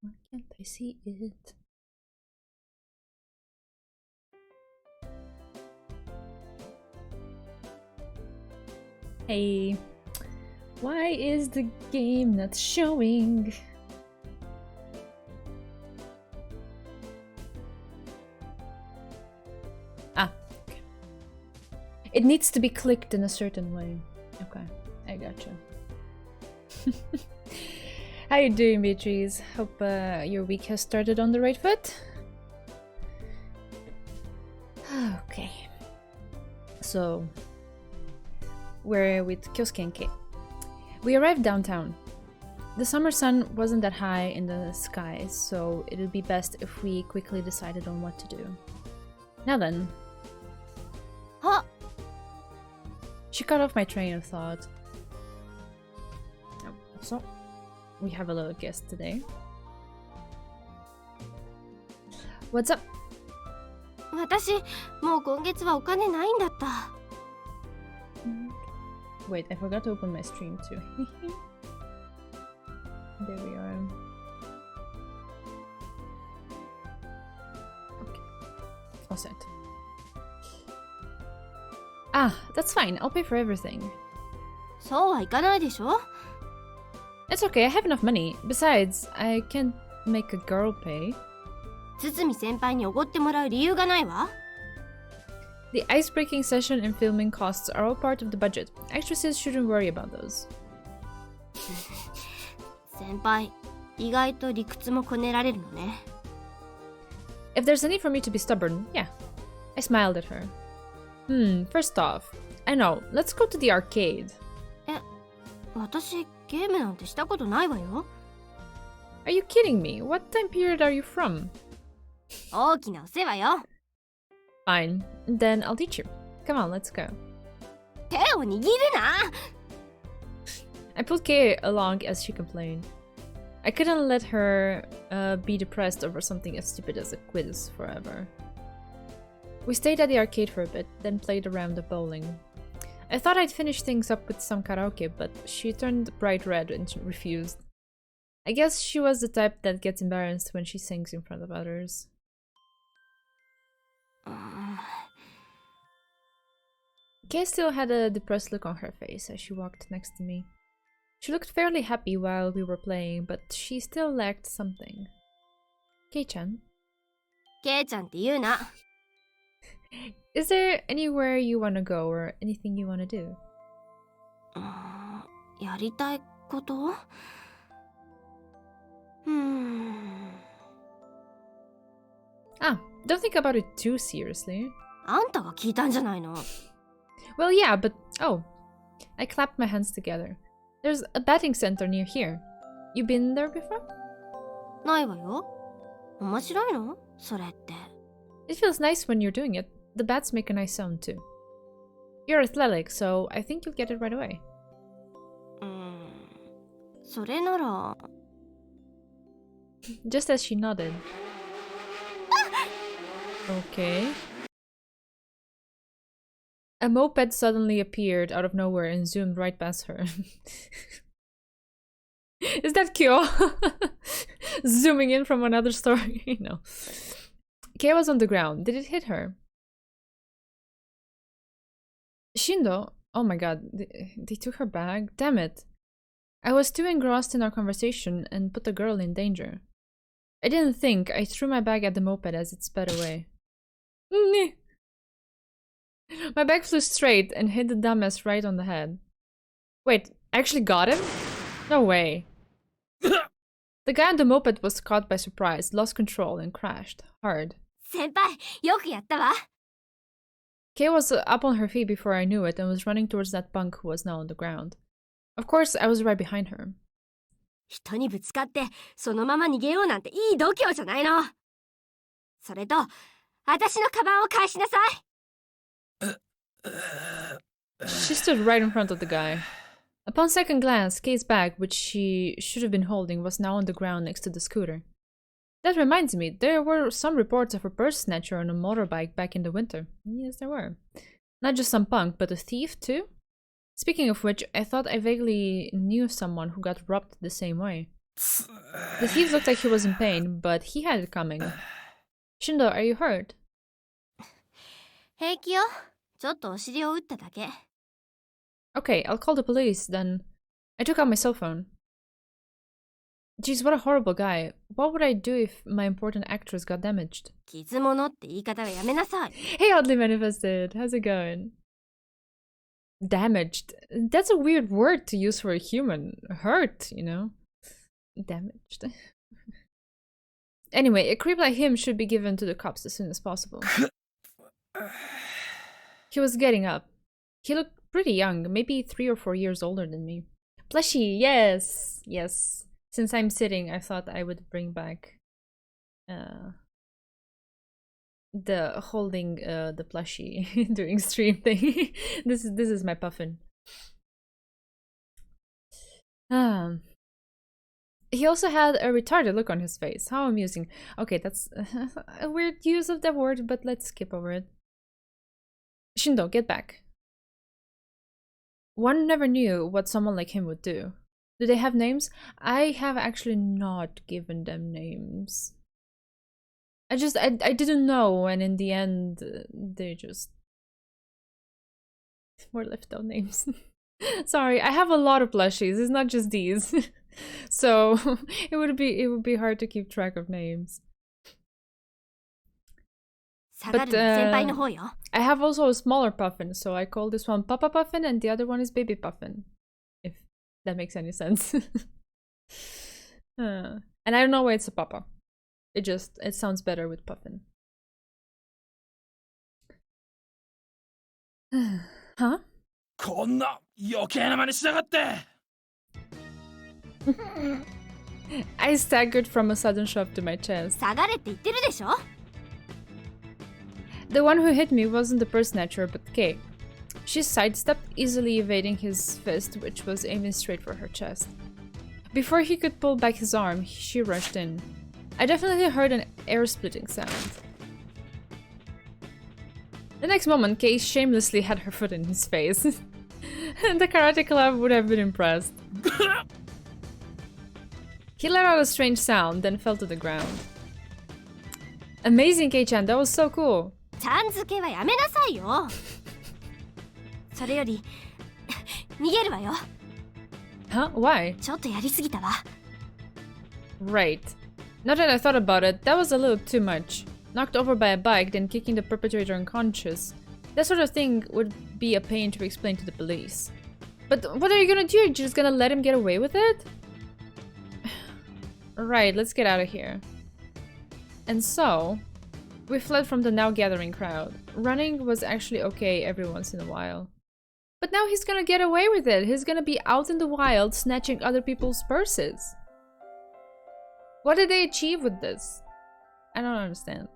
Why can't I see it? Hey, why is the game not showing? Ah, okay. It needs to be clicked in a certain way. Okay, I gotcha. How you doing, Beatrice? Hope your week has started on the right foot. Okay. So, we're with Kyosuke and Kei. We arrived downtown. The summer sun wasn't that high in the sky, so it would be best if we quickly decided on what to do. Now then. Huh? She cut off my train of thought. So, we have a little guest today. What's up? 私、もう今月はお金ないんだった。Wait, I forgot to open my stream too. There we are. Okay. All set. Ah, that's fine. I'll pay for everything. そうはいかないでしょ? It's okay, I have enough money. Besides, I can't make a girl pay. 堤先輩におごってもらう理由がないわ。The ice-breaking session and filming costs are all part of the budget. Actresses shouldn't worry about those. 先輩、意外と理屈もこねられるのね。If there's a need for me to be stubborn, yeah. I smiled at her. First off, I know, let's go to the arcade. 私、ゲームなんてしたことないわよ。Are you kidding me? What time period are you from? 大きなお世話よ。Fine, then I'll teach you. Come on, let's go. 手を握るな! I pulled Kei along as she complained. I couldn't let her be depressed over something as stupid as a quiz forever. We stayed at the arcade for a bit, then played a round of bowling. I thought I'd finish things up with some karaoke, but she turned bright red and refused. I guess she was the type that gets embarrassed when she sings in front of others. Kei still had a depressed look on her face as she walked next to me. She looked fairly happy while we were playing, but she still lacked something. Kei-chan? ケイちゃんって言うな。Is there anywhere you want to go or anything you want to do? やりたいこと? Ah, don't think about it too seriously. あんたが聞いたんじゃないの。Well, yeah, but... Oh. I clapped my hands together. There's a batting center near here. You been there before? ないわよ。面白いのそれって。It feels nice when you're doing it. The bats make a nice sound too. You're athletic, so I think you'll get it right away. それなら... Just as she nodded. Okay. A moped suddenly appeared out of nowhere and zoomed right past her. Is that Kyo? Zooming in from another story? No. Kei was on the ground. Did it hit her? Shindo? Oh my god. They took her bag? Damn it. I was too engrossed in our conversation and put the girl in danger. I didn't think. I threw my bag at the moped as it sped away. My bag flew straight and hit the dumbass right on the head. Wait, I actually got him? No way. The guy on the moped was caught by surprise, lost control, and crashed hard. 先輩、よくやったわ。Kei was up on her feet before I knew it and was running towards that punk who was now on the ground. Of course, I was right behind her. 人にぶつかってそのまま逃げようなんていい度胸じゃないの。それと、私のカバンを返しなさい。She stood right in front of the guy. Upon second glance, Kay's bag, which she should have been holding, was now on the ground next to the scooter. That reminds me, there were some reports of a purse snatcher on a motorbike back in the winter. Yes, there were. Not just some punk, but a thief too? Speaking of which, I thought I vaguely knew someone who got robbed the same way. The thief looked like he was in pain, but he had it coming. Shindo, are you hurt? 平気よ。ちょっとお尻を打っただけ。Okay, I'll call the police then. I took out my cell phone. Jeez, what a horrible guy. What would I do if my important actress got damaged? 傷物って言い方はやめなさい。Hey, Oddly Manifested. How's it going? Damaged. That's a weird word to use for a human. Hurt, you know? Damaged. Anyway, a creep like him should be given to the cops as soon as possible. He was getting up. He looked pretty young, maybe 3 or 4 years older than me. Plushie, yes! Yes. Since I'm sitting, I thought I would bring back the holding the plushie during stream thing. This is my puffin. He also had a retarded look on his face. How amusing. Okay, that's a weird use of that word, but let's skip over it. Shindo, get back. One never knew what someone like him would do. Do they have names? I have actually not given them names. I didn't know, and in the end, they just were left without names. Sorry, I have a lot of plushies. It's not just these, so it would be hard to keep track of names. But I have also a smaller puffin, so I call this one Papa Puffin, and the other one is Baby Puffin. If that makes any sense. And I don't know why it's a papa. It sounds better with puffin. Huh? I staggered from a sudden shove to my chest. The one who hit me wasn't the purse snatcher, but Kay. She sidestepped, easily evading his fist, which was aiming straight for her chest. Before he could pull back his arm, she rushed in. I definitely heard an air-splitting sound. The next moment, Kay shamelessly had her foot in his face. The Karate Club would have been impressed. He let out a strange sound, then fell to the ground. Amazing, Kei-chan, that was so cool. ちゃん付けはやめなさいよ。それより逃げるわよ。Huh? Why? ちょっとやりすぎたわ。Right. Now that I thought about it, that was a little too much. Knocked over by a bike, then kicking the perpetrator unconscious. That sort of thing would be a pain to explain to the police. But what are you gonna do? You're just gonna let him get away with it? Right, let's get out of here. And so, we fled from the now gathering crowd. Running was actually okay every once in a while. But now he's gonna get away with it. He's gonna be out in the wild snatching other people's purses. What did they achieve with this? I don't understand.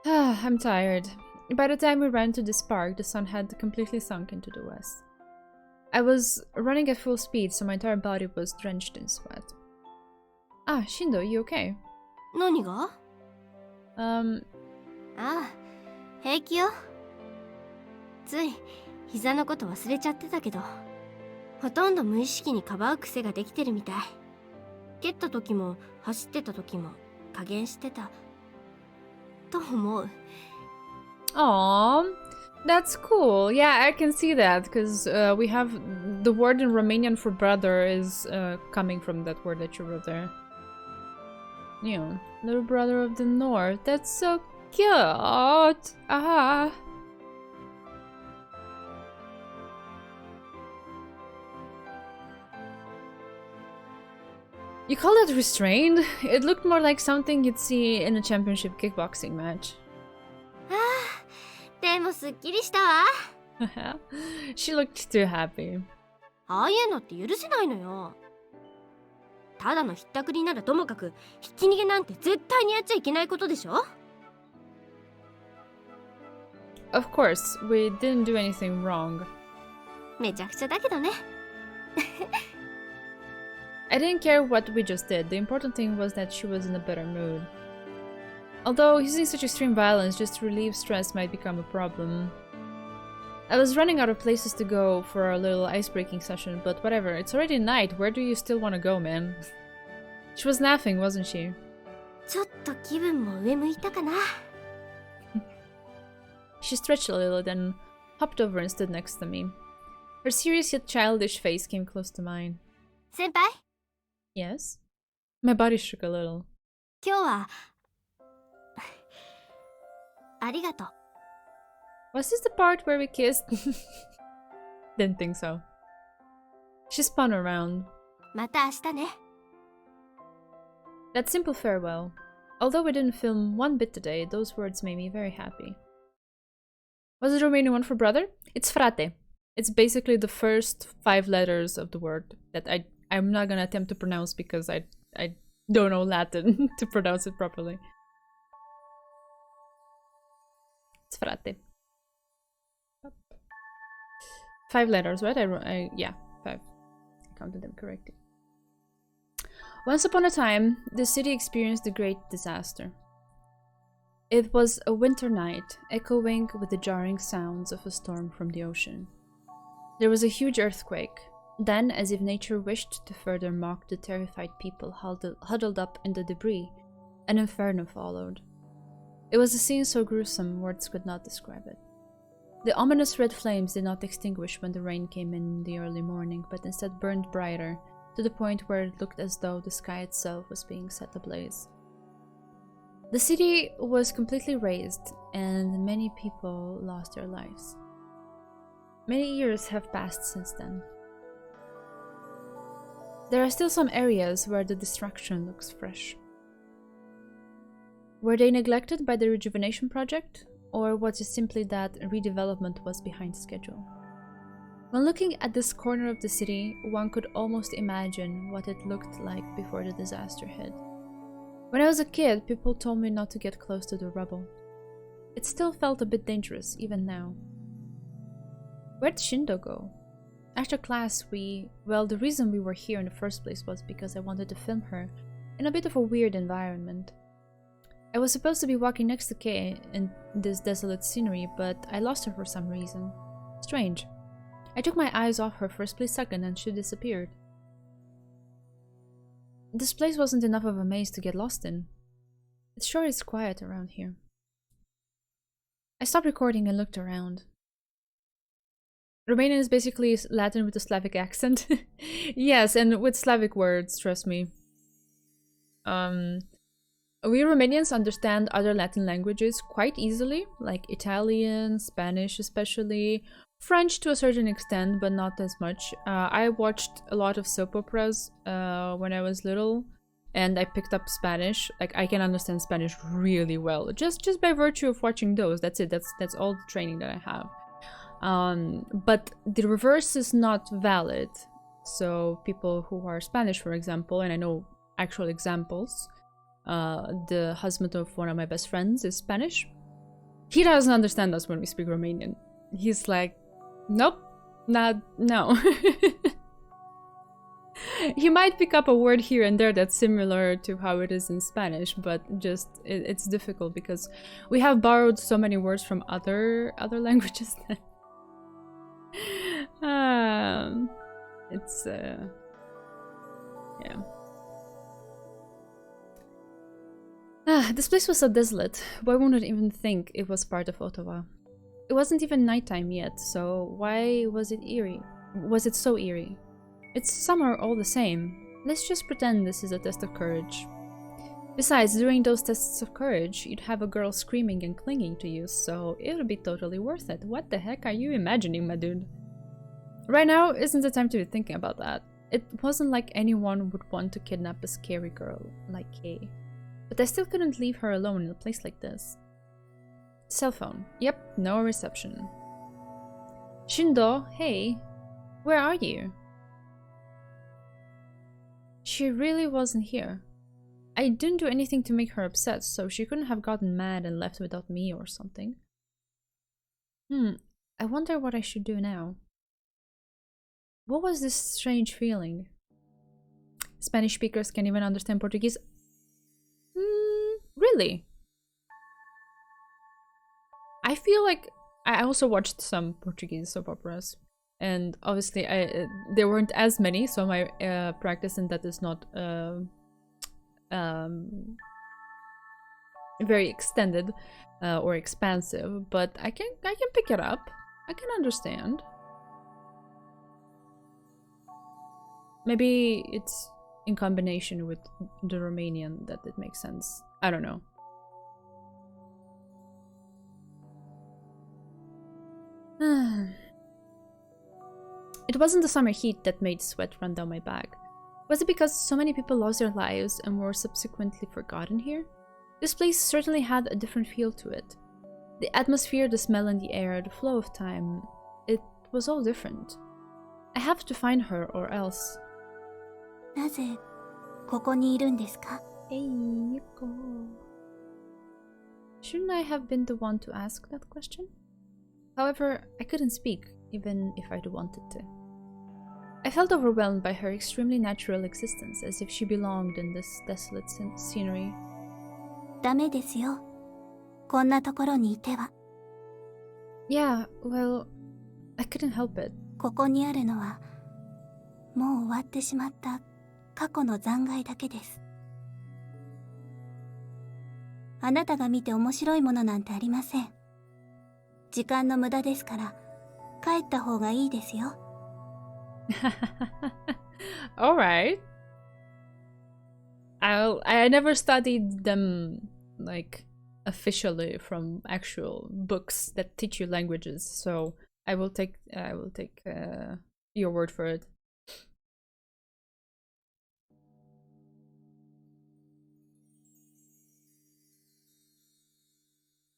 I'm tired. By the time we ran to this park, the sun had completely sunk into the west. I was running at full speed, so my entire body was drenched in sweat. Ah, Shindo, you okay? 何が？ああ、平気よ。つい膝のこと忘れちゃってたけど、ほとんど無意識にかばう癖ができてるみたい。蹴った時も走ってた時も加減してたと思う。Aww, that's cool. Yeah, I can see that because we have the word in Romanian for brother is coming from that word that you wrote there. You know, little brother of the north. That's so cute. Ah. You call that restrained? It looked more like something you'd see in a championship kickboxing match. ああ、でもすっきりしたわ。She looked too happy. ああいうのって許せないのよ。ただのひったくりならともかく、ひき逃げなんて絶対にやっちゃいけないことでしょ？ Of course, we didn't do anything wrong. めちゃくちゃだけどね。I didn't care what we just did. The important thing was that she was in a better mood. Although using such extreme violence just to relieve stress might become a problem. I was running out of places to go for our little ice-breaking session, but whatever. It's already night. Where do you still want to go, man? She was laughing, wasn't she? ちょっと気分も上向いたかな。She stretched a little, then hopped over and stood next to me. Her serious yet childish face came close to mine. 先輩、 Yes? My body shook a little. 今日はありがとう。 Was this the part where we kissed? Didn't think so. She spun around. また明日ね。 That simple farewell. Although we didn't film one bit today, those words made me very happy. Was the Romanian one for brother? It's frate. It's basically the first 5 letters of the word that I'm not gonna attempt to pronounce because I don't know Latin to pronounce it properly. It's frate. 5 letters, right? Yeah, 5. I counted them correctly. Once upon a time, the city experienced a great disaster. It was a winter night, echoing with the jarring sounds of a storm from the ocean. There was a huge earthquake. Then, as if nature wished to further mock the terrified people huddled up in the debris, an inferno followed. It was a scene so gruesome, words could not describe it. The ominous red flames did not extinguish when the rain came in the early morning, but instead burned brighter, to the point where it looked as though the sky itself was being set ablaze. The city was completely razed, and many people lost their lives. Many years have passed since then. There are still some areas where the destruction looks fresh. Were they neglected by the rejuvenation project, or was it simply that redevelopment was behind schedule? When looking at this corner of the city, one could almost imagine what it looked like before the disaster hit. When I was a kid, people told me not to get close to the rubble. It still felt a bit dangerous, even now. Where'd Shindo go? After class, the reason we were here in the first place was because I wanted to film her in a bit of a weird environment. I was supposed to be walking next to Kei in this desolate scenery, but I lost her for some reason. Strange. I took my eyes off her for a split second and she disappeared. This place wasn't enough of a maze to get lost in. It sure is quiet around here. I stopped recording and looked around. Romanian is basically Latin with a Slavic accent. Yes, and with Slavic words, trust me. We Romanians understand other Latin languages quite easily, like Italian, Spanish especially, French to a certain extent, but not as much. I watched a lot of soap operas when I was little, and I picked up Spanish. Like, I can understand Spanish really well, just by virtue of watching those. That's it. That's all the training that I have. But the reverse is not valid. So people who are Spanish, for example, and I know actual examples. The husband of one of my best friends is Spanish. He doesn't understand us when we speak Romanian. He's like, nope, no. He might pick up a word here and there that's similar to how it is in Spanish, but just it's difficult because we have borrowed so many words from other languages that it's yeah. This place was so desolate. One wouldn't even think it was part of Ottawa. It wasn't even nighttime yet, so why was it eerie? Was it so eerie? It's summer all the same. Let's just pretend this is a test of courage. Besides, during those tests of courage, you'd have a girl screaming and clinging to you, so it would be totally worth it. What the heck are you imagining, my dude? Right now isn't the time to be thinking about that. It wasn't like anyone would want to kidnap a scary girl like Kei. But I still couldn't leave her alone in a place like this. Cell phone. Yep, no reception. Shindo, hey, where are you? She really wasn't here. I didn't do anything to make her upset, so she couldn't have gotten mad and left without me or something. I wonder what I should do now. What was this strange feeling? Spanish speakers can't even understand Portuguese. Really? I feel like I also watched some Portuguese soap operas, and obviously there weren't as many, so my practice in that is not very extended or expansive. But I can pick it up. I can understand. Maybe it's in combination with the Romanian that it makes sense. I don't know. It wasn't the summer heat that made sweat run down my back. Was it because so many people lost their lives and were subsequently forgotten here? This place certainly had a different feel to it. The atmosphere, the smell in the air, the flow of time, it was all different. I have to find her or else. なぜここにいるんですか? Hey, Yuko. Shouldn't I have been the one to ask that question? However, I couldn't speak, even if I'd wanted to. I felt overwhelmed by her extremely natural existence, as if she belonged in this desolate scenery. ダメですよ。こんなところにいては。Yeah, well, I couldn't help it. ここにあるのは、もう終わってしまった過去の残骸だけです。あなたが見て面白いものなんてありません。時間の無駄ですから、帰った方がいいですよ。Alright. I never studied them, like, officially from actual books that teach you languages, so I will take your word for it.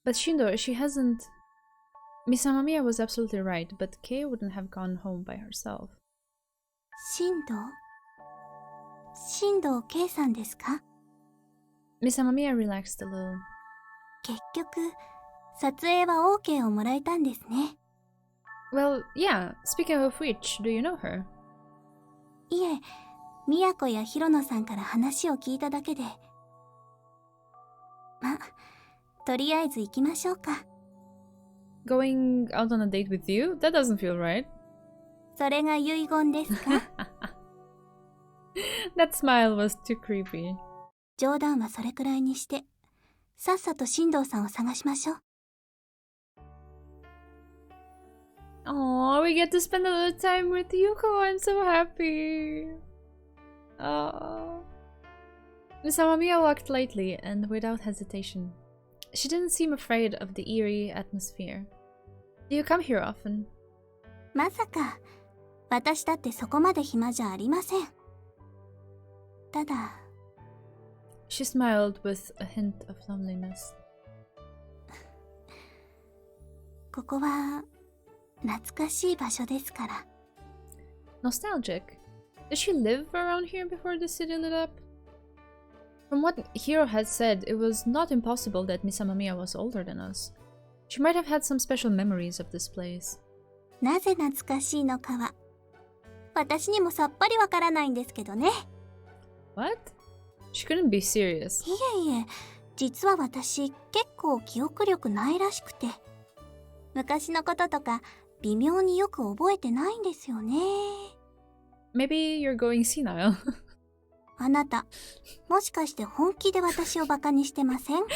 But Shindo, she hasn't... Miss Amamiya was absolutely right, but Kei wouldn't have gone home by herself. 進藤Keiさんですか? Miss Amamiya relaxed a little. 結局、撮影は OK をもらえたんですね。Well, yeah, speaking of which, do you know her? いえ、宮子や広野さんから話を聞いただけで。ま、とりあえず行きましょうか。Going out on a date with you? That doesn't feel right. それが遺言ですか? That smile was too creepy. 冗談はそれくらいにして、さっさと進藤さんを探しましょう。Oh, we get to spend a little time with Yuko. I'm so happy. Oh. Miss Amamiya walked lightly and without hesitation. She didn't seem afraid of the eerie atmosphere. Do you come here often? まさか、私だってそこまで暇じゃありません。ただ、She smiled with a hint of loneliness. ここは懐かしい場所ですから。Nostalgic? Did she live around here before the city lit up? From what Hiro had said, it was not impossible that Miss Amamiya was older than us. She might have had some special memories of this place. なぜ懐かしいのかは、私にもさっぱりわからないんですけどね。What? She couldn't be serious. いえいえ、実は私結構記憶力ないらしくて、昔のこととか微妙によく覚えてないんですよね。Maybe you're going senile. あなた、もしかして本気で私をバカにしてません? Her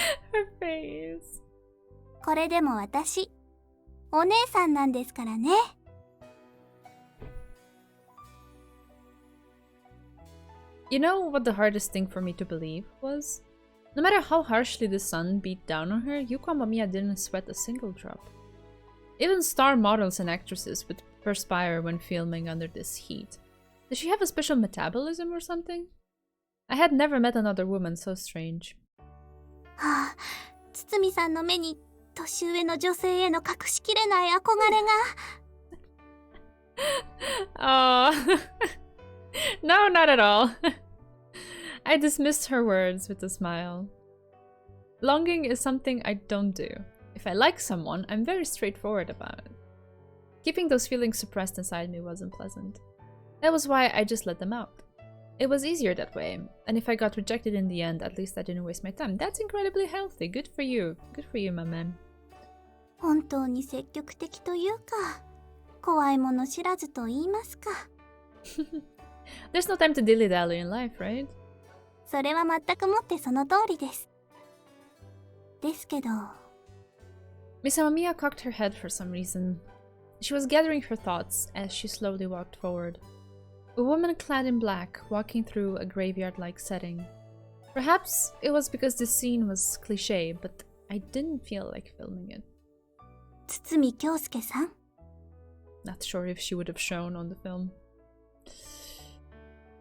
face. これでも私、お姉さんなんですからね。You know what the hardest thing for me to believe was? No matter how harshly the sun beat down on her, Yuko Amamiya didn't sweat a single drop. Even star models and actresses would perspire when filming under this heat. Does she have a special metabolism or something? I had never met another woman so strange. はあ、堤さんの目に年上の女性への隠しきれない憧れが。Oh, no, not at all. I dismissed her words with a smile. Longing is something I don't do. If I like someone, I'm very straightforward about it. Keeping those feelings suppressed inside me wasn't pleasant. That was why I just let them out. It was easier that way, and if I got rejected in the end, at least I didn't waste my time. That's incredibly healthy. Good for you. Good for you, my man. 本当に積極的というか、怖いもの知らずと言いますか。There's no time to dilly-dally in life, right? それは全くもってその通りです。ですけど、Miss Amamiya cocked her head for some reason. She was gathering her thoughts as she slowly walked forward. A woman clad in black walking through a graveyard-like setting. Perhaps it was because this scene was cliché, but I didn't feel like filming it. 堤京介さん。Not sure if she would have shown on the film.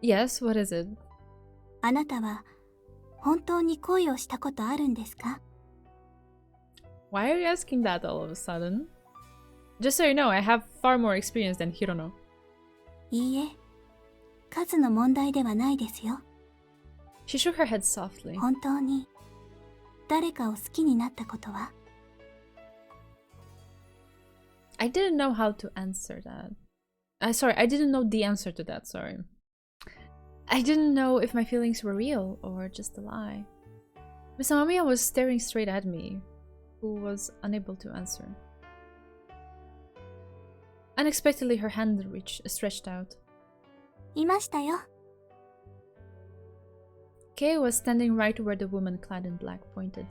Yes, what is it? あなたは本当に恋をしたことあるんですか？ Why are you asking that all of a sudden? Just so you know, I have far more experience than Hirono. いいえ、数の問題ではないですよ。She shook her head softly. 本当に誰かを好きになったことは？ I didn't know how to answer that. Sorry, I didn't know the answer to that, sorry. I didn't know if my feelings were real or just a lie. Miss Amamiya was staring straight at me, who was unable to answer. Unexpectedly, her hand stretched out. いましたよ。Kay was standing right where the woman clad in black pointed.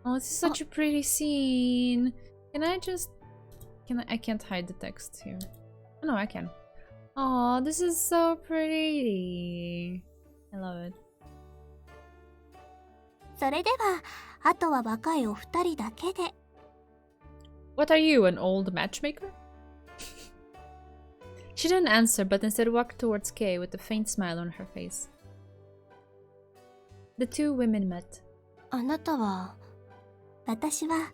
Oh, this is such a pretty scene. Can I just... I can't hide the text here. Oh, no, I can. Oh, this is so pretty. I love it. それでは、あとは若いお二人だけで。What are you, an old matchmaker? She didn't answer, but instead walked towards Kay with a faint smile on her face. The two women met. あなたは私は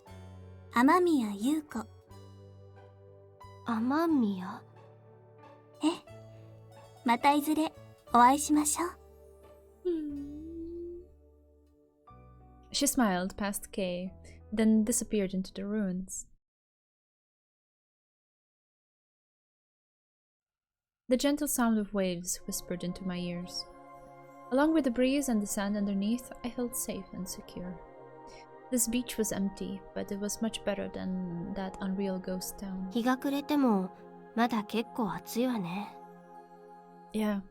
雨宮優子。雨宮？え、またいずれお会いしましょう。She smiled past Kay, then disappeared into the ruins. The gentle sound of waves whispered into my ears. Along with the breeze and the sand underneath, I felt safe and secure. This beach was empty, but it was much better than that unreal ghost town. 日が暮れてもまだ結構暑いわね。Yeah.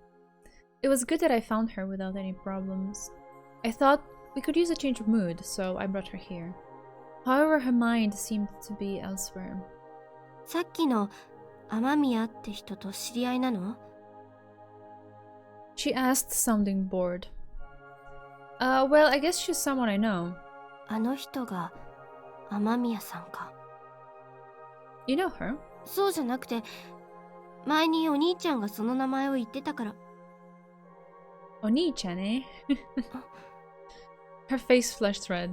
It was good that I found her without any problems. I thought we could use a change of mood, so I brought her here. However, her mind seemed to be elsewhere. さっきの雨宮って人と知り合いなの？ She asked, sounding bored. Well, I guess she's someone I know. あの人が雨宮さんか。You know her? そうじゃなくて、前にお兄ちゃんがその名前を言ってたから。Oni-chan, eh? Her face flushed red.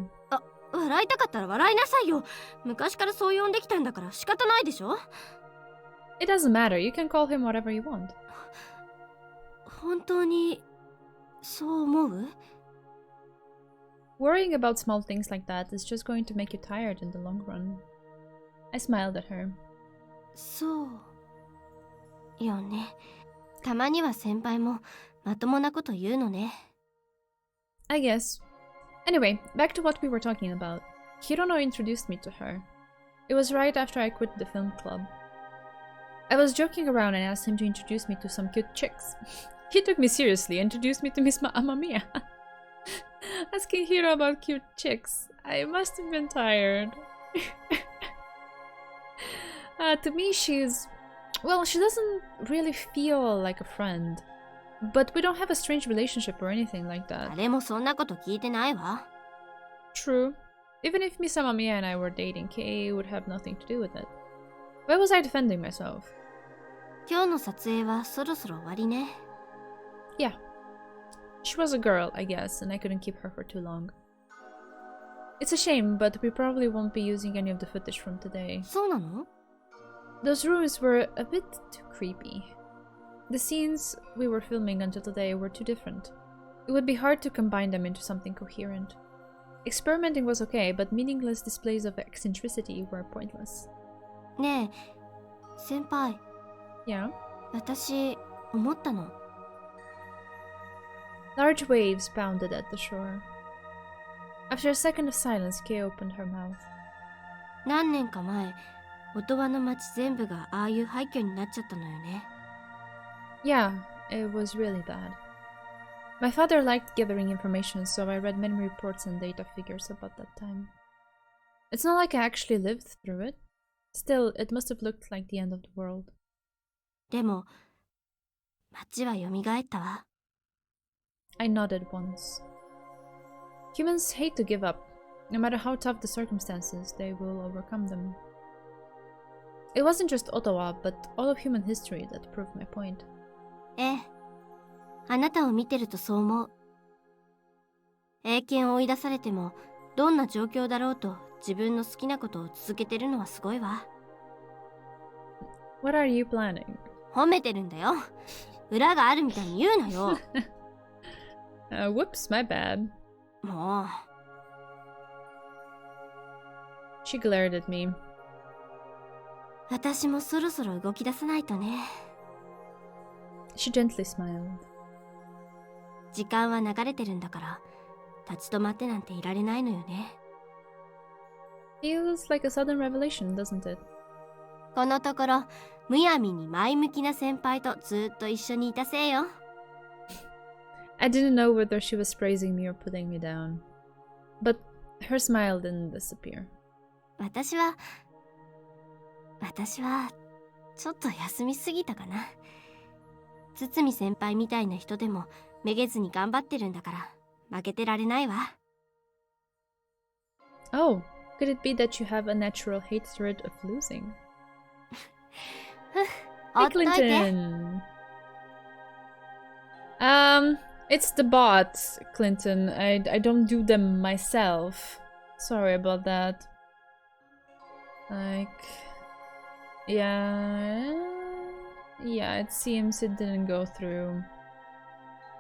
笑いたかったら笑いなさいよ。昔からそう呼んできたんだから仕方ないでしょ。It doesn't matter. You can call him whatever you want. 本当にそう思う？ Worrying about small things like that is just going to make you tired in the long run. I smiled at her. そうよね。たまには先輩もまともなこと言うのね。I guess. Anyway, back to what we were talking about. Hirono introduced me to her. It was right after I quit the film club. I was joking around and asked him to introduce me to some cute chicks. He took me seriously and introduced me to Miss Amamiya. Asking Hiro about cute chicks. I must have been tired. To me, she's... Well, she doesn't really feel like a friend. But we don't have a strange relationship or anything like that. 誰もそんなこと聞いてないわ。True. Even if Miss Amamiya and I were dating, Kei would have nothing to do with it. Why was I defending myself? 今日の撮影はそろそろ終わりね。Yeah. She was a girl, I guess, and I couldn't keep her for too long. It's a shame, but we probably won't be using any of the footage from today. そうなの？ Those rooms were a bit too creepy. The scenes we were filming until today were too different. It would be hard to combine them into something coherent. Experimenting was okay, but meaningless displays of eccentricity were pointless. ねえ、先輩。Yeah? 私、思ったの。 Large waves pounded at the shore. After a second of silence, Kay opened her mouth. 何年か前、音羽の町全部がああいう廃墟になっちゃったのよね。 Yeah, it was really bad. My father liked gathering information, so I read many reports and data figures about that time. It's not like I actually lived through it. Still, it must have looked like the end of the world. でも、町は蘇ったわ。 I nodded once. Humans hate to give up. No matter how tough the circumstances, they will overcome them. It wasn't just Ottawa, but all of human history that proved my point. ええ。あなたを見てるとそう思う。英検を追い出されても、どんな状況だろうと自分の好きなことを続けてるのはすごいわ。 What are you planning? 褒めてるんだよ。裏があるみたいに言うなよ。Whoops, my bad. もう。 She glared at me. 私もそろそろ動き出さないとね。 She gently smiled. 時間は流れてるんだから、立ち止まってなんていられないのよね。 Feels like a sudden revelation, doesn't it? このところ、むやみに前向きな先輩とずっと一緒にいたせいよ。 I didn't know whether she was praising me or putting me down. But her smile didn't disappear. 私はちょっと休みすぎたかな。堤先輩みたいな人でもめげずに頑張ってるんだから負けてられないわ。 Oh, could it be that you have a natural hatred of losing? ほ Hey, っといて。 Clinton. It's the bots, Clinton. I don't do them myself. Sorry about that. Like, yeah, it seems it didn't go through.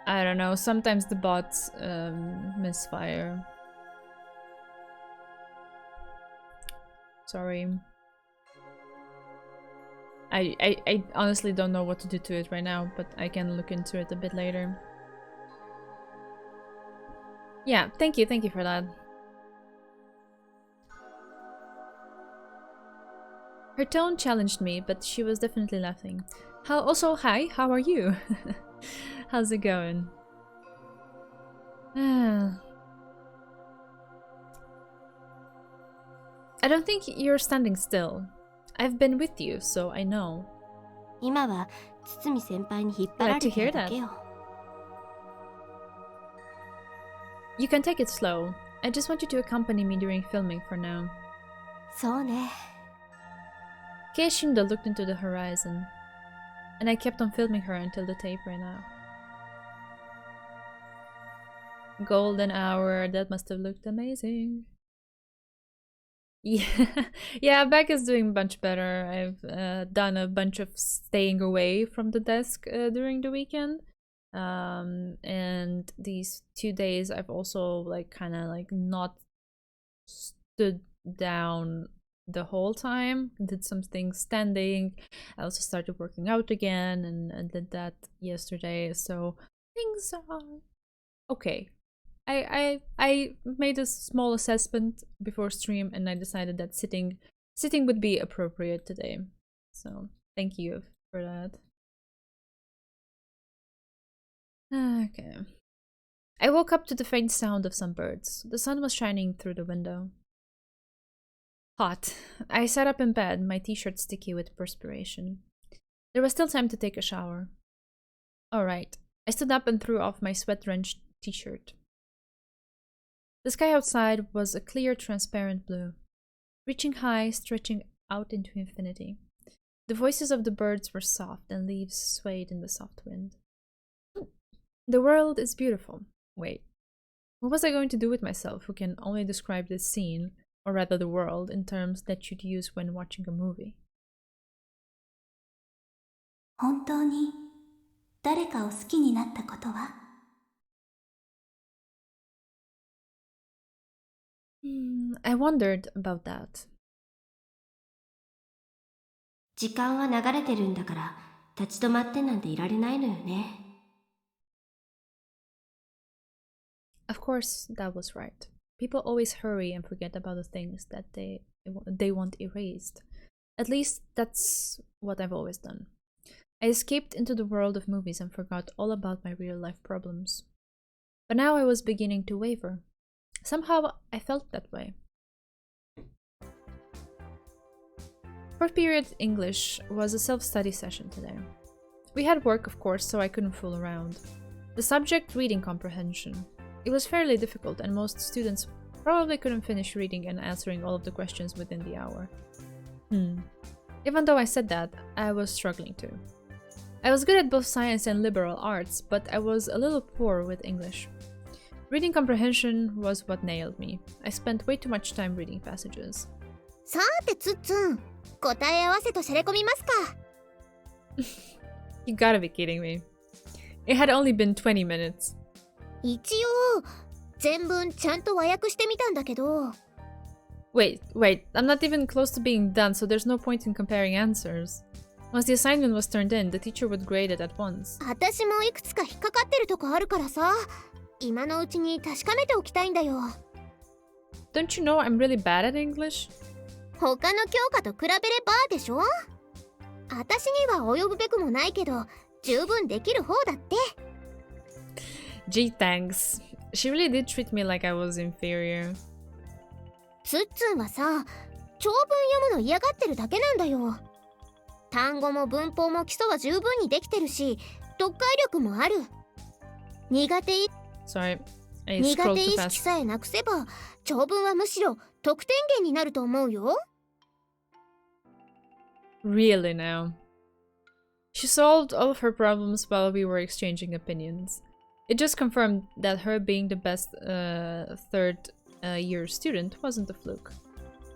I don't know, sometimes the bots misfire. Sorry. I honestly don't know what to do to it right now, but I can look into it a bit later. Yeah, thank you for that. Her tone challenged me, but she was definitely laughing. Also, hi, how are you? How's it going? I don't think you're standing still. I've been with you, so I know. 今は堤先輩に引っ張られてるだけよ。 You can take it slow. I just want you to accompany me during filming for now. そうね。 Keishinda looked into the horizon, and I kept on filming her until the tape ran out. Golden hour, that must have looked amazing. Yeah, Beck is doing much better. I've done a bunch of staying away from the desk during the weekend. And these 2 days I've also kind of not stood down the whole time. Did some things standing. I also started working out again and did that yesterday. So things are okay. I made a small assessment before stream and I decided that sitting would be appropriate today. So thank you for that. Okay. I woke up to the faint sound of some birds. The sun was shining through the window. Hot. I sat up in bed, my t-shirt sticky with perspiration. There was still time to take a shower. Alright. I stood up and threw off my sweat-drenched t-shirt. The sky outside was a clear, transparent blue, reaching high, stretching out into infinity. The voices of the birds were soft, and leaves swayed in the soft wind. The world is beautiful. Wait, what was I going to do with myself who can only describe this scene, or rather the world, in terms that you'd use when watching a movie? 本当に誰かを好きになったことは？ I wondered about that. 時間は流れてるんだから立ち止まってなんていられないのよね。Of course, that was right. People always hurry and forget about the things that they want erased. At least that's what I've always done. I escaped into the world of movies and forgot all about my real life problems. But now I was beginning to waver. Somehow I felt that way. Fourth period English was a self-study session today. We had work, of course, so I couldn't fool around. The subject, reading comprehension. It was fairly difficult, and most students probably couldn't finish reading and answering all of the questions within the hour. Even though I said that, I was struggling too. I was good at both science and liberal arts, but I was a little poor with English. Reading comprehension was what nailed me. I spent way too much time reading passages. さてつっつん、答え合わせとシャレ込みますか。You gotta be kidding me. It had only been 20 minutes. 一応全文ちゃんと和訳してみたんだけど。Wait, I'm not even close to being done, so there's no point in comparing answers. Once the assignment was turned in, the teacher would grade it at once. 私もいくつか引っかかってるとこあるからさ、今のうちに確かめておきたいんだよ。Don't you know I'm really bad at English? 他の教科と比べればでしょ。私には及ぶべくもないけど、十分できる方だって。Gee, thanks. She really did treat me like I was inferior. つっつんはさ、長文読むの嫌がってるだけなんだよ。単語も文法も基礎は十分にできてるし、読解力もある。苦手 Sorry, I 苦 scrolled 手 too 意 fast. 識さえなくせば、長文はむしろ得点源になると思うよ。Really now. She solved all of her problems while we were exchanging opinions. It just confirmed that her being the best third year student wasn't a fluke.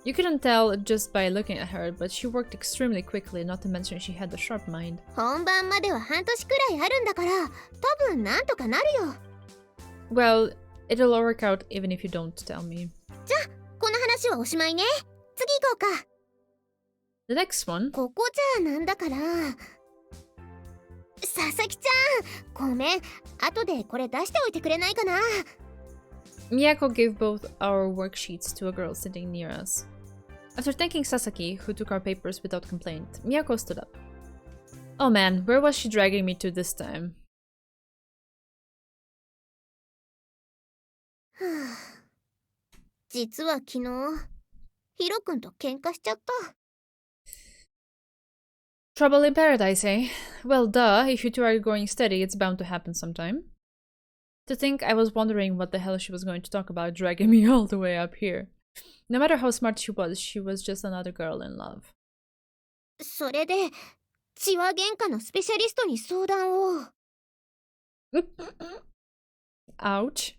You couldn't tell just by looking at her, but she worked extremely quickly, not to mention she had a sharp mind. 本番までは半年くらいあるんだから、多分なんとかなるよ。Well, it'll all work out even if you don't tell me. じゃあ、この話はおしまいね。次行こうか。The next one? ここじゃなんだから。佐々木ちゃん、ごめん。後でこれ出しておいてくれないかな。Miyako gave both our worksheets to a girl sitting near us. After thanking Sasaki, who took our papers without complaint, Miyako stood up. Oh man, where was she dragging me to this time? 実は昨日、ヒロ君と喧嘩しちゃった。Trouble in paradise, eh? Well, duh, if you two are going steady, it's bound to happen sometime. To think I was wondering what the hell she was going to talk about, dragging me all the way up here. No matter how smart she was just another girl in love. それで、血話喧嘩のスペシャリストに相談を。Ouch.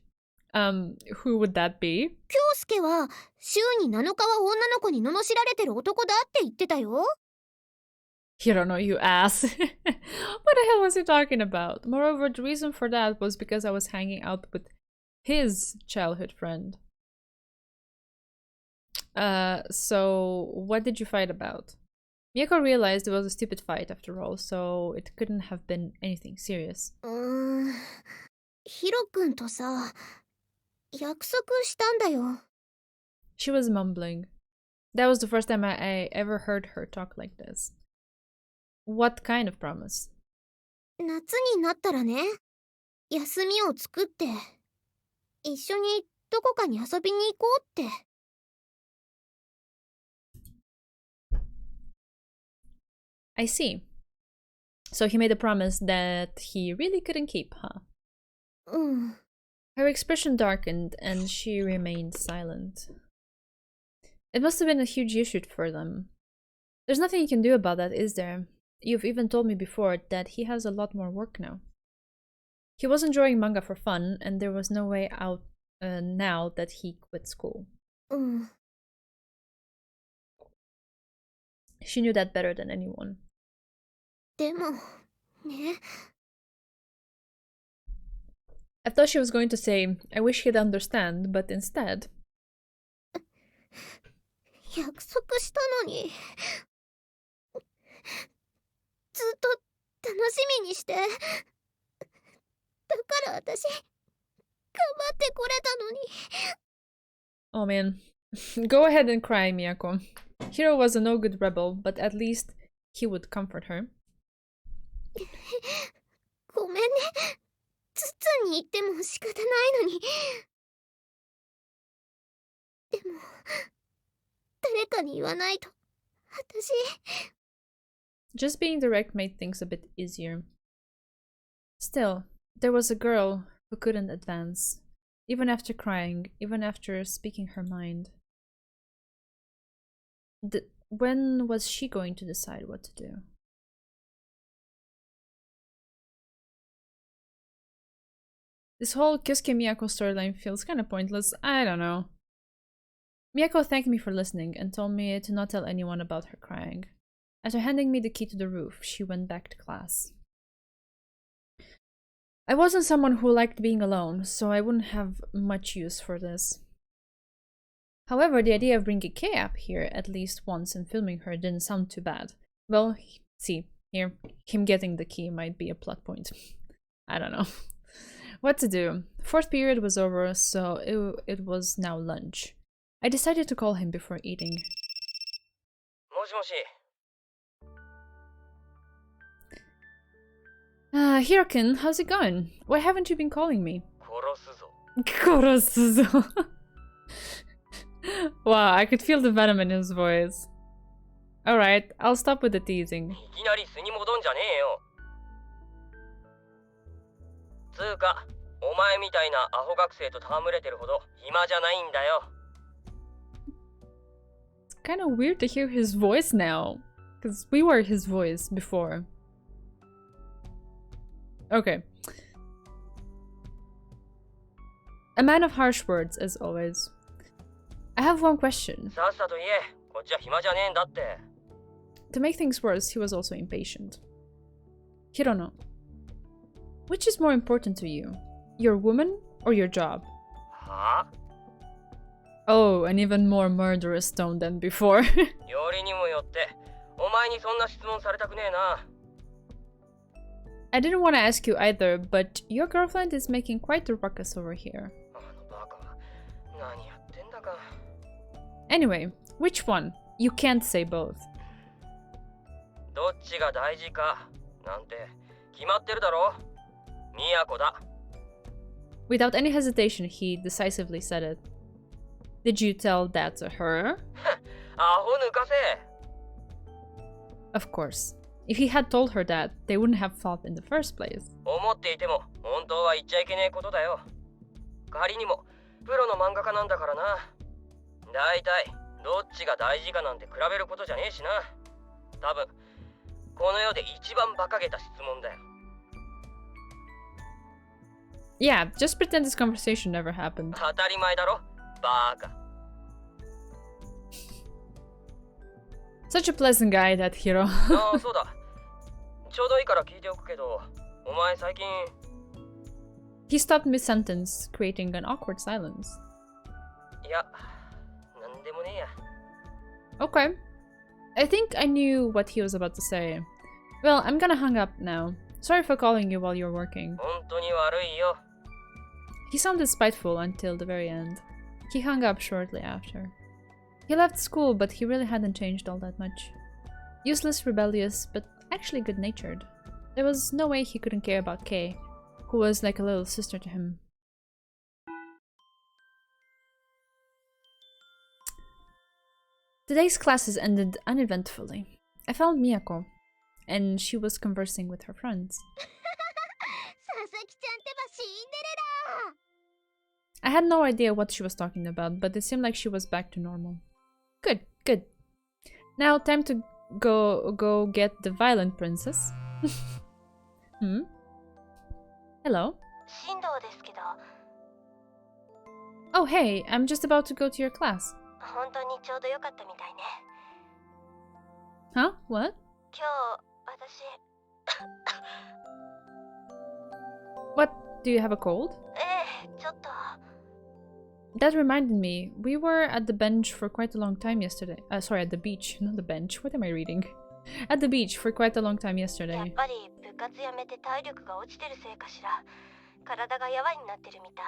Who would that be? 京介は、週に7日は女の子に罵られてる男だって言ってたよ。Hirono, you ass. What the hell was he talking about? Moreover, the reason for that was because I was hanging out with his childhood friend. So what did you fight about? Miyako realized it was a stupid fight after all, so it couldn't have been anything serious. ヒロ君とさ、約束したんだよ。She was mumbling. That was the first time I ever heard her talk like this. What kind of promise? 夏になったらね、休みを作って、一緒にどこかに遊びに行こうって。I see. So he made a promise that he really couldn't keep, huh? うん。 Her expression darkened and she remained silent. It must have been a huge issue for them. There's nothing you can do about that, is there? You've even told me before that he has a lot more work now. He wasn't drawing manga for fun, and there was no way out now that he quit school. うん。 She knew that better than anyone. でも、ね。 I thought she was going to say, I wish he'd understand, but instead... 約束したのに。ずっと楽しみにして。だから私、頑張ってこれたのに。 Oh man. Go ahead and cry, Miyako. Hiro was a no good rebel, but at least he would comfort her. ごめんね。ツツに言っても仕方ないのに。でも、誰かに言わないと、私。 Just being direct made things a bit easier. Still, there was a girl who couldn't advance, even after crying, even after speaking her mind. When was she going to decide what to do? This whole Kyosuke Miyako storyline feels kind of pointless. I don't know. Miyako thanked me for listening and told me to not tell anyone about her crying. After handing me the key to the roof, she went back to class. I wasn't someone who liked being alone, so I wouldn't have much use for this. However, the idea of bringing Kei up here at least once and filming her didn't sound too bad. Well, see, here, him getting the key might be a plot point. I don't know. What to do? Fourth period was over, so it was now lunch. I decided to call him before eating. もしもし。Hirokin, how's it going? Why haven't you been calling me? 殺すぞ。 Korosuzo. Wow, I could feel the venom in his voice. Alright, I'll stop with the teasing. いきなり素に戻んじゃねえよ。つうか、お前みたいなアホ学生と戯れてるほど暇じゃないんだよ。It's kind of weird to hear his voice now, because we were his voice before. Okay. A man of harsh words, as always. I have one question. さっさと言え。こっちは暇じゃねえんだって。To make things worse, he was also impatient. Hirono, which is more important to you? Your woman or your job? はあ Oh, an even more murderous tone than before. よりにもよって、お前にそんな質問されたくねえな。I didn't want to ask you either, but your girlfriend is making quite a ruckus over here. あのバカは何やってんだか。Anyway, which one? You can't say both. どっちが大事かなんて決まってるだろ。都だ。Without any hesitation, he decisively said it. Did you tell that to her? アホ抜かせ。 Of course. If he had told her that, they wouldn't have fought in the first place. 思っていても本当は言っちゃいけねえことだよ。仮にもプロの漫画家なんだからな。だいたいどっちが大事かなんて比べることじゃねえしな。多分この世で一番馬鹿げた質問だよ。Yeah, just pretend this conversation never happened. 当たり前だろ、バカ。Such a pleasant guy, that hero. ああ、そうだ。ちょうどいいから聞いておくけど、お前最近。 He stopped mid-sentence, creating an awkward silence. いや、なんでもねえや。 Okay. I think I knew what he was about to say. Well, I'm gonna hang up now. Sorry for calling you while you're working. 本当に悪いよ。 He sounded spiteful until the very end. He hung up shortly after. He left school, but he really hadn't changed all that much. Useless, rebellious, but actually good-natured. There was no way he couldn't care about Kei, who was like a little sister to him. Today's classes ended uneventfully. I found Miyako, and she was conversing with her friends. 佐々木ちゃんってばシンデレラ。 I had no idea what she was talking about, but it seemed like she was back to normal. Good, good. Now, time to go get the violent princess. Hmm? Hello? 進藤ですけど、 Oh, hey, I'm just about to go to your class. 本当にちょうどよかったみたいね。 Huh? What? 今日、私、 What? Do you have a cold? ちょっと。 That reminded me, we were at the bench for quite a long time yesterday. Sorry, at the beach, not the bench. What am I reading? At the beach for quite a long time やっ yesterday. ぱり部部活やめて体力が落ちてるせいかしら。体がやわになってるみたい。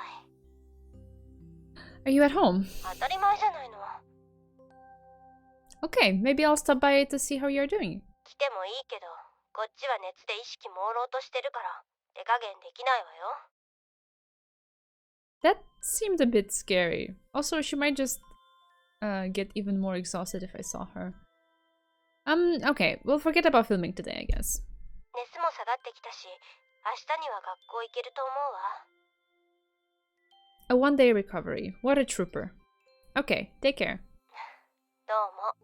Are you at home? 当たり前じゃないの。 Okay, maybe I'll stop by to see how you're doing. 来てもいいけど、こっちは熱で意識朦朧としてるから手加減できないわよ。 That seemed a bit scary. Also, she might just get even more exhausted if I saw her. Okay, we'll forget about filming today, I guess. 熱も下がってきたし、明日には学校行けると思うわ。 A one-day recovery. What a trooper. Okay, take care. どうも。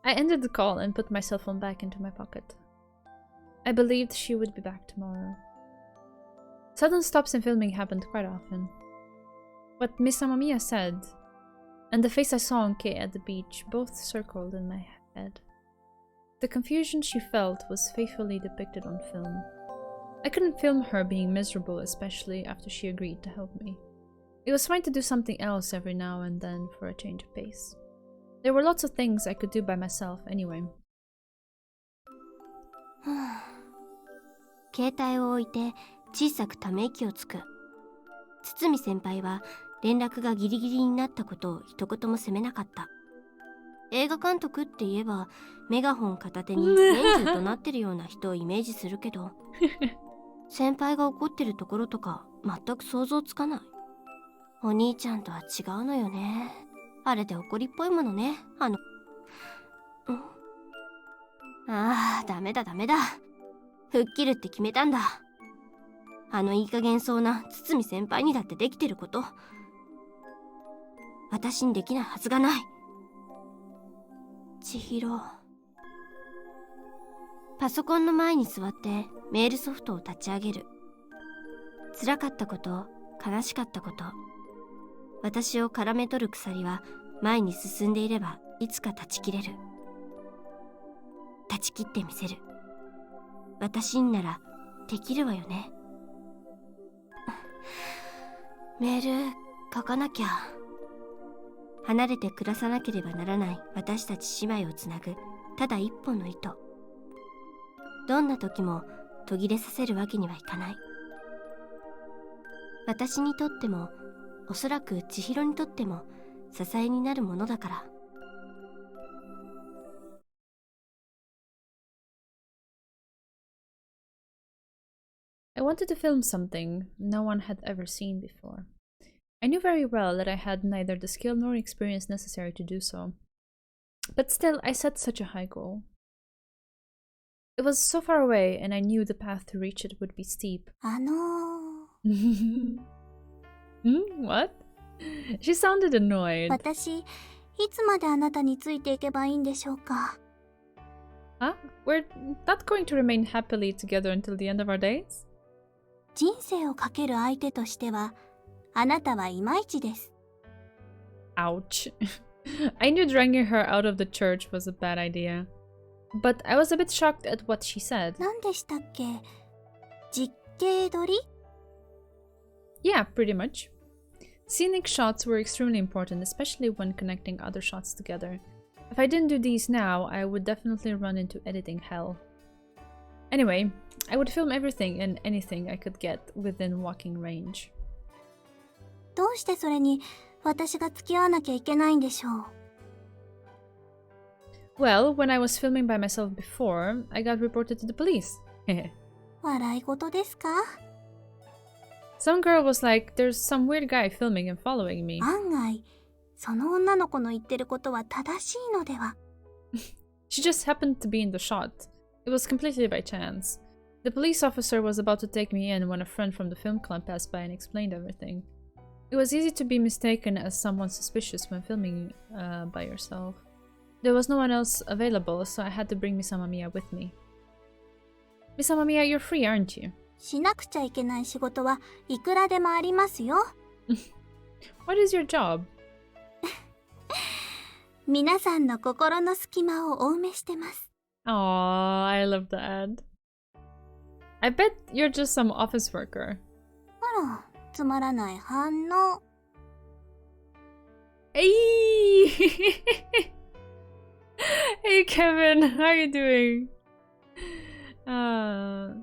I ended the call and put my cell phone back into my pocket. I believed she would be back tomorrow. Sudden stops in filming happened quite often. What Miss Amamiya said and the face I saw on Kei at the beach both circled in my head. The confusion she felt was faithfully depicted on film. I couldn't film her being miserable, especially after she agreed to help me. It was fine to do something else every now and then for a change of pace. There were lots of things I could do by myself anyway. 携帯を置いて小さくため息をつく。堤先輩は連絡がギリギリになったことを一言も責めなかった。映画監督って言えばメガホン片手に年中となってるような人をイメージするけど先輩が怒ってるところとか全く想像つかない。お兄ちゃんとは違うのよね。あれで怒りっぽいものね。ああ、ダメだ。吹っ切るって決めたんだ。いい加減そうな堤先輩にだってできてること、私にできないはずがない。千尋。パソコンの前に座ってメールソフトを立ち上げる。辛かったこと、悲しかったこと、私を絡め取る鎖は前に進んでいればいつか断ち切れる。断ち切ってみせる。私にならできるわよね。メール書かなきゃ。離れて暮らさなければならない私たち姉妹をつなぐただ一本の糸。どんな時も途切れさせるわけにはいかない。私にとってもおそらく千尋にとっても支えになるものだから。I wanted to film something no one had ever seen before. I knew very well that I had neither the skill nor experience necessary to do so. But still, I set such a high goal. It was so far away, and I knew the path to reach it would be steep. What? She sounded annoyed. 私、いつまであなたについていけばいいんでしょうか。Huh? We're not going to remain happily together until the end of our days? 人生をかける相手としては、あなたはいまいちです。Ouch. I knew dragging her out of the church was a bad idea. But I was a bit shocked at what she said. 何でしたっけ？実景撮り？ Yeah, pretty much. Scenic shots were extremely important, especially when connecting other shots together. If I didn't do these now, I would definitely run into editing hell. Anyway, I would film everything and anything I could get within walking range. どうしてそれに私が付き合わなきゃいけないんでしょう。Well, when I was filming by myself before, I got reported to the police. 笑い事ですか？ Some girl was like, there's some weird guy filming and following me. 案外、その女の子の言ってることは正しいのでは。She just happened to be in the shot. It was completely by chance. The police officer was about to take me in when a friend from the film club passed by and explained everything. It was easy to be mistaken as someone suspicious when filming by yourself. There was no one else available, so I had to bring Miss Amamiya with me. Miss Amamiya, you're free, aren't you? しなくちゃいけない仕事はいくらでもありますよ。What is your job? 皆さんの心の隙間をお埋めしてます。Aww, I love that. I bet you're just some office worker. あら、つまらない反応。Hey! Hey Kevin, how are you doing? Uh...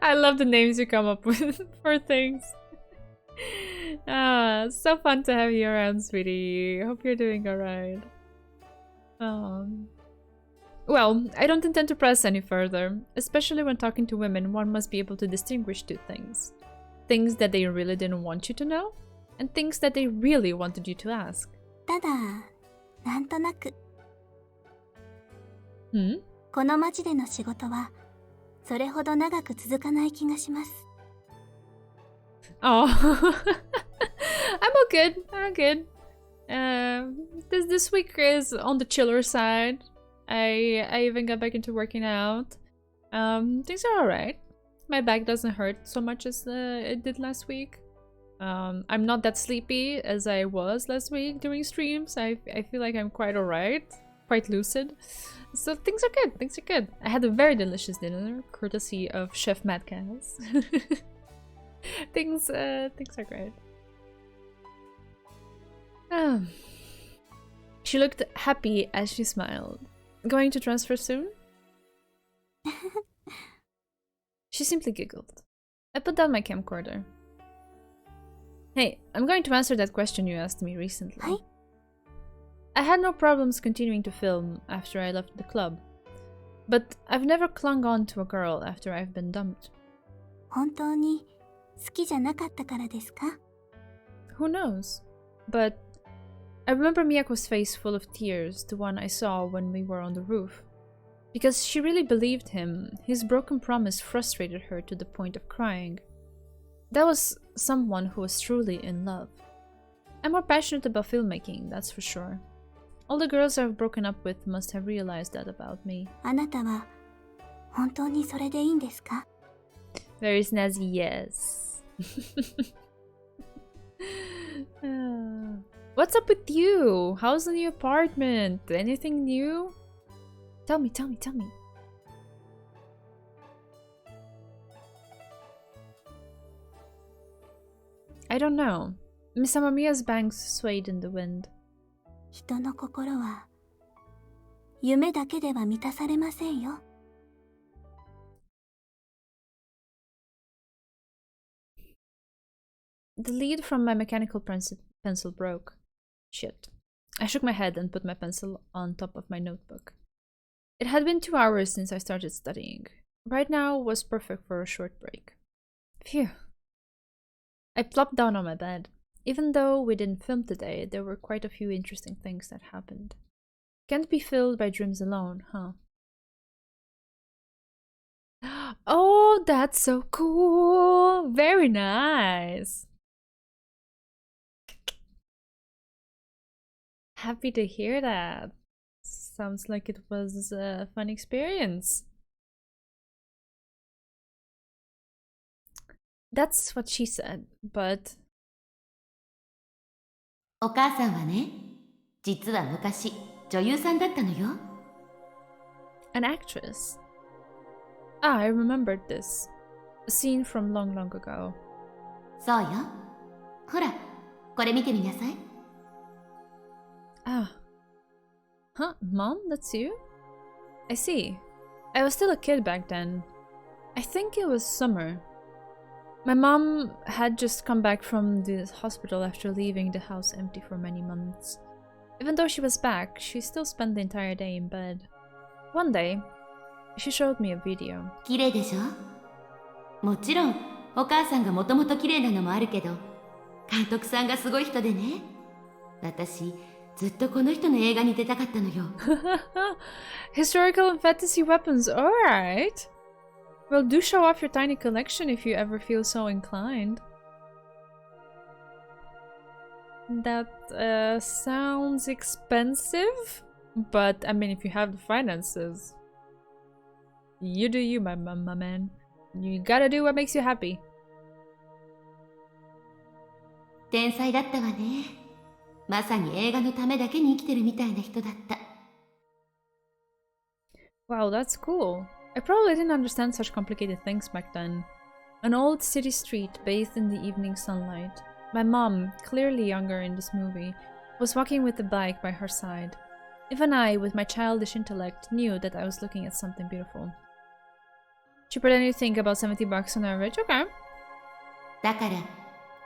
I love the names you come up with for things. So fun to have you around, sweetie. Hope you're doing alright. Well, I don't intend to press any further. Especially when talking to women, one must be able to distinguish two things. Things that they really didn't want you to know, and things that they really wanted you to ask. ただ、なんとなく Hmm? この町での仕事はそれほど長く続かない気がします。 Oh, I'm all good. I'm good. This week is on the chiller side. I even got back into working out. Things are alright. My back doesn't hurt so much as it did last week. I'm not that sleepy as I was last week during streams. I feel like I'm quite alright, quite lucid. So things are good. Things are good. I had a very delicious dinner, courtesy of Chef Mad Cows. things are great. She looked happy as she smiled. Going to transfer soon? She simply giggled. I put down my camcorder. Hey, I'm going to answer that question you asked me recently. Hi. I had no problems continuing to film after I left the club. But I've never clung on to a girl after I've been dumped. 本当に好きじゃなかったからですか？ Who knows? But I remember Miyako's face full of tears, the one I saw when we were on the roof. Because she really believed him, his broken promise frustrated her to the point of crying. That was someone who was truly in love. I'm more passionate about filmmaking, that's for sure. All the girls I've broken up with must have realized that about me. あなたは本当にそれでいいんですか？ Very snazzy, yes. What's up with you? How's the new apartment? Anything new? Tell me, tell me, tell me. I don't know. Miss Amamiya's bangs swayed in the wind. 人の心は夢だけでは満たされませんよ。 The lead from my mechanical pencil broke. Shit. I shook my head and put my pencil on top of my notebook. It had been 2 hours since I started studying. Right now was perfect for a short break. Phew. I plopped down on my bed. Even though we didn't film today, there were quite a few interesting things that happened. Can't be filled by dreams alone, huh? Oh, that's so cool! Very nice! Happy to hear that. Sounds like it was a fun experience. That's what she said, but... お母さんはね、実は昔女優さんだったのよ。 An actress? Ah, I remembered this. A scene from long, long ago. そうよ。ほら、これ見てみなさい。 Ah. Huh? Mom, that's you? I see. I was still a kid back then. I think it was summer. My mom had just come back from the hospital after leaving the house empty for many months. Even though she was back, she still spent the entire day in bed. One day, she showed me a video. 綺麗でしょ？もちろん、お母さんがもともと綺麗なのもあるけど、監督さんがすごい人でね。私、ずっとこの人の映画に出たかったのよ。Historical and fantasy weapons, alright. Well, do show off your tiny collection if you ever feel so inclined. That sounds expensive, but I mean, if you have the finances, you do you, my man. You gotta do what makes you happy. 天才だったわね。まさに映画のためだけに生きてるみたいな人だった。Wow, that's cool. I probably didn't understand such complicated things back then. An old city street bathed in the evening sunlight. My mom, clearly younger in this movie, was walking with the bike by her side. Even I, with my childish intellect, knew that I was looking at something beautiful. She pretended to think about $70 on average. Okay. だから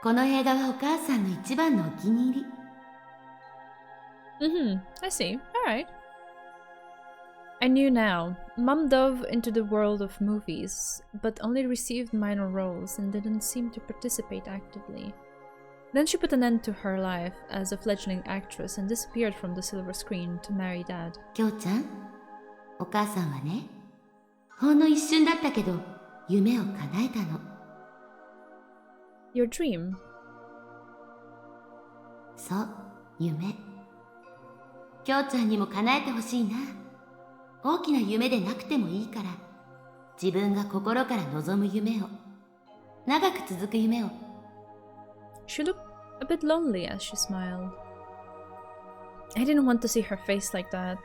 この映画はお母さんの一番のお気に入り。I see. Alright. I knew now. Mom dove into the world of movies, but only received minor roles and didn't seem to participate actively. Then she put an end to her life as a fledgling actress and disappeared from the silver screen to marry Dad. きょうちゃん、お母さんはね、ほんの一瞬だったけど夢を叶えたの。Your dream? そう、夢。きょうちゃんにも叶えてほしいな。大きな夢でなくてもいいから、自分が心から望む夢を、長く続く夢を。She looked a bit lonely as she smiled. I didn't want to see her face like that.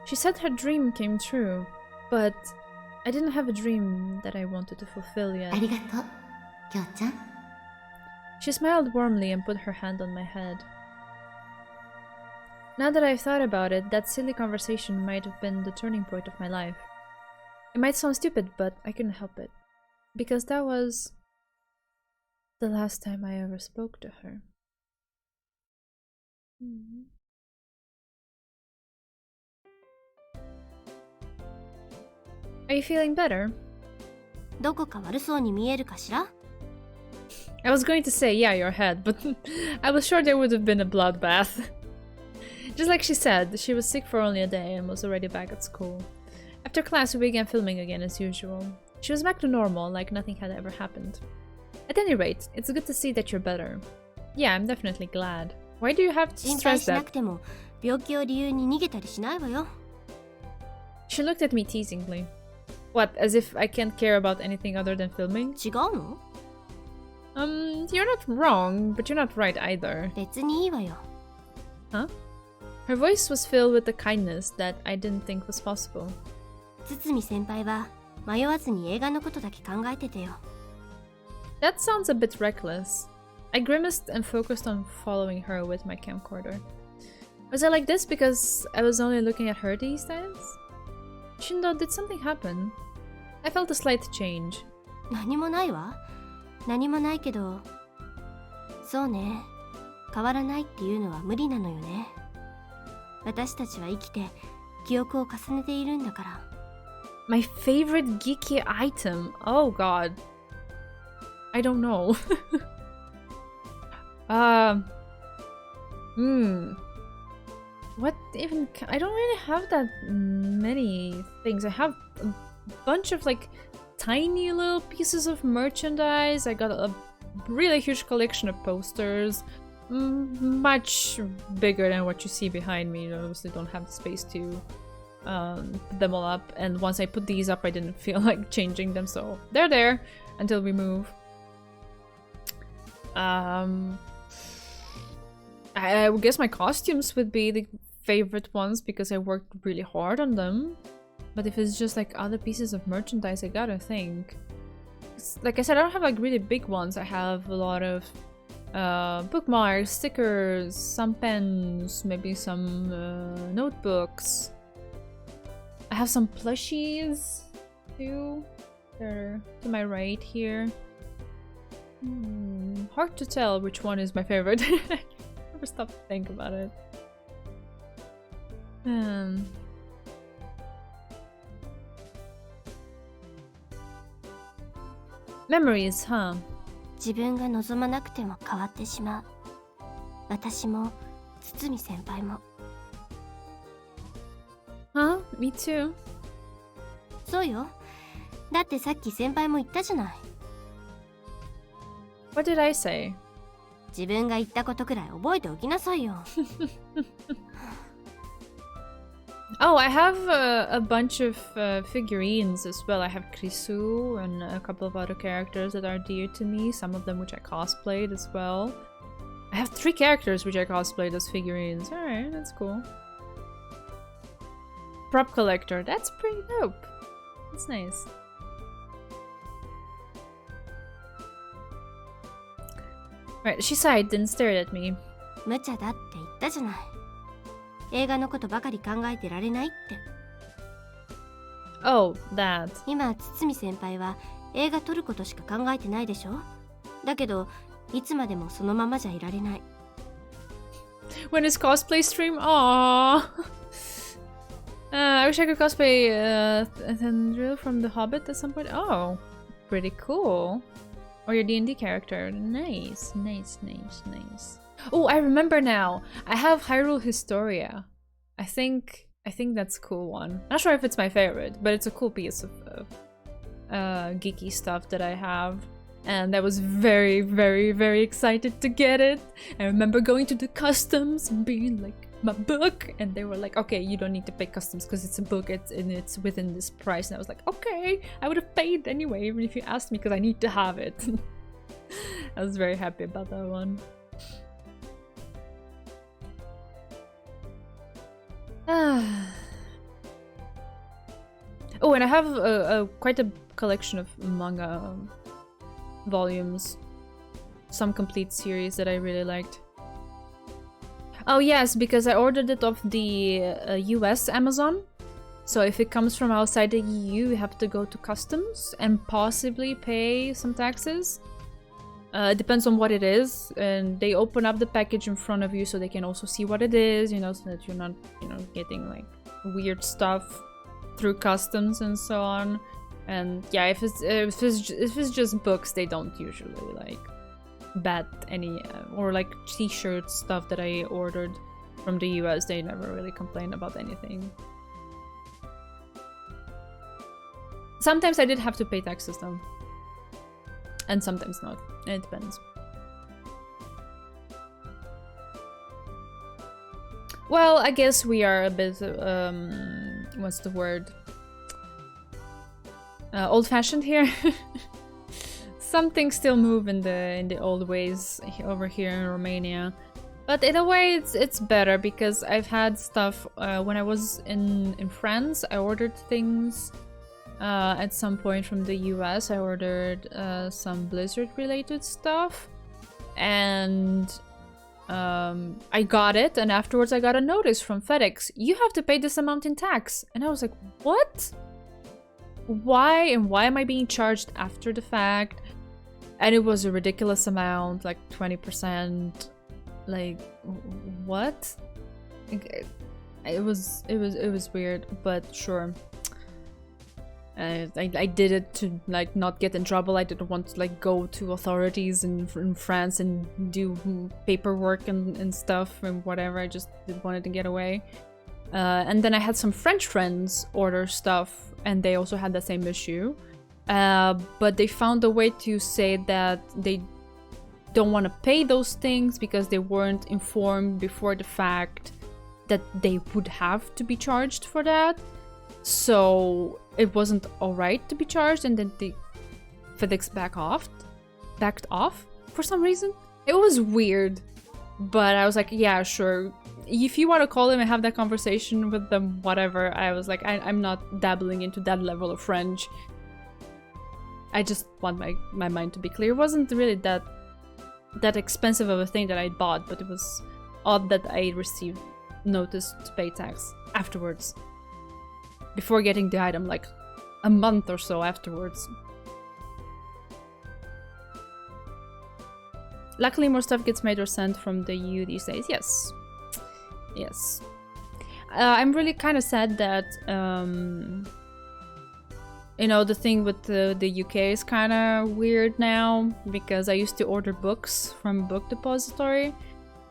She said her dream came true, but I didn't have a dream that I wanted to fulfill yet. ありがとう、きょうちゃん。She smiled warmly and put her hand on my head. Now that I've thought about it, that silly conversation might have been the turning point of my life. It might sound stupid, but I couldn't help it. Because that was the last time I ever spoke to her. Are you feeling better? どこか悪そうに見えるかしら？ I was going to say, yeah, your head, but I was sure there would have been a bloodbath. Just like she said, she was sick for only a day and was already back at school. After class, we began filming again as usual. She was back to normal, like nothing had ever happened. At any rate, it's good to see that you're better. Yeah, I'm definitely glad. Why do you have to 心配 stress しな that? くても病気を理由に逃げたりしないわよ。 She looked at me teasingly. What, as if I can't care about anything other than filming? 違うの？ You're not wrong, but you're not right either. 別にいいわよ。 Huh? Her voice was filled with a kindness that I didn't think was possible. 堤先輩は迷わずに映画のことだけ考えててよ。 That sounds a bit reckless. I grimaced and focused on following her with my camcorder. Was I like this because I was only looking at her these days? Shindo, did something happen? I felt a slight change. 何もないわ。何もないけど、そうね。変わらないっていうのは無理なのよね。私たちは生きて記憶を重ねているんだから。My favorite geeky item. Oh god. I don't know. What even? I don't really have that many things. I have a bunch of like tiny little pieces of merchandise. I got a really huge collection of posters. Much bigger than what you see behind me. I obviously don't have the space to put them all up. And once I put these up, I didn't feel like changing them. So they're there until we move. I would guess my costumes would be the favorite ones because I worked really hard on them. But if it's just like other pieces of merchandise, I gotta think. Like I said, I don't have like really big ones. I have a lot of bookmarks, stickers, some pens, maybe some notebooks. I have some plushies too. They're to my right here. Hard to tell which one is my favorite. I never stop to think about it. Memories, huh? 自分が望まなくても変わってしまう。私も堤先輩も。 Huh? Me too. そうよ。だってさっき先輩も言ったじゃない。 What did I say? 自分が言ったことくらい覚えておきなさいよ。Oh, I have a bunch of figurines as well. I have Krisu and a couple of other characters that are dear to me, some of them which I cosplayed as well. I have 3 characters which I cosplayed as figurines. Alright, that's cool. Prop collector, that's pretty dope. That's nice. Right, she sighed and stared at me. 無茶だって言ったじゃない。映画のことばかり考えてられないって。Oh, that. 今、堤先輩は映画撮ることしか考えてないでしょ。だけど、いつまでもそのままじゃいられない。When his cosplay stream? Aww. I wish I could cosplay Thendril from The Hobbit at some point. Oh, pretty cool. Or your D&D character. Nice, nice, nice, nice. Oh, I remember now. I have Hyrule Historia. I think that's a cool one. Not sure if it's my favorite, but it's a cool piece of geeky stuff that I have. And I was very, very, very excited to get it. I remember going to the customs and being like, my book, and they were like, okay, you don't need to pay customs because it's a book, it's within this price. And I was like, okay, I would have paid anyway, even if you asked me, because I need to have it. I was very happy about that one. Oh, and I have quite a collection of manga volumes, some complete series that I really liked. Oh yes, because I ordered it off the US Amazon. So if it comes from outside the EU, you have to go to customs and possibly pay some taxes. It depends on what it is, and they open up the package in front of you so they can also see what it is, you know, so that you're not, you know, getting like weird stuff through customs and so on. And yeah, if it's just books, they don't usually like bat any or like t-shirts, stuff that I ordered from the US, they never really complain about anything. Sometimes I did have to pay taxes though, and sometimes not. It depends. Well, I guess we are a bit what's the word, old-fashioned here. Some things still move in the old ways over here in Romania, but in a way it's better because I've had stuff when I was in France. I ordered things at some point from the US. I ordered some Blizzard related stuff, and I got it, and afterwards I got a notice from FedEx, you have to pay this amount in tax. And I was like, what? Why? And why am I being charged after the fact? And it was a ridiculous amount, like 20%. Like, what? It was weird, but sure. I did it to like not get in trouble. I didn't want to like go to authorities in France and do paperwork and stuff and whatever. I just wanted to get away. And then I had some French friends order stuff, and they also had the same issue. But they found a way to say that they don't want to pay those things because they weren't informed before the fact that they would have to be charged for that. So it wasn't alright to be charged, and then the FedEx backed off for some reason. It was weird, but I was like, yeah, sure. If you want to call them and have that conversation with them, whatever. I was like, I'm not dabbling into that level of French. I just want my mind to be clear. It wasn't really that expensive of a thing that I bought, but it was odd that I received notice to pay tax afterwards. Before getting the item, like a month or so afterwards. Luckily, more stuff gets made or sent from the EU these days. Yes. Yes. I'm really kind of sad that, you know, the thing with the UK is kind of weird now, because I used to order books from Book Depository.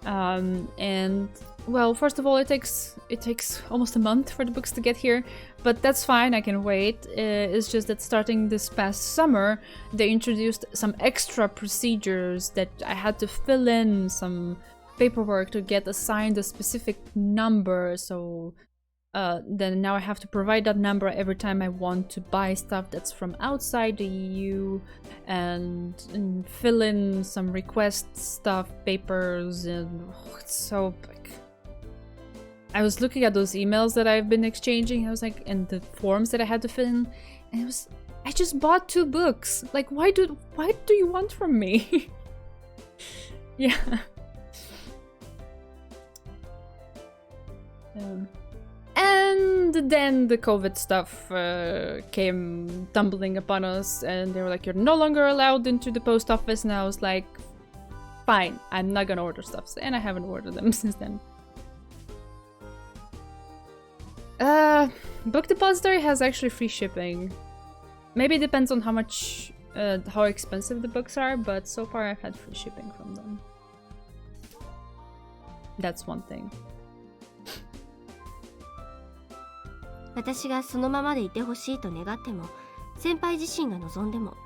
And, well, first of all, it takes almost a month for the books to get here, but that's fine, I can wait. It's just that starting this past summer, they introduced some extra procedures that I had to fill in some paperwork to get assigned a specific number, so then now I have to provide that number every time I want to buy stuff that's from outside the EU, and fill in some request stuff, papers, and it's so like, I was looking at those emails that I've been exchanging, I was like, and the forms that I had to fill in, and it was, I just bought 2 books. Like, why do you want from me? Yeah. And then the COVID stuff came tumbling upon us, and they were like, "You're no longer allowed into the post office." And I was like, "Fine, I'm not gonna order stuff," and I haven't ordered them since then. Book Depository has actually free shipping. Maybe it depends on how much, how expensive the books are, but so far I've had free shipping from them. That's one thing. 私がそのままでいてほしいと願っても、先輩自身が望んでも、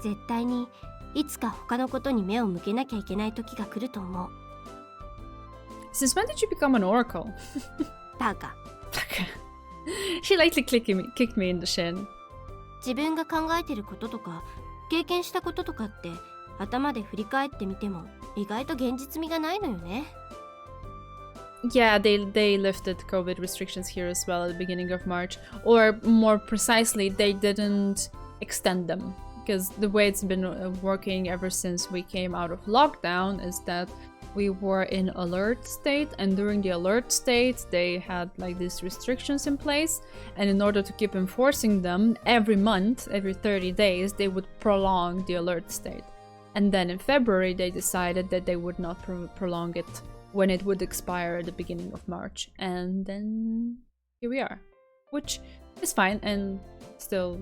絶対にいつか他のことに目を向けなきゃいけない時が来ると思う。 Since when did you become an oracle? だが、 She lightly kicked me in the shin. 自分が考えてることとか、経験したこととかって、頭で振り返ってみても、意外と現実味がないのよね。 Yeah, they lifted COVID restrictions here as well at the beginning of March. Or more precisely, they didn't extend them. Because the way it's been working ever since we came out of lockdown is that we were in alert state, and during the alert state they had like these restrictions in place, and in order to keep enforcing them, every month, every 30 days, they would prolong the alert state. And then in February they decided that they would not prolong it when it would expire at the beginning of March, and then here we are, which is fine. And still,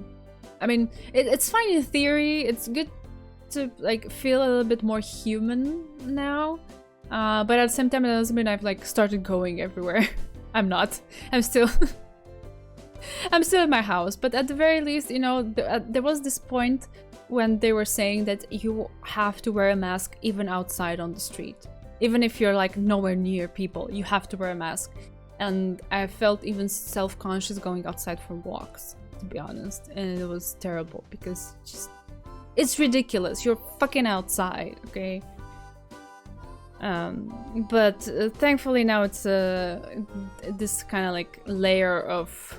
I mean, it's fine in theory. It's good to like feel a little bit more human now, but at the same time it doesn't mean I've like started going everywhere. I'm not. I'm still I'm still in my house, but at the very least, you know, there was this point when they were saying that you have to wear a mask even outside on the street. Even if you're like nowhere near people, you have to wear a mask. And I felt even self-conscious going outside for walks, to be honest. And it was terrible because it's ridiculous. You're fucking outside, okay? But thankfully now it's this kind of like layer of,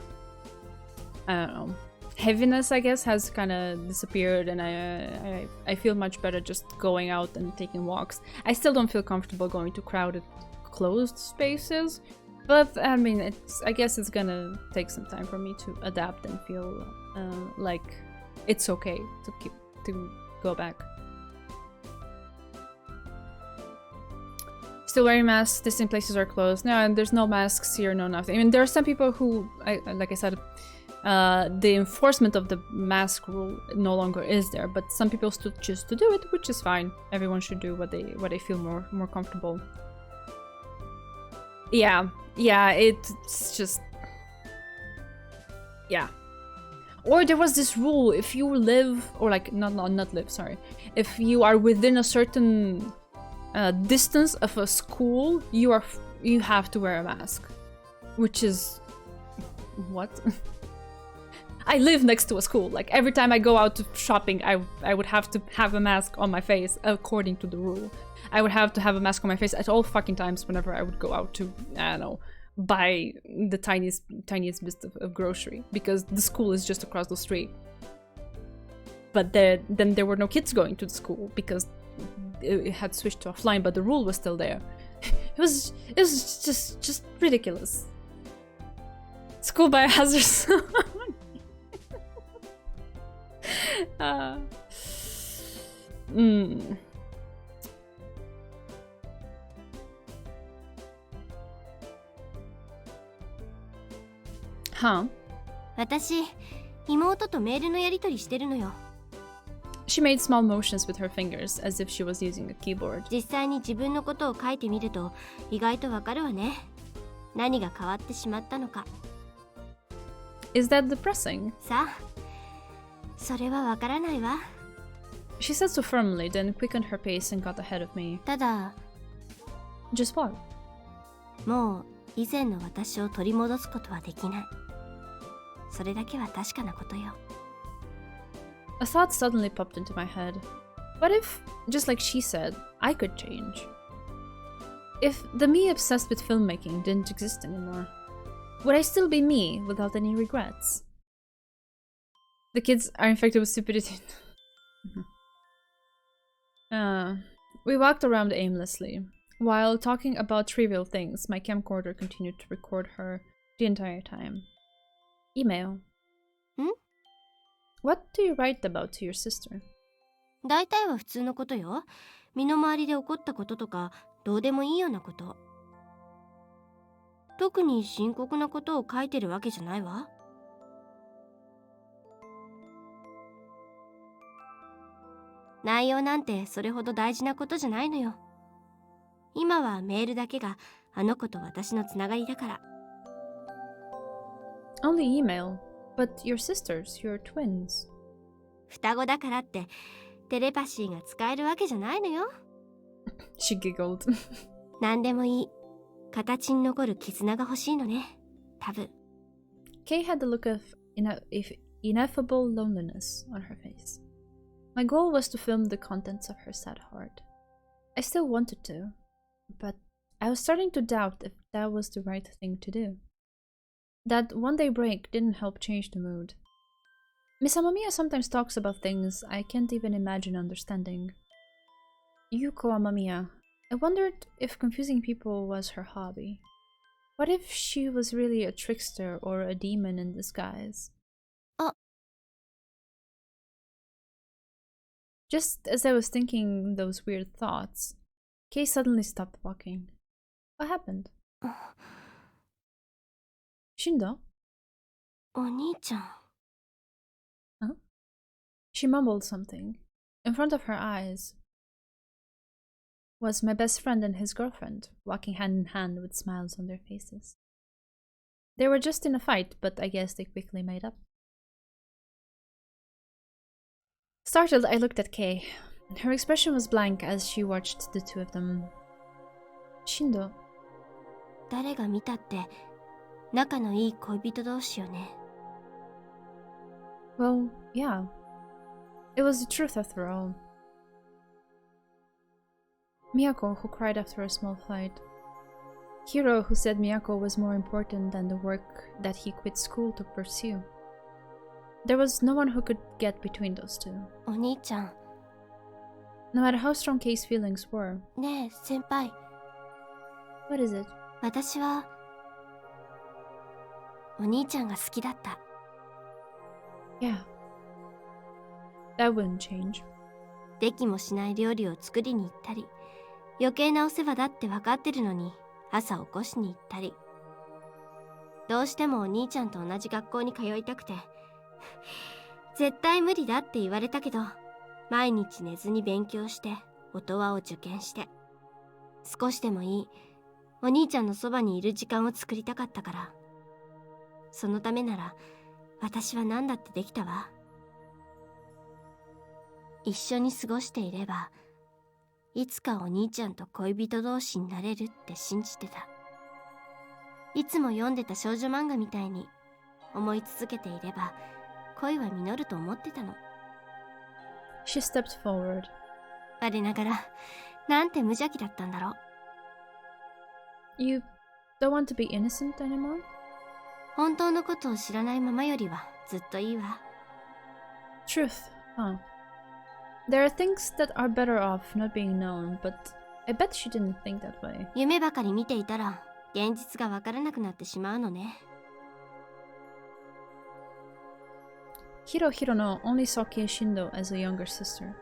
I don't know, heaviness, I guess, has kind of disappeared, and I feel much better just going out and taking walks. I still don't feel comfortable going to crowded, closed spaces, but I mean, I guess it's gonna take some time for me to adapt and feel like it's okay to go back. Still wearing masks, distant places are closed. No, and there's no masks here, no nothing. I mean, there are some people who, like I said, the enforcement of the mask rule no longer is there, but some people still choose to do it, which is fine. Everyone should do what they feel more comfortable. Yeah, it's just, yeah. Or there was this rule: if you live, or like not live, sorry, if you are within a certain distance of a school, you have to wear a mask, which is what? I live next to a school. Like every time I go out to shopping, I would have to have a mask on my face according to the rule. I would have to have a mask on my face at all fucking times whenever I would go out to, I don't know, buy the tiniest bit of grocery, because the school is just across the street. But then there were no kids going to the school because it had switched to offline, but the rule was still there. It was just ridiculous. School biohazards. Huh? 私、妹とメールのやり取りしてるのよ。 She made small motions with her fingers as if she was using a keyboard. 実際に自分のことを書いてみると意外とわかるわね。何が変わってしまったのか。 Is that depressing? さあ、それはわからないわ。 She said so firmly, then quickened her pace and got ahead of me. ただ、 Just what? もう以前の私を取り戻すことはできない。それだけは確かなことよ。 A thought suddenly popped into my head. What if, just like she said, I could change? If the me obsessed with filmmaking didn't exist anymore, would I still be me without any regrets? The kids are infected with stupidity. We walked around aimlessly. While talking about trivial things, my camcorder continued to record her the entire time. Email. What do you write about to your sister? 大体は普通のことよ。身の回りで起こったこととかどうでもいいようなこと。特に深刻なことを書いてるわけじゃないわ。内容なんてそれほど大事なことじゃないのよ。今はメールだけがあの子と私のつながりだから。Only email. But your sisters, you're twins. 双子だからってテレパシーが使えるわけじゃないのよ。She giggled. 何でもいい。形に残る絆が欲しいのね。多分。Kay had the look of ineffable loneliness on her face. My goal was to film the contents of her sad heart. I still wanted to, but I was starting to doubt if that was the right thing to do. That one-day break didn't help change the mood. Miss Amamiya sometimes talks about things I can't even imagine understanding. Yuko Amamiya. I wondered if confusing people was her hobby. What if she was really a trickster or a demon in disguise? Just as I was thinking those weird thoughts, Kay suddenly stopped walking. What happened? Shindo? お兄ちゃん。 Huh? She mumbled something. In front of her eyes was my best friend and his girlfriend, walking hand in hand with smiles on their faces. They were just in a fight, but I guess they quickly made up. Startled, I looked at Kay. Her expression was blank as she watched the two of them. Shindo. 誰が見たって仲のいい恋人同士よね。 Well, yeah. It was the truth after all. Miyako, who cried after a small fight. Hiro, who said Miyako was more important than the work that he quit school to pursue. There was no one who could get between those two. お兄ちゃん。 No matter how strong Kei's feelings were. ねえ先輩。 What is it? 私はお兄ちゃんが好きだった。 Yeah. That wouldn't change. できもしない料理を作りに行ったり、余計なお世話だって分かってるのに朝起こしに行ったり。どうしてもお兄ちゃんと同じ学校に通いたくて、絶対無理だって言われたけど、毎日寝ずに勉強して音羽を受験して、少しでもいいお兄ちゃんのそばにいる時間を作りたかったから。そのためなら私は何だってできたわ。一緒に過ごしていればいつかお兄ちゃんと恋人同士になれるって信じてた。いつも読んでた少女漫画みたいに思い続けていれば恋は実ると思ってたの。 She stepped forward. 我ながらなんて無邪気だったんだろう。 You don't want to be innocent anymore? 本当のことを知らないままよりはずっといいわ。 Truth, huh? There are things that are better off not being known, but I bet she didn't think that way. 夢ばかり見ていたら現実がわからなくなってしまうのね。 Hiro Hirono only saw Kei Shindo as a younger sister.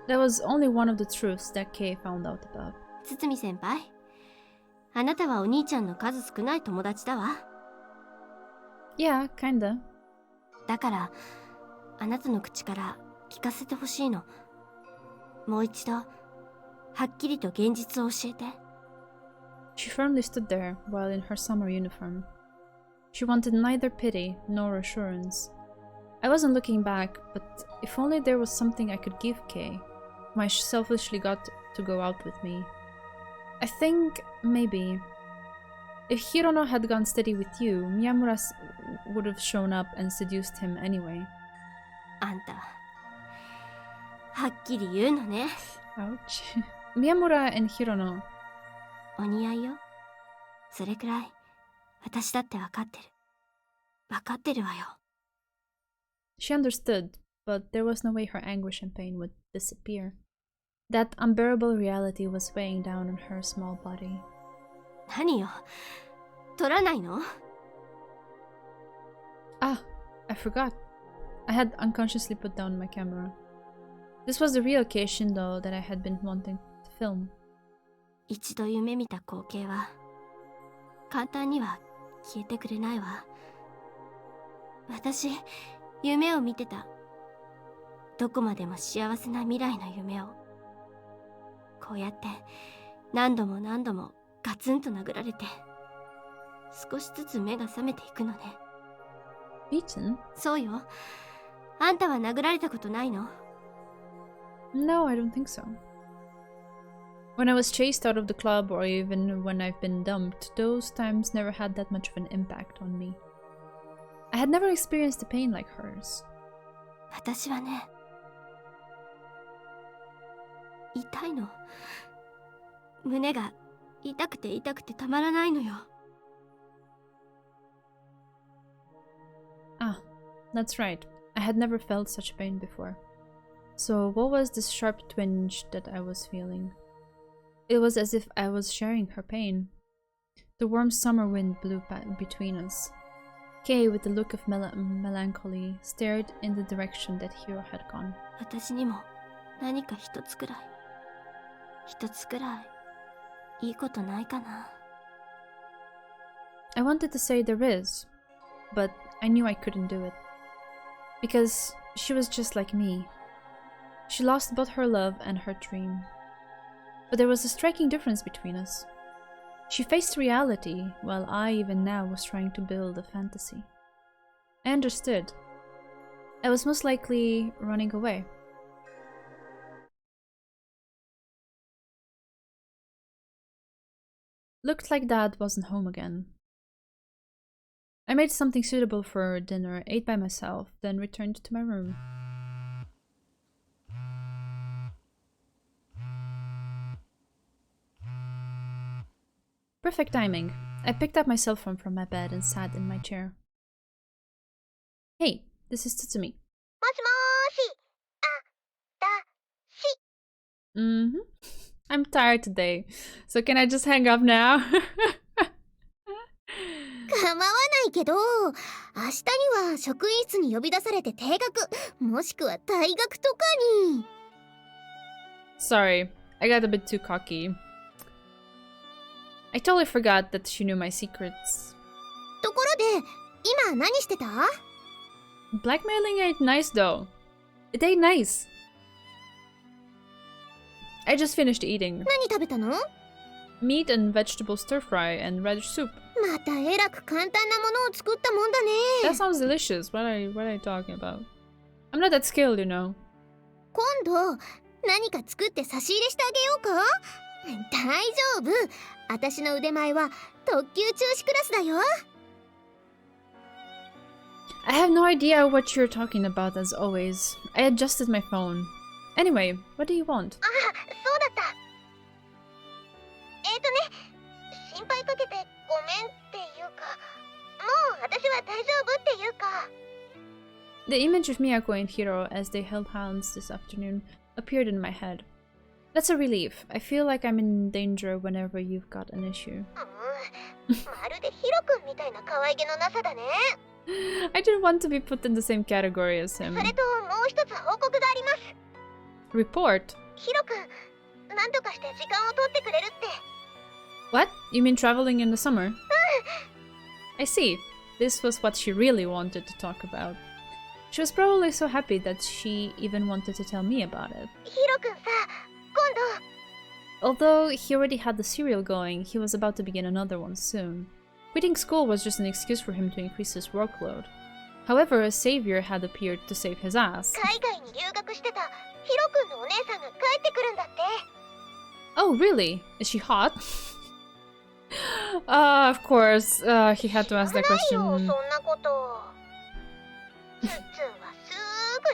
That was only one of the truths that Kei found out about. 堤先輩、あなたはお兄ちゃんの数少ない友達だわ。 Yeah, kinda. だからあなたの口から聞かせてほしいの。もう一度はっきりと現実を教えて。 She firmly stood there while in her summer uniform. She wanted neither pity nor assurance. I wasn't looking back, but if only there was something I could give Kei, whom I selfishly got to go out with me. I think maybe if Hirono had gone steady with you, Miyamura would have shown up and seduced him anyway. あんたはっきり言うのね。 Ouch. Miyamura and Hirono. お似合いよ。それくらい私だって分かってる。分かってるわよ。 She understood, but there was no way her anguish and pain would disappear. That unbearable reality was weighing down on her small body. 何よ、撮らないの？ Ah, I forgot. I had unconsciously put down my camera. This was the real occasion, though, that I had been wanting to film. 一度夢見た光景は簡単には消えてくれないわ。私、夢を見てた。どこまでも幸せな未来の夢を。こうやって何度も何度もガツンと殴られて、少しずつ目が覚めていくのね。Beaten? そうよ。あんたは殴られたことないの？ No, I don't think so. When I was chased out of the club, or even when I've been dumped, those times never had that much of an impact on me. I had never experienced a pain like hers. 私はね、痛いの。胸が痛くて痛くてたまらないのよ。Ah, that's right. I had never felt such pain before. So what was this sharp twinge that I was feeling? It was as if I was sharing her pain. The warm summer wind blew between us. Kay, with a look of melancholy, stared in the direction that Hiro had gone. 私にも何か一つくらいいいことないかな。 I wanted to say there is, but I knew I couldn't do it. Because she was just like me. She lost both her love and her dream. But there was a striking difference between us. She faced reality, while I, even now, was trying to build a fantasy. I understood. I was most likely running away. Looked like Dad wasn't home again. I made something suitable for dinner, ate by myself, then returned to my room. Perfect timing. I picked up my cell phone from my bed and sat in my chair. Hey, this is Tsutsumi. もしもーし、Mm-hmm. I'm tired today, so can I just hang up now? 構わないけど、明日には職員室に呼び出されて停学、もしくは退学とかに。 Sorry, I got a bit too cocky. I totally forgot that she knew my secrets. ところで、今何してた？ Blackmailing ain't nice though. It ain't nice. I just finished eating. 何食べたの？ Meat and vegetable stir fry and radish soup. またえらく簡単なものを作ったもんだね。 That sounds delicious. What are you talking about? I'm not that skilled, you know. 今度何か作って差し入れしてあげようか？大丈夫。私の腕前は特級中士クラスだよ。 I have no idea what you're talking about as always. I adjusted my phone. Anyway, what do you want? あ、そうだった。心配かけてごめんっていうか、もう私は大丈夫っていうか。 The image of Miyako and Hiro as they held hands this afternoon appeared in my head. That's a relief. I feel like I'm in danger whenever you've got an issue. まるでヒロ君みたいな可愛げのなさだね。 I didn't want to be put in the same category as him. それともう一つ報告があります。 Report? ヒロ君、なんとかして時間を取ってくれるって。 What? You mean traveling in the summer? I see. This was what she really wanted to talk about. She was probably so happy that she even wanted to tell me about it. ヒロ君さ、今度。 Although he already had the serial going, he was about to begin another one soon. Quitting school was just an excuse for him to increase his workload. However, a savior had appeared to save his ass. 海外に留学してたヒロ君のお姉さんが帰ってくるんだって。 Oh, really? Is she hot? Of course, he had to ask that ないよ、 question. そんなこと。ツッツンはす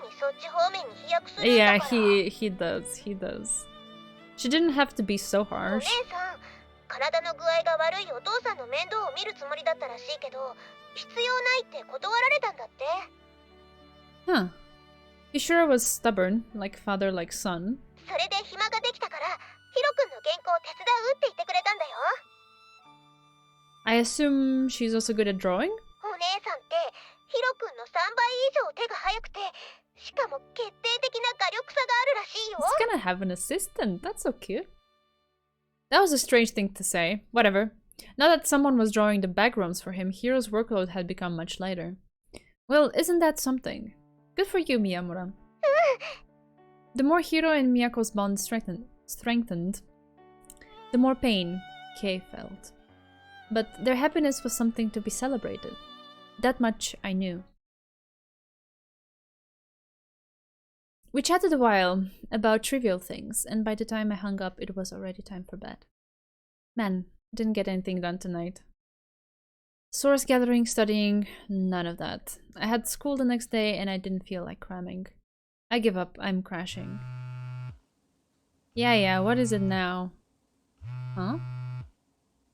ぐにそっち方面に飛躍するんだ Yeah, から。 he does. She didn't have to be so お姉 harsh. さん、体の具合が悪いお父さんの面倒を見るつもりだったらしいけど、必要ないって断られたんだって。 Huh. He sure was stubborn, like father, like son. それで暇ができたからヒロ君の原稿を手伝うって言ってくれたんだよ。 I assume she's also good at drawing? お姉さんってヒロ君の3倍以上手が速くて、しかも決定的な画力差があるらしいよ。 It's gonna have an assistant. That's so cute. That was a strange thing to say. Whatever. Now that someone was drawing the backgrounds for him, Hiro's workload had become much lighter. Well, isn't that something? Good for you, Miyamura. The more Hiro and Miyako's bond strengthened, the more pain Kei felt. But their happiness was something to be celebrated. That much I knew. We chatted a while about trivial things, and by the time I hung up, it was already time for bed. Man, didn't get anything done tonight. Source gathering, studying, none of that. I had school the next day and I didn't feel like cramming. I give up, I'm crashing. Yeah, what is it now? Huh?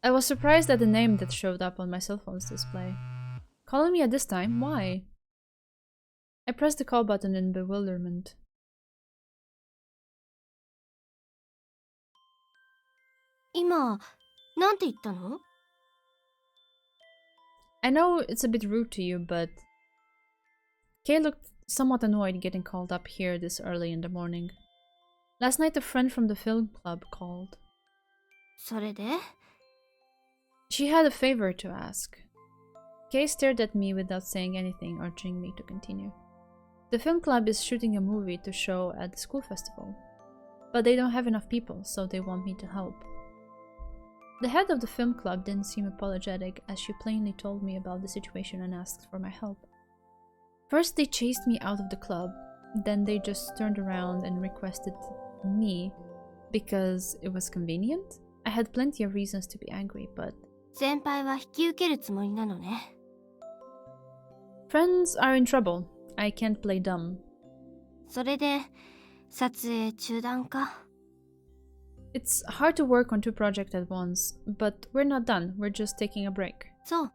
I was surprised at the name that showed up on my cell phone's display. Calling me at this time? Why? I pressed the call button in bewilderment. Ima, なんて言ったの? I know it's a bit rude to you, but... Kei looked somewhat annoyed getting called up here this early in the morning. Last night a friend from the film club called. それで? She had a favor to ask. Kei stared at me without saying anything, urging me to continue. The film club is shooting a movie to show at the school festival, but they don't have enough people, so they want me to help. The head of the film club didn't seem apologetic, as she plainly told me about the situation and asked for my help. First they chased me out of the club, then they just turned around and requested me because it was convenient. I had plenty of reasons to be angry, but... 先輩は引き受けるつもりなのね。 Friends are in trouble. I can't play dumb. それで、撮影中断か。 It's hard to work on two projects at once, but we're not done. We're just taking a break. そう。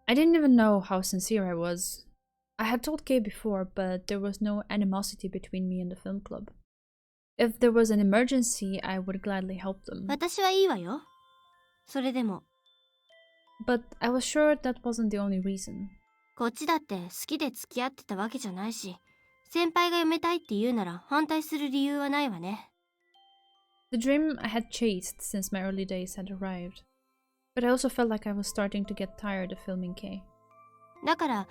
I didn't even know how sincere I was. I had told Kei before, but there was no animosity between me and the film club. If there was an emergency, I would gladly help them. 私はいいわよ。それでも。 But I was sure that wasn't the only reason. こっちだって好きで付き合ってたわけじゃないし、先輩が辞めたいって言うなら反対する理由はないわね。 The dream I had chased since my early days had arrived. But I also felt like I was starting to get tired of filming Kei. だから、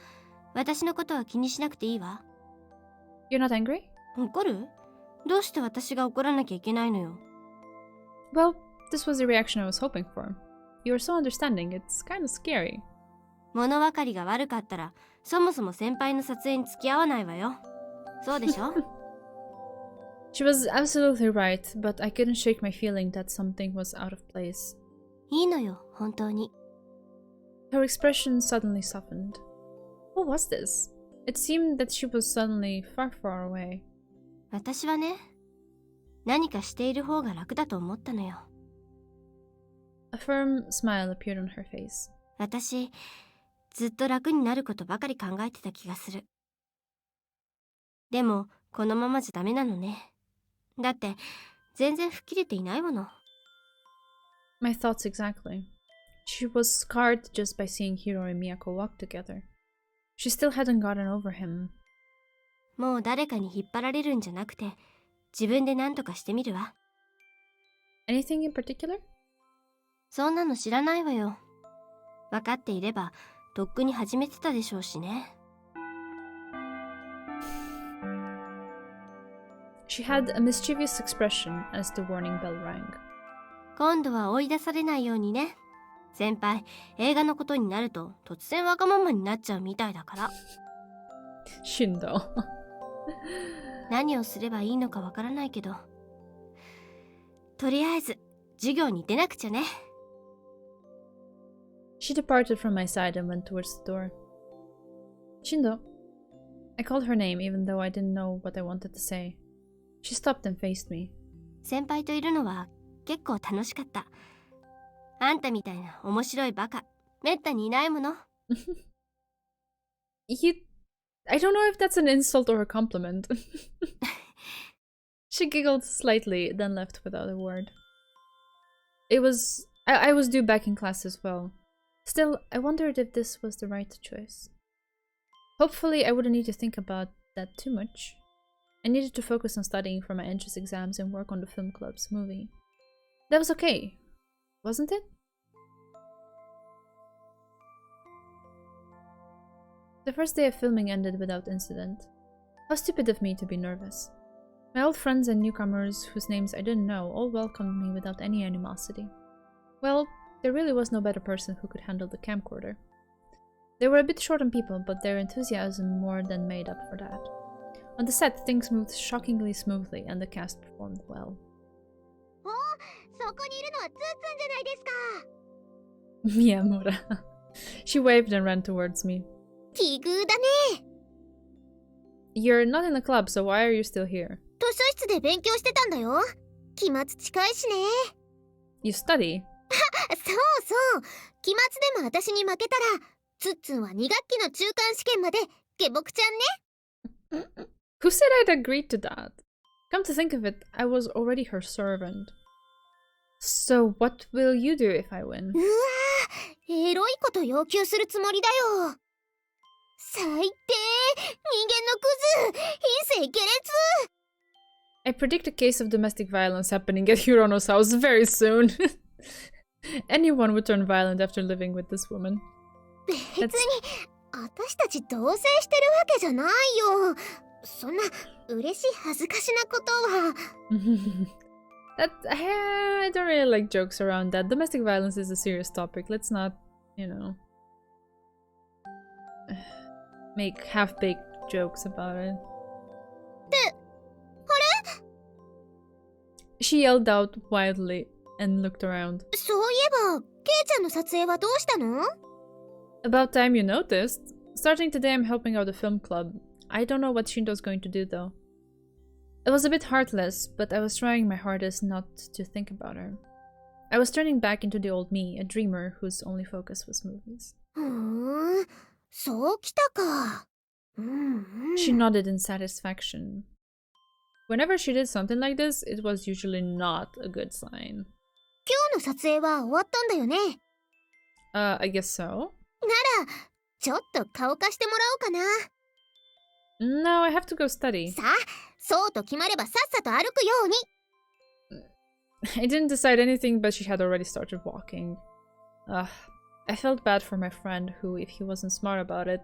私のことは気にしなくていいわ。 You're not angry? 怒る？どうして私が怒らなきゃいけないのよ。 Well, this was the reaction I was hoping for. You were so understanding, it's kind of scary. 物分かりが悪かったら、そもそも先輩の撮影に付き合わないわよ。そうでしょ？ She was absolutely right, but I couldn't shake my feeling that something was out of place. いいのよ、本当に。 Her expression suddenly softened. What was this? It seemed that she was suddenly far, far away. 私はね、何かしている方が楽だと思ったのよ。 A firm smile appeared on her face. 私、ずっと楽になることばかり考えてた気がする。でも、このままじゃダメなのね。だって、全然吹っ切れていないもの。 My thoughts exactly. She was scarred just by seeing Hiro and Miyako walk together. She still hadn't gotten over him. もう誰かに引っ張られるんじゃなくて、自分で何とかしてみるわ。 Anything in particular? そんなの知らないわよ。分かっていれば、とっくに始めてたでしょうしね。 She had a mischievous expression as the warning bell rang. 今度は追い出されないようにね。先輩、映画のことになると突然わがままになっちゃうみたいだから。Shindo. 何をすればいいのかわからないけど。とりあえず、授業に出なくちゃね。 She departed from my side and went towards the door. Shindo. I called her name even though I didn't know what I wanted to say. She stopped and faced me. 先輩といるのは結構楽しかった。あんたみたいな面白いバカ、めったにいないもの。I don't know if that's an insult or a compliment. She giggled slightly, then left without a word. I was due back in class as well. Still, I wondered if this was the right choice. Hopefully, I wouldn't need to think about that too much. I needed to focus on studying for my entrance exams and work on the film club's movie. That was okay, wasn't it? The first day of filming ended without incident. How stupid of me to be nervous. My old friends and newcomers, whose names I didn't know, all welcomed me without any animosity. Well, there really was no better person who could handle the camcorder. They were a bit short on people, but their enthusiasm more than made up for that. On the set, things moved shockingly smoothly, and the cast performed well. お、そこにいるのはツーツンじゃないですか。 Miyamura. She waved and ran towards me. 奇遇だね。You're not in the club, so why are you still here? 図書室で勉強してたんだよ。期末近いしね。You study? そうそう。期末でも私に負けたら、ツッツンは2学期の中間試験まで下僕ちゃんね。Who said I'd agreed to that? Come to think of it, I was already her servant. So what will you do if I win? うわー、エロいこと要求するつもりだよ。最低、人間のクズ、品性下劣。I predict a case of domestic violence happening at Hirono's house very soon. Anyone would turn violent after living with this woman. 別に、私たち同棲してるわけじゃないよ。そんな、嬉し恥ずかしなことは。I don't really like jokes around that. Domestic violence is a serious topic. Let's not, make half-baked jokes about it. She yelled out wildly and looked around. そういえば、ケイちゃんの撮影はどうしたの？ About time you noticed. Starting today, I'm helping out the film club. I don't know what Shindo's going to do though. It was a bit heartless, but I was trying my hardest not to think about her. I was turning back into the old me, a dreamer whose only focus was movies. ふーん、そうきたか。She nodded in satisfaction. Whenever she did something like this, it was usually not a good sign. 今日の撮影は終わったんだよね。I guess so. なら、ちょっと顔貸してもらおうかな。No, I have to go study. さあ、そうと決まればさっさと歩くように。I didn't decide anything, but she had already started walking. I felt bad for my friend who, if he wasn't smart about it,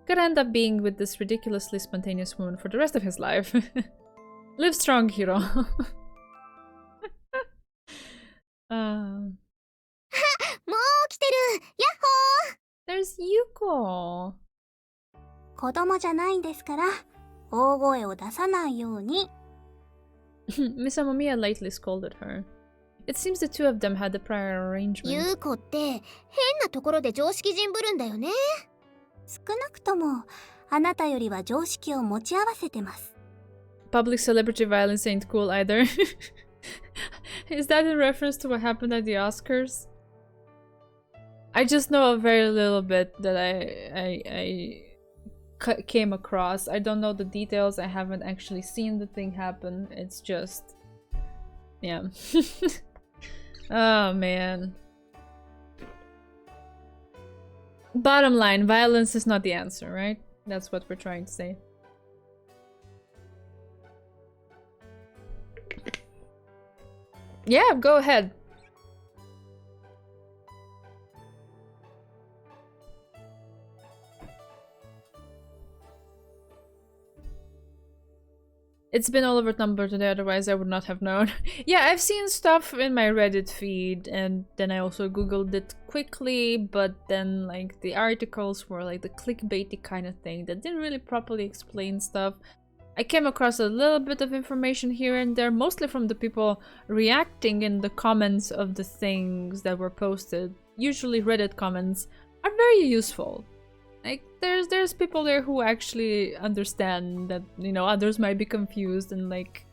could end up being with this ridiculously spontaneous woman for the rest of his life. Live strong, Hiro. もう来てる。ヤッホー。 There's Yuko. 子供じゃないんですから、大声を出さないように。Miss Amamiya lightly scolded her. It seems the two of them had a prior arrangement. ユウコって変なところで常識人ぶるんだよね。少なくとも、あなたよりは常識を持ち合わせてます。Public celebrity violence ain't cool either. Is that in reference to what happened at the Oscars? I just know a very little bit that I came across. I don't know the details. I haven't actually seen the thing happen. It's just... yeah. Oh, man. Bottom line, violence is not the answer, right? That's what we're trying to say. Yeah, go ahead. It's been all over Tumblr today, otherwise I would not have known. Yeah, I've seen stuff in my Reddit feed, and then I also googled it quickly, but then like the articles were like the clickbaity kind of thing that didn't really properly explain stuff. I came across a little bit of information here and there, mostly from the people reacting in the comments of the things that were posted. Usually Reddit comments are very useful. Like, there's people there who actually understand that, you know, others might be confused and like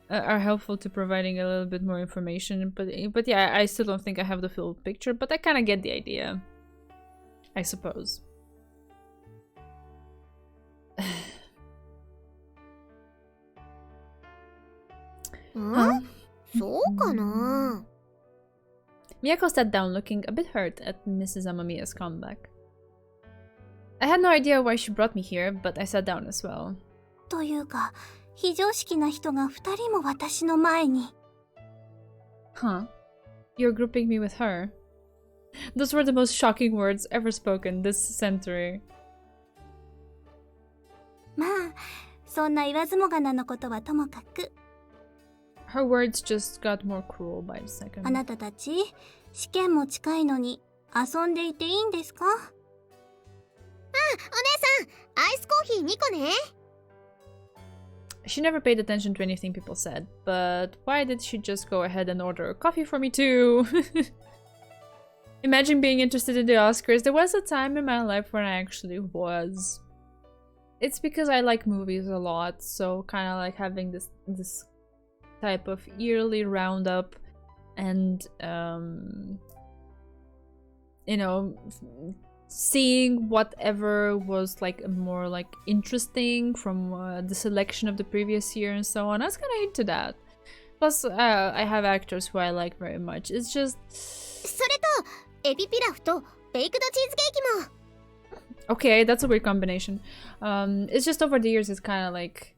are helpful to providing a little bit more information. But yeah, I still don't think I have the full picture, but I kind of get the idea, I suppose. Miyako sat down, looking a bit hurt at Mrs. Amamiya's comeback. I had no idea why she brought me here, but I sat down as well. というか、非常識な人が2人も私の前に。 Huh. You're grouping me with her. Those were the most shocking words ever spoken this century. まあ、そんな言わずもがなのことはともかく。 Her words just got more cruel by the second. あなたたち、試験も近いのに遊んでいていいんですか？お姉さん、アイスコーヒー2個ね。 She never paid attention to anything people said, but why did she just go ahead and order a coffee for me too? Imagine being interested in the Oscars. There was a time in my life when I actually was. It's because I like movies a lot, so kind of like having this type of yearly roundup and you know, seeing whatever was like more like interesting from the selection of the previous year and so on. I was kind of into that. Plus, I have actors who I like very much. It's just. それとエビピラフとベイクドチーズケーキも。 Okay, that's a weird combination. It's just over the years, it's kind of like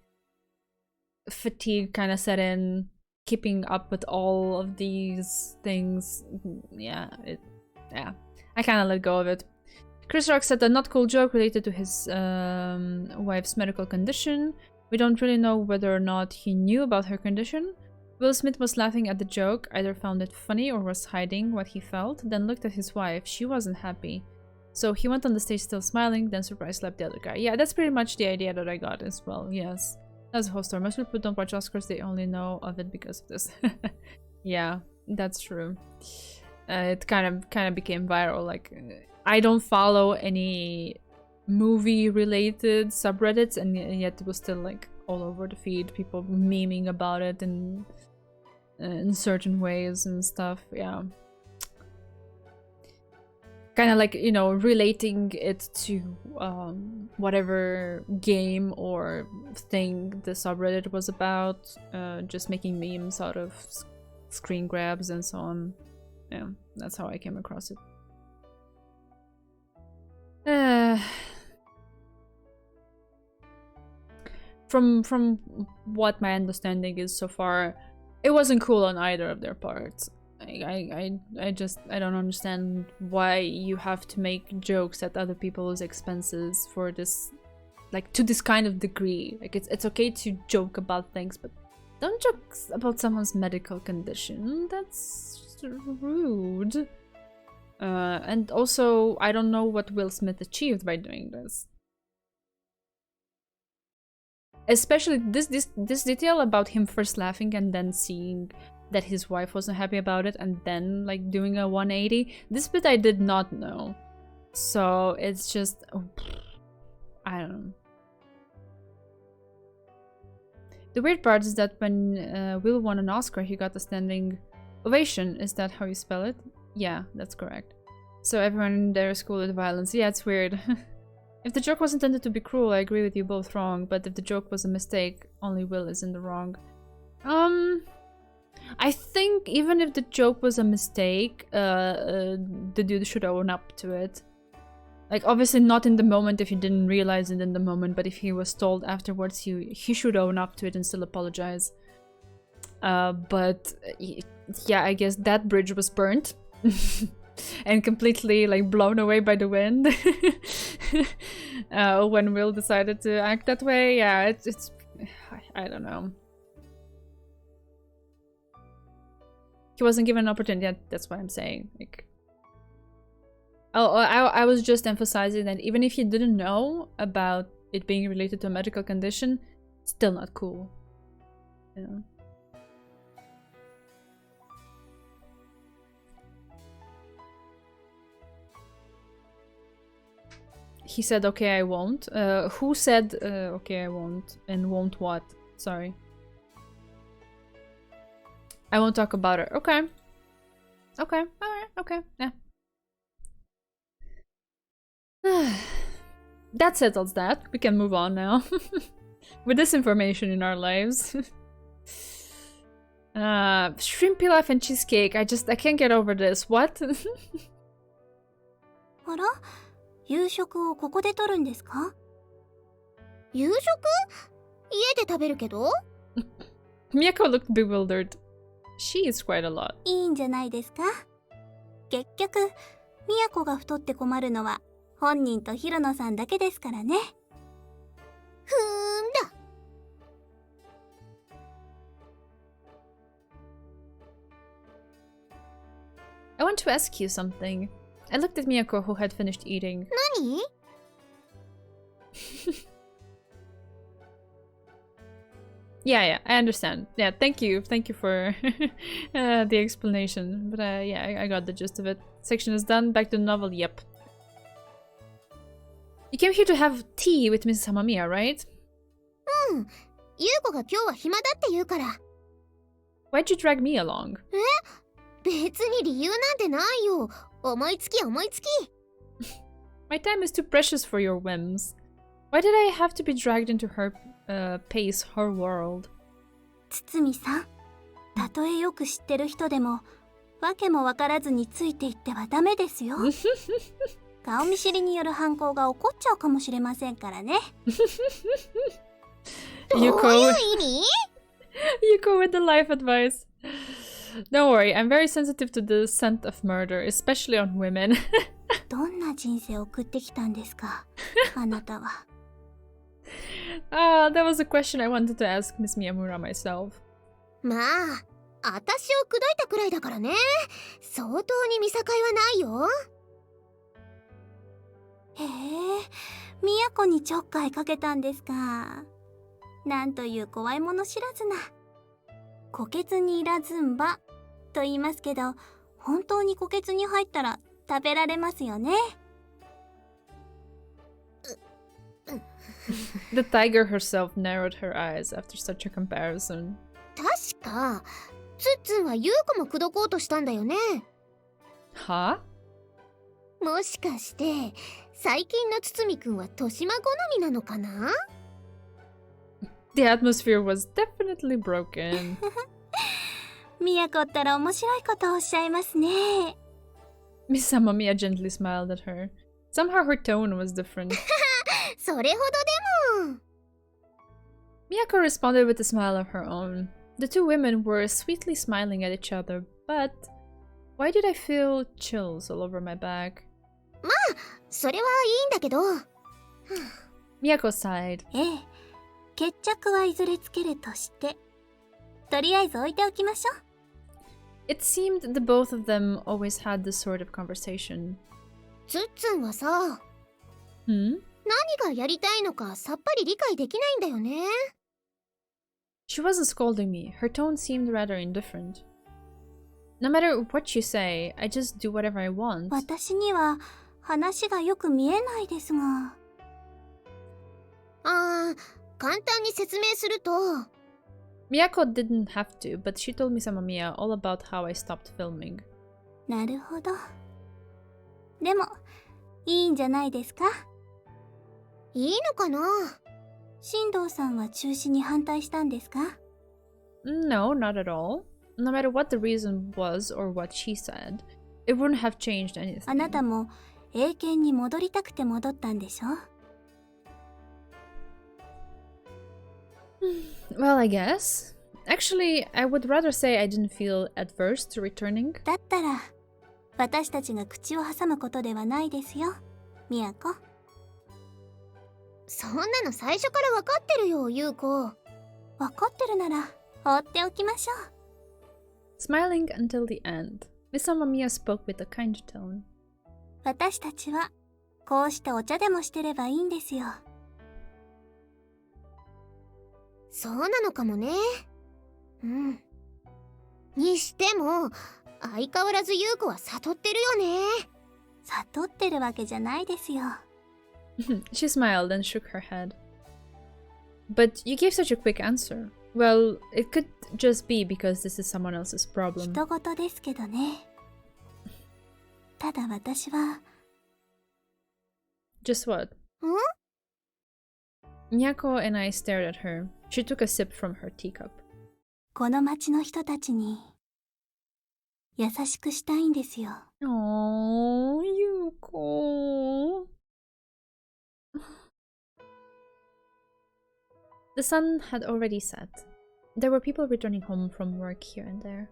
fatigue kind of set in, keeping up with all of these things. Yeah, I kind of let go of it. Chris Rock said a not cool joke related to his wife's medical condition. We don't really know whether or not he knew about her condition. Will Smith was laughing at the joke, either found it funny or was hiding what he felt, then looked at his wife. She wasn't happy. So he went on the stage still smiling, then surprise slapped the other guy. Yeah, that's pretty much the idea that I got as well, yes. That's the whole story. Most people don't watch Oscars, they only know of it because of this. Yeah, that's true. It kind of became viral. Like, I don't follow any movie-related subreddits, and yet it was still like all over the feed. People memeing about it in certain ways and stuff. Yeah. Kind of like, you know, relating it to whatever game or thing the subreddit was about, just making memes out of screen grabs and so on. Yeah, that's how I came across it. From what my understanding is so far, it wasn't cool on either of their parts. I don't understand why you have to make jokes at other people's expenses for this, like, to this kind of degree. Like, it's okay to joke about things, but don't joke about someone's medical condition. That's rude. And also, I don't know what Will Smith achieved by doing this. Especially this detail about him first laughing and then seeing that his wife wasn't happy about it and then like doing a 180. This bit I did not know. So it's just, I don't know. The weird part is that when Will won an Oscar, he got a standing ovation. Is that how you spell it? Yeah, that's correct. So everyone in their school did violence. Yeah, it's weird. If the joke was intended to be cruel, I agree with you both wrong. But if the joke was a mistake, only Will is in the wrong. I think even if the joke was a mistake, the dude should own up to it. Like, obviously not in the moment if he didn't realize it in the moment, but if he was told afterwards, he should own up to it and still apologize. But yeah, I guess that bridge was burnt. And completely like blown away by the wind. When Will decided to act that way. Yeah, it's I don't know. He wasn't given an opportunity. Yeah, that's what I'm saying. Like, I was just emphasizing that even if he didn't know about it being related to a medical condition, still not cool. You know. He said, okay, I won't. Who said, okay, I won't? And won't what? Sorry. I won't talk about it. Okay. Okay, alright, okay, yeah. That settles that. We can move on now. With this information in our lives. Shrimp pilaf and cheesecake. I can't get over this. What? あら、夕食をここでとるんですか？夕食？家で食べるけど。 Miyako looked bewildered. She eats quite a lot. いいんじゃないですか？結局、都が太って困るのは本人とヒロノさんだけですからね。ふーんだ。I want to ask you something. I looked at Miyako, who had finished eating. 何？ Yeah, I understand. Yeah, thank you for the explanation. But yeah, I got the gist of it. Section is done. Back to the novel. Yep. You came here to have tea with Mrs. Hamamiya, right? うん。優子が今日は暇だって言うから。 Why'd you drag me along? 別に理由なんてないよ。思いつき思いつき。 My time is too precious for your whims. Why did I have to be dragged into her pace, her world? 堤さん、たとえよく知ってる人でも、わけもわからずについていってはダメですよ。顔見知りによる犯行が起こっちゃうかもしれませんからね。どういう意味？ Yuko with the life advice. Don't worry, I'm very sensitive to the scent of murder, especially on women. どんな人生を送ってきたんですか、あなたは。That was a question I wanted to ask Miss Miyamura myself. まあ、私を口説いたくらいだからね。相当に見境はないよ。へえ、都にちょっかいかけたんですか。なんという怖いもの知らずな。虎穴にいらずんばと言いますけど、本当に虎穴に入ったら食べられますよね。The tiger herself narrowed her eyes after such a comparison. 確か、ツッツンは優子も口説こうとしたんだよね。Huh? もしかして、最近の堤くんは豊島好みなのかな？ The atmosphere was definitely broken. 都ったら面白いことをおっしゃいますね。Miss Amamiya gently smiled at her. Somehow her tone was different. それほどでも。 Miyako responded with a smile of her own. The two women were sweetly smiling at each other, but why did I feel chills all over my back? まあ、それはいいんだけど。Miyako sighed. ええ、決着はいずれつけるとして、とりあえず置いておきましょう。It seemed the both of them always had this sort of conversation. ツッツンはさ、 Hmm? 何がやりたいのかさっぱり理解できないんだよね。She wasn't scolding me. Her tone seemed rather indifferent. No matter what you say, I just do whatever I want. 私には話がよく見えないですが。簡単に説明すると、 Miyako didn't have to, but she told Miss Amamiya all about how I stopped filming. なるほど。でも、いいんじゃないですか？いいのかな？新藤さんは中止に反対したんですか？ No, not at all. No matter what the reason was or what she said, it wouldn't have changed anything. あなたも英検に戻りたくて戻ったんでしょ？ Well, I guess. Actually, I would rather say I didn't feel adverse to returning. だったら、私たちが口を挟むことではないですよ、都。そんなの最初から分かってるよ、優子。分かってるなら放っておきましょう。 Smiling until the end, Miss Amamiya spoke with a kind tone. 私たちはこうしてお茶でもしてればいいんですよ。そうなのかもね。うん。にしても、相変わらず優子は悟ってるよね。悟ってるわけじゃないですよ。She smiled and shook her head. But you gave such a quick answer. Well, it could just be because this is someone else's problem. 人事ですけどね。ただ私は。 Just what? Miyako and I stared at her. She took a sip from her teacup. この町の人たちに優しくしたいんですよ。 Oh, Yuko. The sun had already set. There were people returning home from work here and there.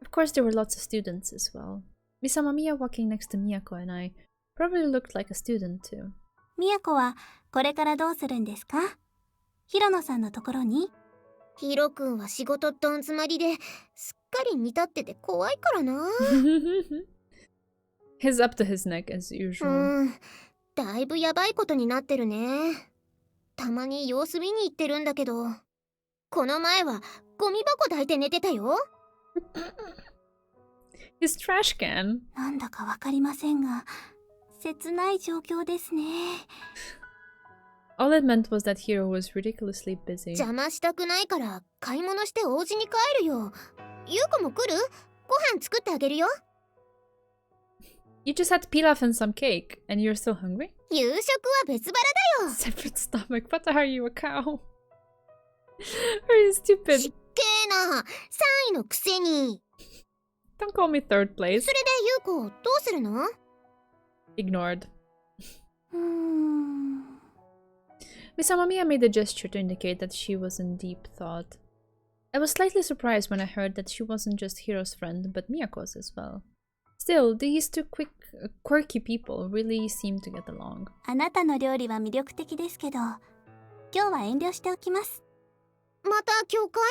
Of course, there were lots of students as well. Miss Amamiya walking next to Miyako and I probably looked like a student too. みやこはこれからどうするんですか？ヒロノさんのところに？ヒロ君は仕事どん詰まりですっかり煮立ってて怖いからな。He's up to his neck as usual. だいぶやばいことになってるね。たまに様子見に行ってるんだけど、この前はゴミ箱抱いて寝てたよ。His trash can. なんだかわかりませんが、切ない状況ですね。All it meant was that Hiro was ridiculously busy. 邪魔したくないから買い物してお家に帰るよ。ゆうこも来る？ご飯作ってあげるよ。You just had pilaf and some cake, and you're still hungry? 夕食は別腹だよ。 Separate stomach. What are you, a cow? Are you stupid? ちっけーな。3位のくせに。 Don't call me third place. それでゆうこどうするの？ Ignored. うーん。 Miss Amamiya made a gesture to indicate that she was in deep thought. I was slightly surprised when I heard that she wasn't just Hiro's friend, but Miyako's as well. Still, these two quirky people really seemed to get along. あなたの料理は魅力的ですけど、今日は遠慮しておきます。また教会？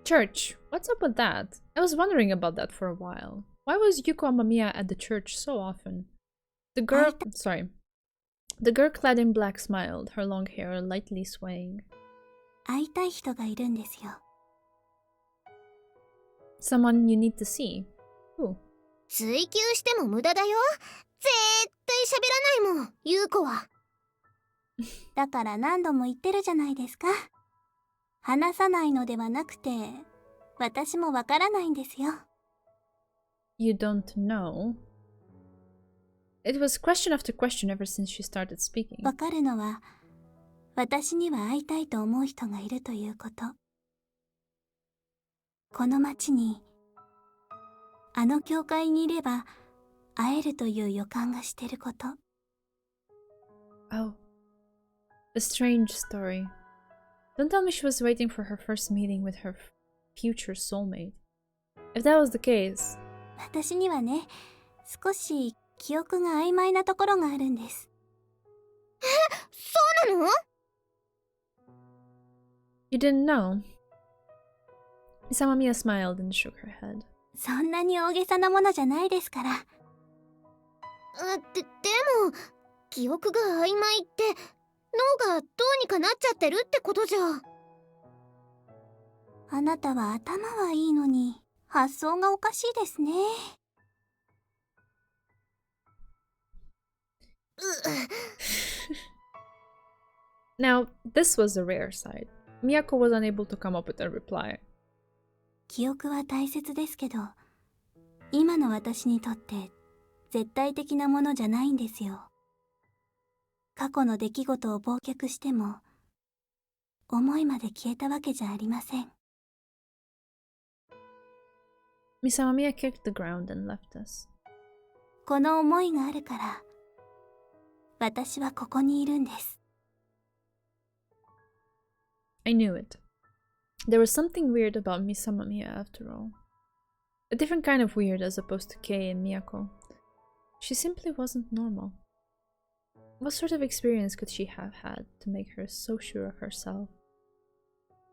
Church. What's up with that? I was wondering about that for a while. Why was Yuko Amamiya at the church so often? The girl clad in black smiled, her long hair lightly swaying. 会いたい人がいるんですよ。Someone you need to see. Who? 追求しても無駄だよ。絶対喋らないもん、ゆうこは。だから何度も言ってるじゃないですか。話さないのではなくて、私もわからないんですよ。You don't know? It was question after question ever since she started speaking. わかるのは、私には会いたいと思う人がいるということ。この町に、あの教会にいれば会えるという予感がしてること。Oh. A strange story. Don't tell me she was waiting for her first meeting with her future soulmate. If that was the case... 私にはね、少し記憶が曖昧なところがあるんです。そうなの？ You didn't know? Miss Amamiya smiled and shook her head. そんなに大げさなものじゃないですから。でも、記憶が曖昧って、脳がどうにかなっちゃってるってことじゃ。あなたは頭はいいのに、発想がおかしいですね。Now, this was the rare side. Miyako was unable to come up with a reply. 記憶は大切ですけど、今の私にとって絶対的なものじゃないんですよ。過去の出来事を忘却しても、思いまで消えたわけじゃありません。Miss Amamiya kicked the ground and left us. この思いがあるから、私はここにいるんです。I knew it. There was something weird about Miss Amamiya after all. A different kind of weird as opposed to Kei and Miyako. She simply wasn't normal. What sort of experience could she have had to make her so sure of herself?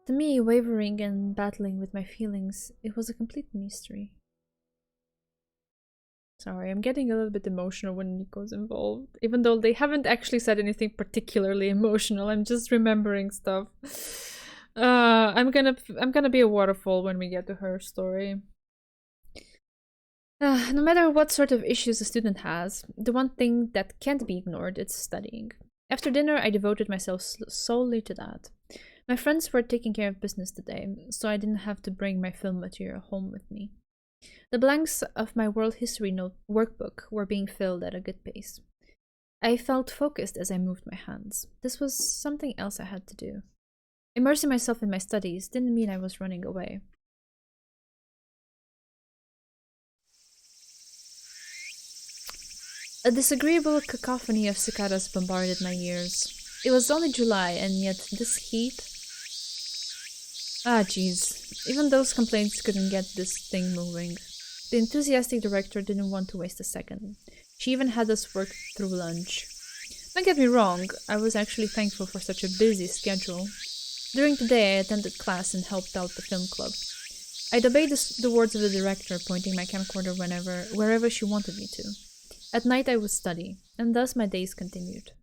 To me, wavering and battling with my feelings, it was a complete mystery. Sorry, I'm getting a little bit emotional when Nico's involved. Even though they haven't actually said anything particularly emotional, I'm just remembering stuff. I'm gonna be a waterfall when we get to her story. No matter what sort of issues a student has, the one thing that can't be ignored is studying. After dinner, I devoted myself solely to that. My friends were taking care of business today, so I didn't have to bring my film material home with me. The blanks of my world history note workbook were being filled at a good pace. I felt focused as I moved my hands. This was something else I had to do. Immersing myself in my studies didn't mean I was running away. A disagreeable cacophony of cicadas bombarded my ears. It was only July, and yet this heat... Ah, jeez. Even those complaints couldn't get this thing moving. The enthusiastic director didn't want to waste a second. She even had us work through lunch. Don't get me wrong, I was actually thankful for such a busy schedule. During the day, I attended class and helped out the film club. I'd obey the words of the director, pointing my camcorder wherever she wanted me to. At night I would study, and thus my days continued.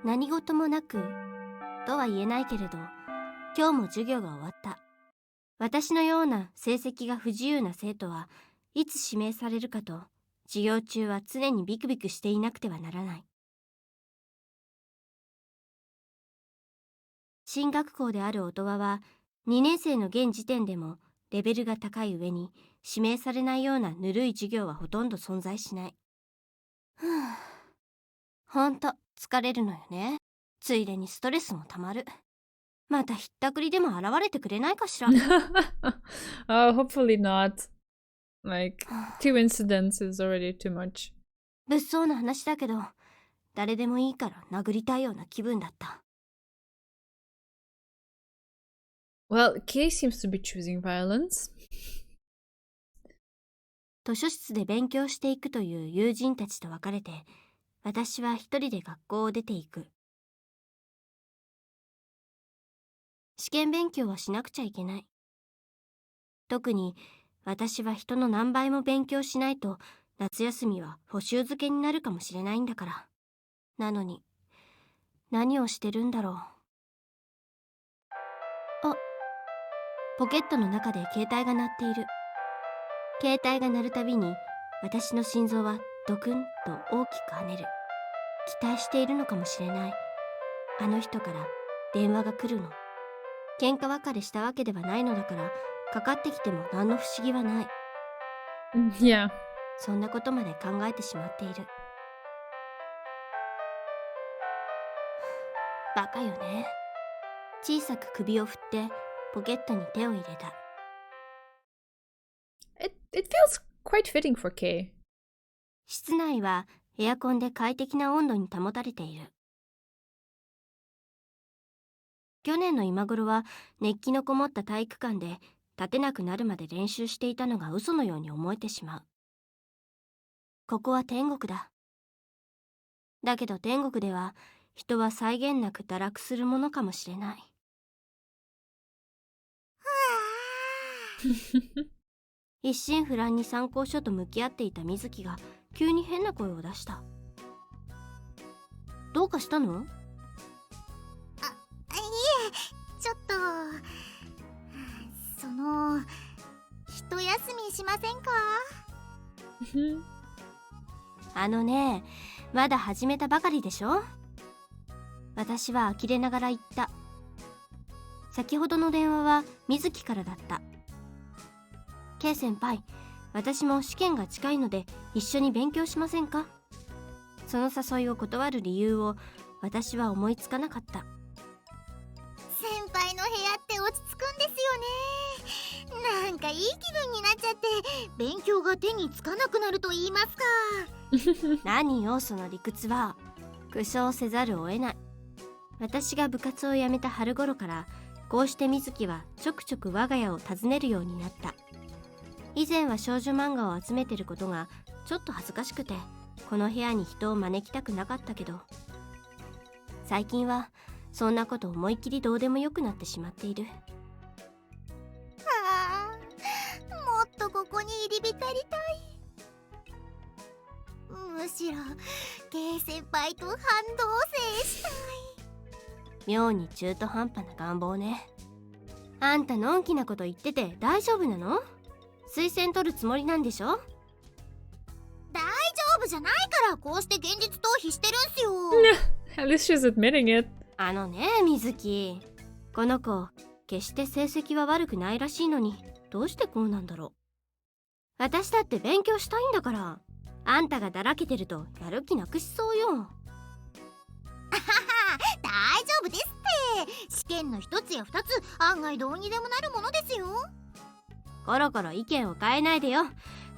何事もなくとは言えないけれど、今日も授業が終わった。私のような成績が不自由な生徒はいつ指名されるかと、授業中は常にビクビクしていなくてはならない。進学校である音羽は2年生の現時点でもレベルが高い上に指名されないようなぬるい授業はほとんど存在しない。ほんと疲れるのよね。ついでにストレスもたまる。またひったくりでも現れてくれないかしら。Oh, hopefully not. Like, 2 incidents is already too much. 物騒な話だけど、誰でもいいから殴りたいような気分だった。Well, Kay seems to be choosing violence. 図書室で勉強していくという友人たちと別れて、私は一人で学校を出ていく。試験勉強はしなくちゃいけない。特に私は人の何倍も勉強しないと夏休みは補習漬けになるかもしれないんだから。なのに何をしてるんだろう。あ、ポケットの中で携帯が鳴っている。携帯が鳴るたびに私の心臓はドクンと大きく跳ねる。期待しているのかもしれない。あの人から電話が来るの。喧嘩別れしたわけではないのだから、かかってきても何の不思議はない。Yeah. そんなことまで考えてしまっている。バカよね。小さく首を振ってポケットに手を入れた。It feels quite fitting for Kay. 室内はエアコンで快適な温度に保たれている。去年の今頃は熱気のこもった体育館で立てなくなるまで練習していたのが嘘のように思えてしまう。ここは天国だ。だけど天国では人は際限なく堕落するものかもしれない。一心不乱に参考書と向き合っていた水木が急に変な声を出した。どうかしたの？ちょっと一休みしませんか？あのね、まだ始めたばかりでしょ？私は呆れながら言った。先ほどの電話は水木からだった。K 先輩、私も試験が近いので一緒に勉強しませんか？その誘いを断る理由を私は思いつかなかった。先輩の部屋って落ち着くんですよね。なんかいい気分になっちゃって勉強が手につかなくなると言いますか。何よその理屈は。苦笑せざるを得ない。私が部活を辞めた春頃からこうして水木はちょくちょく我が家を訪ねるようになった。以前は少女漫画を集めてることがちょっと恥ずかしくてこの部屋に人を招きたくなかったけど、最近はそんなこと思いっきりどうでもよくなってしまっている。もっとここに入り浸りたい。むしろ K 先輩と半同棲したい。妙に中途半端な願望ね。あんたのんきなこと言ってて大丈夫なの？推薦取るつもりなんでしょ？大丈夫じゃないからこうして現実逃避してるんすよ。At least she's admitting it. あのね、水木。この子、決して成績は悪くないらしいのに、どうしてこうなんだろう。私だって勉強したいんだから。あんたがだらけてるとやる気なくしそうよ。夫ですって。試験の一つや二つ案外どうにでもなるものですよ。コロコロ意見を変えないでよ。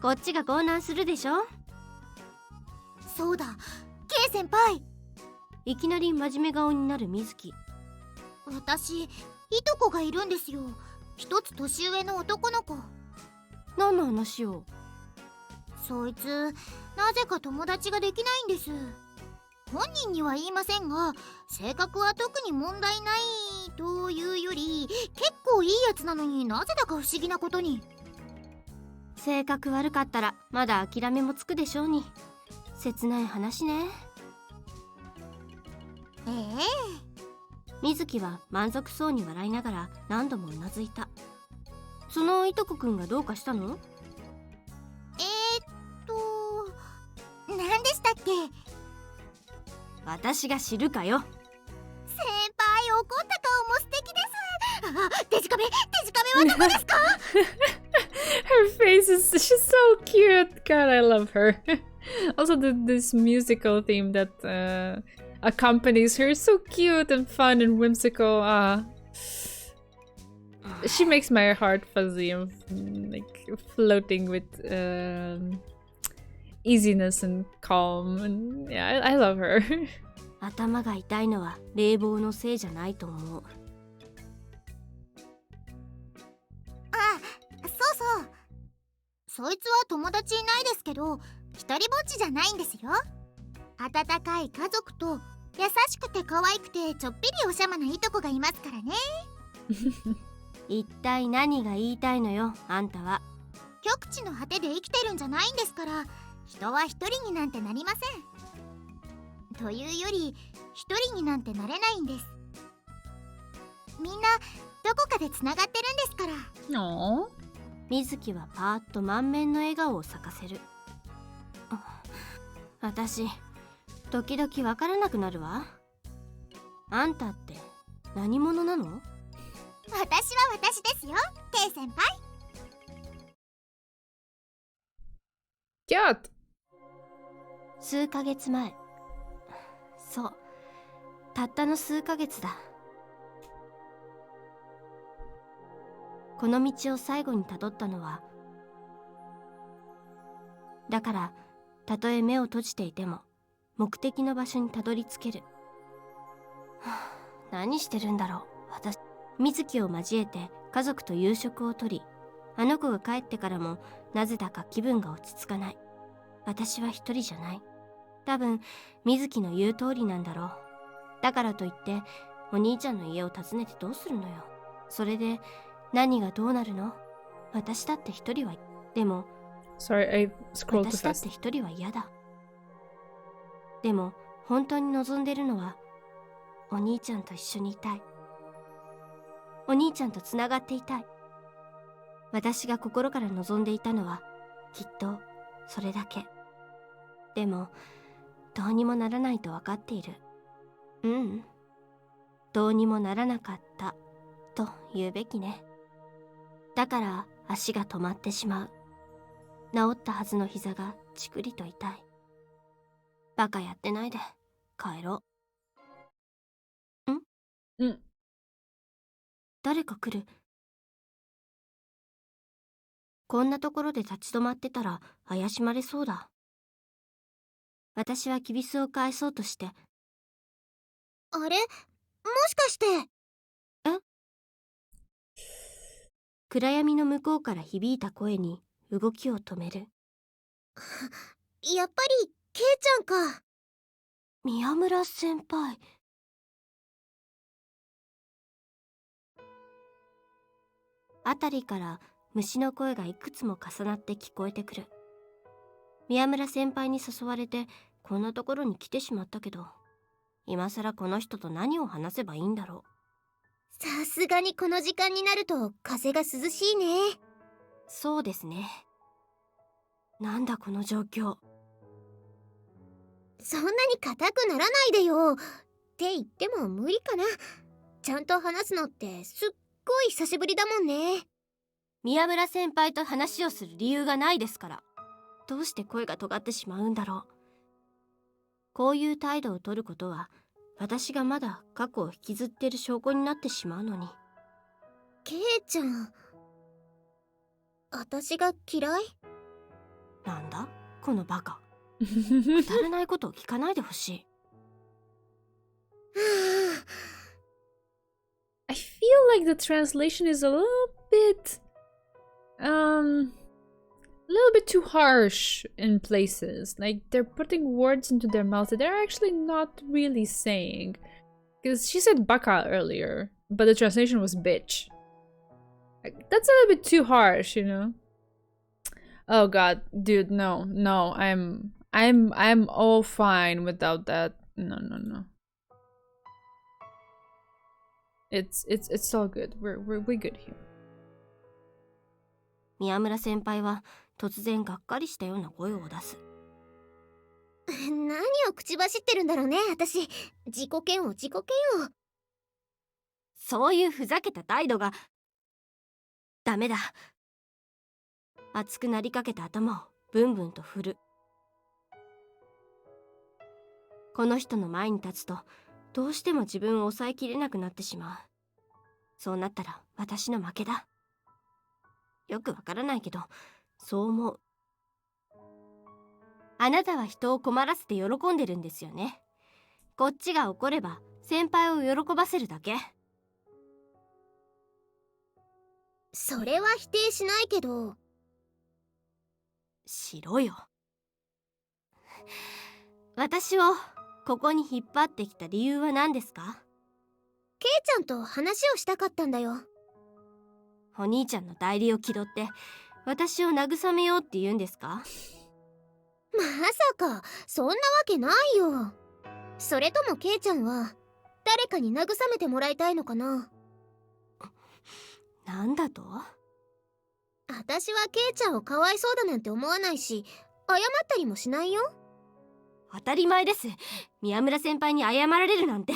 こっちが混乱するでしょ。そうだ、K 先輩。いきなり真面目顔になる水木。私いとこがいるんですよ。一つ年上の男の子。何の話を？そいつなぜか友達ができないんです。本人には言いませんが、性格は特に問題ないというより結構いいやつなのに、なぜだか不思議なことに。性格悪かったらまだ諦めもつくでしょうに。切ない話ね。ええ、水木は満足そうに笑いながら何度もうなずいた。そのいとこくんがどうかしたの？何でしたっけ？私が知るかよ。先輩、怒った顔も素敵です。あ、デジカメはどこですか？ Her face is she's so cute. God, I love her. Also, this musical theme that accompanies her is so cute and fun and whimsical. She makes my heart fuzzy and like floating with easiness and calm. And yeah, I love her. 頭が痛いのは冷房のせいじゃないと思う。あ、そうそう。そいつは友達いないですけど、一人ぼっちじゃないんですよ。温かい家族と優しくて可愛くてちょっぴりおしゃまないとこがいますからね。一体何が言いたいのよ、あんたは。極地の果てで生きてるんじゃないんですから、人は一人になんてなりません。というより、一人になんてなれないんです。みんなどこかでつながってるんですから。Aww. 水木はパーッと満面の笑顔を咲かせる。私時々わからなくなるわ。あんたって何者なの？私は私ですよ、K 先輩。Cute. 数ヶ月前。そう、たったの数ヶ月だ。この道を最後にたどったのは、だからたとえ目を閉じていても目的の場所にたどり着ける。何してるんだろう私。水木を交えて家族と夕食をとり、あの子が帰ってからもなぜだか気分が落ち着かない。私は一人じゃない。多分水木の言う通りなんだろう。だからといってお兄ちゃんの家を訪ねてどうするのよ。それで何がどうなるの？私だって一人は。でも Sorry, I scrolled too 私だって fast. 一人は嫌だ。でも本当に望んでるのはお兄ちゃんと一緒にいたい。お兄ちゃんとつながっていたい。私が心から望んでいたのはきっとそれだけ。でもどうにもならないと分かっている。どうにもならなかったと言うべきね。だから足が止まってしまう。治ったはずの膝がチクリと痛い。バカやってないで帰ろう。誰か来る。こんなところで立ち止まってたら怪しまれそうだ。私はきびすを返そうとして。あれ、もしかして。暗闇の向こうから響いた声に動きを止める。やっぱりケイちゃんか。宮村先輩。辺りから虫の声がいくつも重なって聞こえてくる。宮村先輩に誘われてこんなところに来てしまったけど、今さらこの人と何を話せばいいんだろう。さすがにこの時間になると風が涼しいね。そうですね。なんだこの状況。そんなに硬くならないでよ。って言っても無理かな。ちゃんと話すのってすっごい久しぶりだもんね。宮村先輩と話をする理由がないですから。どうして声が尖ってしまうんだろう。こういう態度を取ることは私がまだ過去を引きずってる証拠になってしまうのに。ケイちゃん、私が嫌い？なんだこのバカ。くだらないことを聞かないでほしい。I feel like the translation is a little bit too harsh in places. Like they're putting words into their mouth that they're actually not really saying. Because she said baka earlier, but the translation was bitch. Like, that's a little bit too harsh, you know? Oh god, dude, no, I'm all fine without that. No. It's all good. We're good here. 宮村先輩は突然がっかりしたような声を出す。何を口走ってるんだろうね、私。自己嫌悪。そういうふざけた態度がダメだ。熱くなりかけた頭をブンブンと振る。この人の前に立つとどうしても自分を抑えきれなくなってしまう。そうなったら私の負けだ。よくわからないけどそう思う。あなたは人を困らせて喜んでるんですよね。こっちが怒れば先輩を喜ばせるだけ。それは否定しないけど。しろよ。私をここに引っ張ってきた理由は何ですか？ケイちゃんと話をしたかったんだよ。お兄ちゃんの代理を気取って私を慰めようって言うんですか？まさかそんなわけないよ。それともケイちゃんは誰かに慰めてもらいたいのかな？なんだと？私はケイちゃんをかわいそうだなんて思わないし、謝ったりもしないよ。当たり前です。宮村先輩に謝られるなんて。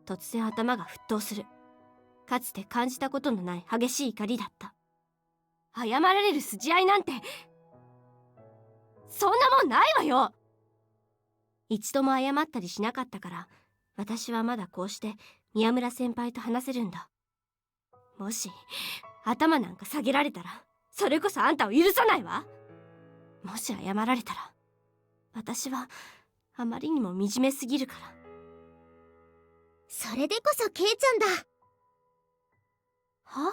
突然頭が沸騰する。かつて感じたことのない激しい怒りだった。謝られる筋合いなんてそんなもんないわよ。一度も謝ったりしなかったから私はまだこうして宮村先輩と話せるんだ。もし頭なんか下げられたらそれこそあんたを許さないわ。もし謝られたら私はあまりにも惨めすぎるから。それでこそケイちゃんだ。は？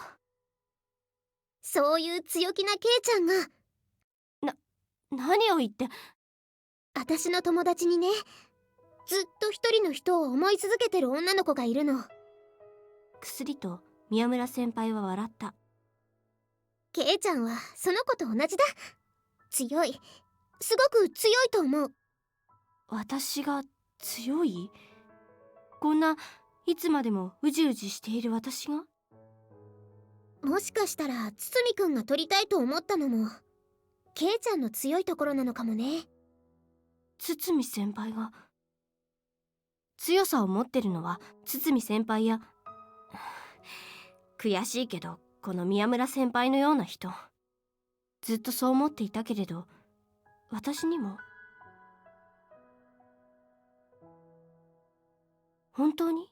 そういう強気なケイちゃんが。何を言って。私の友達にね、ずっと一人の人を思い続けてる女の子がいるの。薬と宮村先輩は笑った。ケイちゃんはその子と同じだ。強い、すごく強いと思う。私が強い？こんないつまでもうじうじしている私が？もしかしたら堤くんが取りたいと思ったのもケイちゃんの強いところなのかもね。堤先輩が強さを持ってるのは堤先輩や悔しいけどこの宮村先輩のような人。ずっとそう思っていたけれど私にも本当に？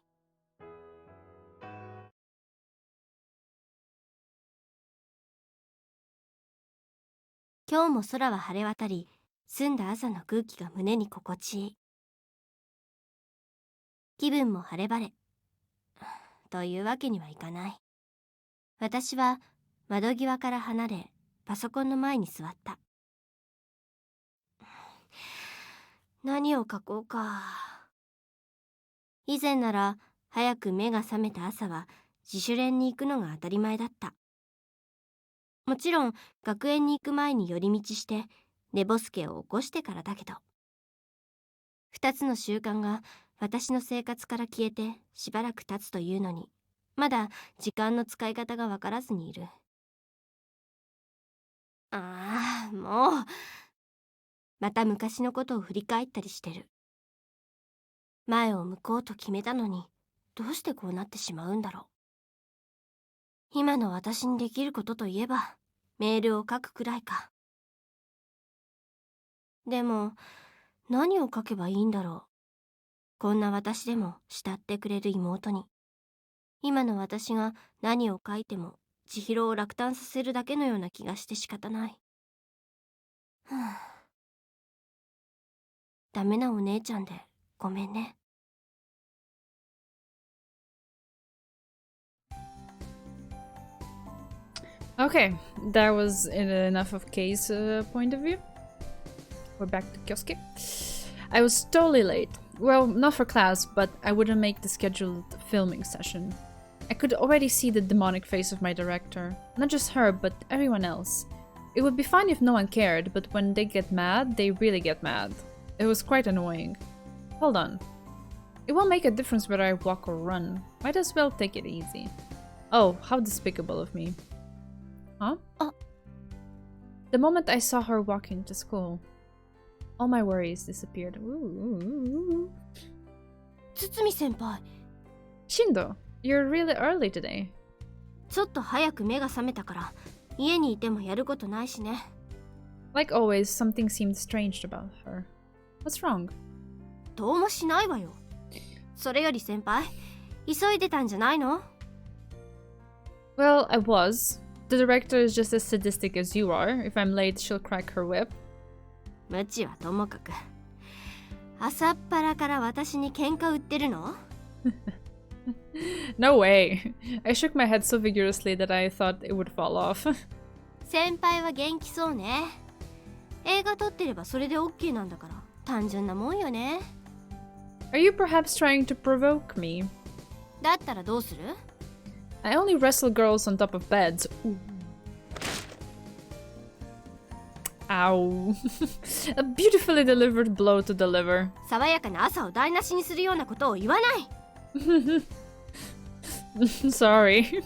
今日も空は晴れ渡り、澄んだ朝の空気が胸に心地いい。気分も晴れ晴れ。というわけにはいかない。私は窓際から離れ、パソコンの前に座った。何を書こうか。以前なら早く目が覚めた朝は自主練に行くのが当たり前だった。もちろん学園に行く前に寄り道して寝ぼすけを起こしてからだけど、2つの習慣が私の生活から消えてしばらく経つというのに、まだ時間の使い方がわからずにいる。もうまた昔のことを振り返ったりしてる。前を向こうと決めたのにどうしてこうなってしまうんだろう。今の私にできることといえばメールを書くくらいか。でも何を書けばいいんだろう。こんな私でも慕ってくれる妹に。今の私が何を書いても千尋を落胆させるだけのような気がして仕方ない。はあ、ダメなお姉ちゃんでごめんね。Okay, that was enough of Kei's point of view. We're back to Kyosuke. I was totally late. Well, not for class, but I wouldn't make the scheduled filming session. I could already see the demonic face of my director. Not just her, but everyone else. It would be fine if no one cared, but when they get mad, they really get mad. It was quite annoying. Hold on. It won't make a difference whether I walk or run. Might as well take it easy. Oh, how despicable of me. Huh? The moment I saw her walking to school, all my worries disappeared. Ooh. 堤先輩、 Shindo, you're really early today. ちょっと早く目が覚めたから家にいてもやることないしね。 Like always, something seemed strange about her. What's wrong? どうもしないわよ。それより先輩、急いでたんじゃないの？ Well, I was. The director is just as sadistic as you are. If I'm late, she'll crack her whip. 無知はともかく、朝っぱらから私に喧嘩売ってるの？ No way. I shook my head so vigorously that I thought it would fall off. 先輩は元気そうね。映画撮ってればそれで OK なんだから、単純なもんよね。 Are you perhaps trying to provoke me? だったらどうする？ I only wrestle girls on top of beds. Ooh. Ow. A beautifully delivered blow to deliver. 爽やかな朝を台無しにするようなことを言わない。 Sorry.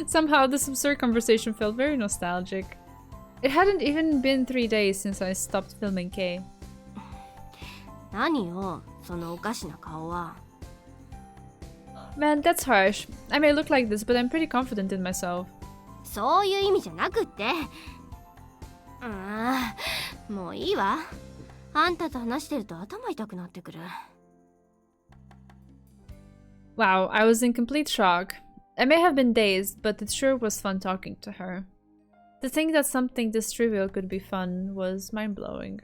Somehow this absurd conversation felt very nostalgic. It hadn't even been 3 days since I stopped filming K. 何よ、そのおかしな顔は。 Man, that's harsh. I may look like this, but I'm pretty confident in myself. そういう意味じゃなくって。もういいわ。あんたと話してると頭痛くなってくる。 Wow, I was in complete shock. I may have been dazed, but it sure was fun talking to her. To think that something this trivial could be fun was mind-blowing.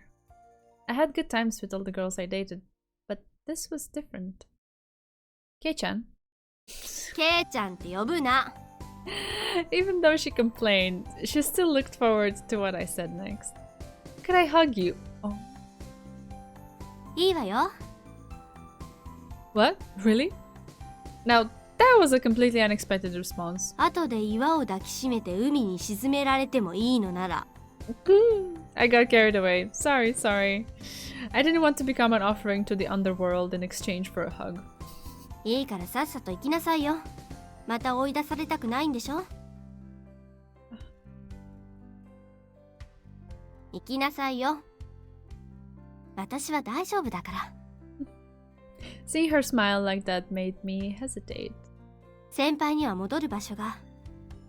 I had good times with all the girls I dated, but this was different. Kei-chan. ケイちゃんって呼ぶな。 Even though she complained, she still looked forward to what I said next. Could I hug you? Oh. いいわよ。 What? Really? Now, that was a completely unexpected response. 後で岩を抱きしめて海に沈められてもいいのなら。 I got carried away. Sorry. I didn't want to become an offering to the underworld in exchange for a hug. いいからさっさと行きなさいよ。また追い出されたくないんでしょ？行きなさいよ。私は大丈夫だから。 Seeing her smile like that made me hesitate. 先輩には戻る場所が、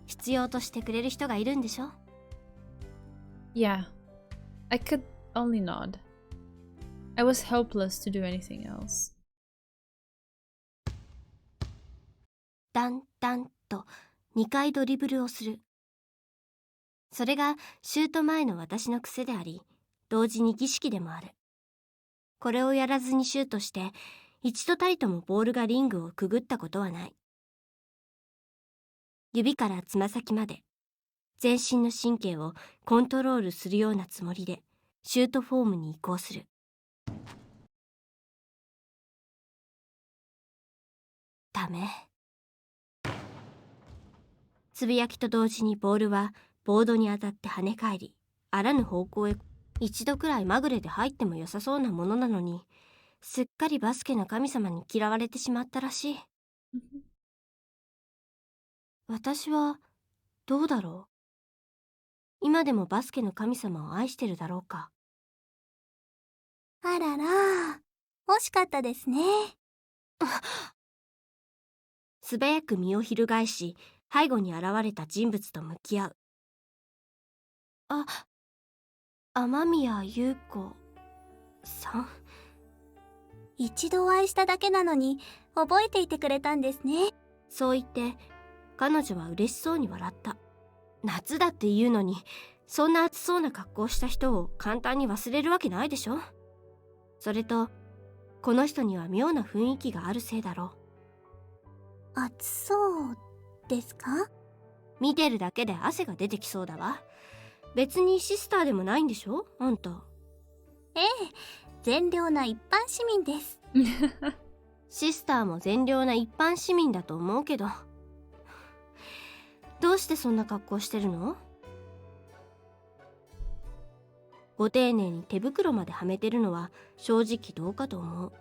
必要としてくれる人がいるんでしょ？ Yeah, I could only nod. I was helpless to do anything else. ダンダンと2回ドリブルをする。それがシュート前の私の癖であり、同時に儀式でもある。これをやらずにシュートして、一度たりともボールがリングをくぐったことはない。指からつま先まで、全身の神経をコントロールするようなつもりで、シュートフォームに移行する。ダメ。つぶやきと同時にボールはボードに当たって跳ね返り、あらぬ方向へ一度くらいまぐれで入っても良さそうなものなのに、すっかりバスケの神様に嫌われてしまったらしい。私はどうだろう。今でもバスケの神様を愛してるだろうか。あらら、惜しかったですね。素早く身を翻し、背後に現れた人物と向き合う。雨宮優子さん。一度お会いしただけなのに覚えていてくれたんですね。そう言って彼女は嬉しそうに笑った。夏だって言うのに、そんな暑そうな格好をした人を簡単に忘れるわけないでしょ。それとこの人には妙な雰囲気があるせいだろ暑そうですか？う。見てるだけで汗が出てきそうだわ。別にシスターでもないんでしょあんた。ええ、善良な一般市民です。シスターも善良な一般市民だと思うけど、どうしてそんな格好してるの？ご丁寧に手袋まではめてるのは正直どうかと思う。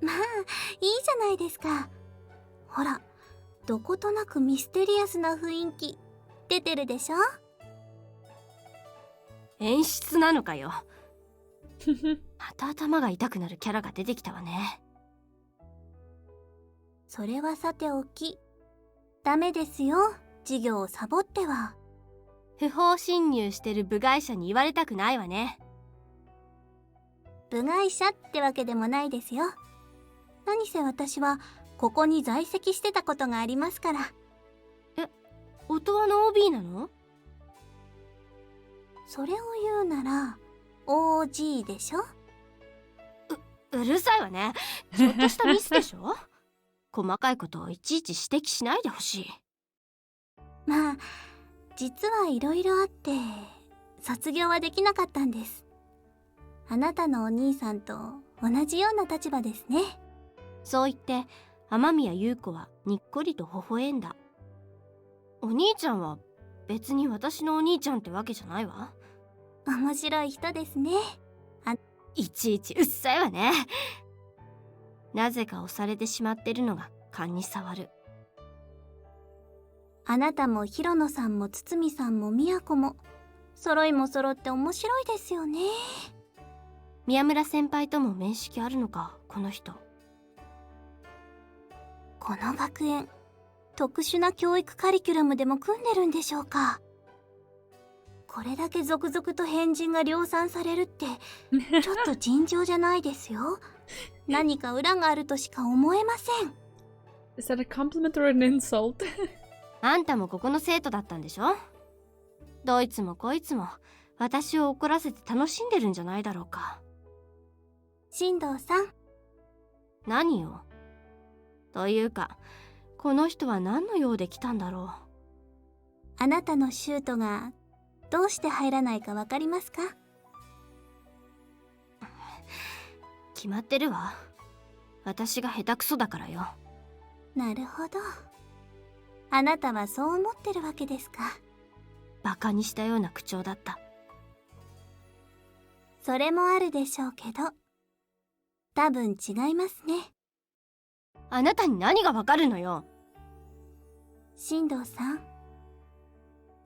まあ、いいじゃないですか。ほら、どことなくミステリアスな雰囲気出てるでしょ？演出なのかよ。また頭が痛くなるキャラが出てきたわね。それはさておき、ダメですよ、授業をサボっては。不法侵入してる部外者に言われたくないわね。部外者ってわけでもないですよ。何せ私はここに在籍してたことがありますから。音羽の OB なの？それを言うなら OG でしょ。うるさいわね。ちょっとしたミスでしょ。細かいことをいちいち指摘しないでほしい。まあ、実はいろいろあって卒業はできなかったんです。あなたのお兄さんと同じような立場ですね。そう言って雨宮優子はにっこりと微笑んだ。お兄ちゃんは別に私のお兄ちゃんってわけじゃないわ。面白い人ですね。いちいちうっさいわね。なぜか押されてしまってるのが勘に触る。あなたも広野さんも堤さんも宮子も揃いも揃って面白いですよね。宮村先輩とも面識あるのか、この人。この学園、特殊な教育カリキュラムでも組んでるんでしょうか。これだけ続々と変人が量産されるってちょっと尋常じゃないですよ。何か裏があるとしか思えません。Is that a compliment or an insult? あんたもここの生徒だったんでしょ。どいつもこいつも私を怒らせて楽しんでるんじゃないだろうか。進藤さん、何よ。というかこの人は何の用で来たんだろあなたのシュートがどうして入らないかわかりますか？う。決まってるわ。私が下手くそだからよ。なるほど。あなたはそう思ってるわけですか。バカにしたような口調だった。それもあるでしょうけど、多分違いますね。あなたに何がわかるのよ。進藤さん、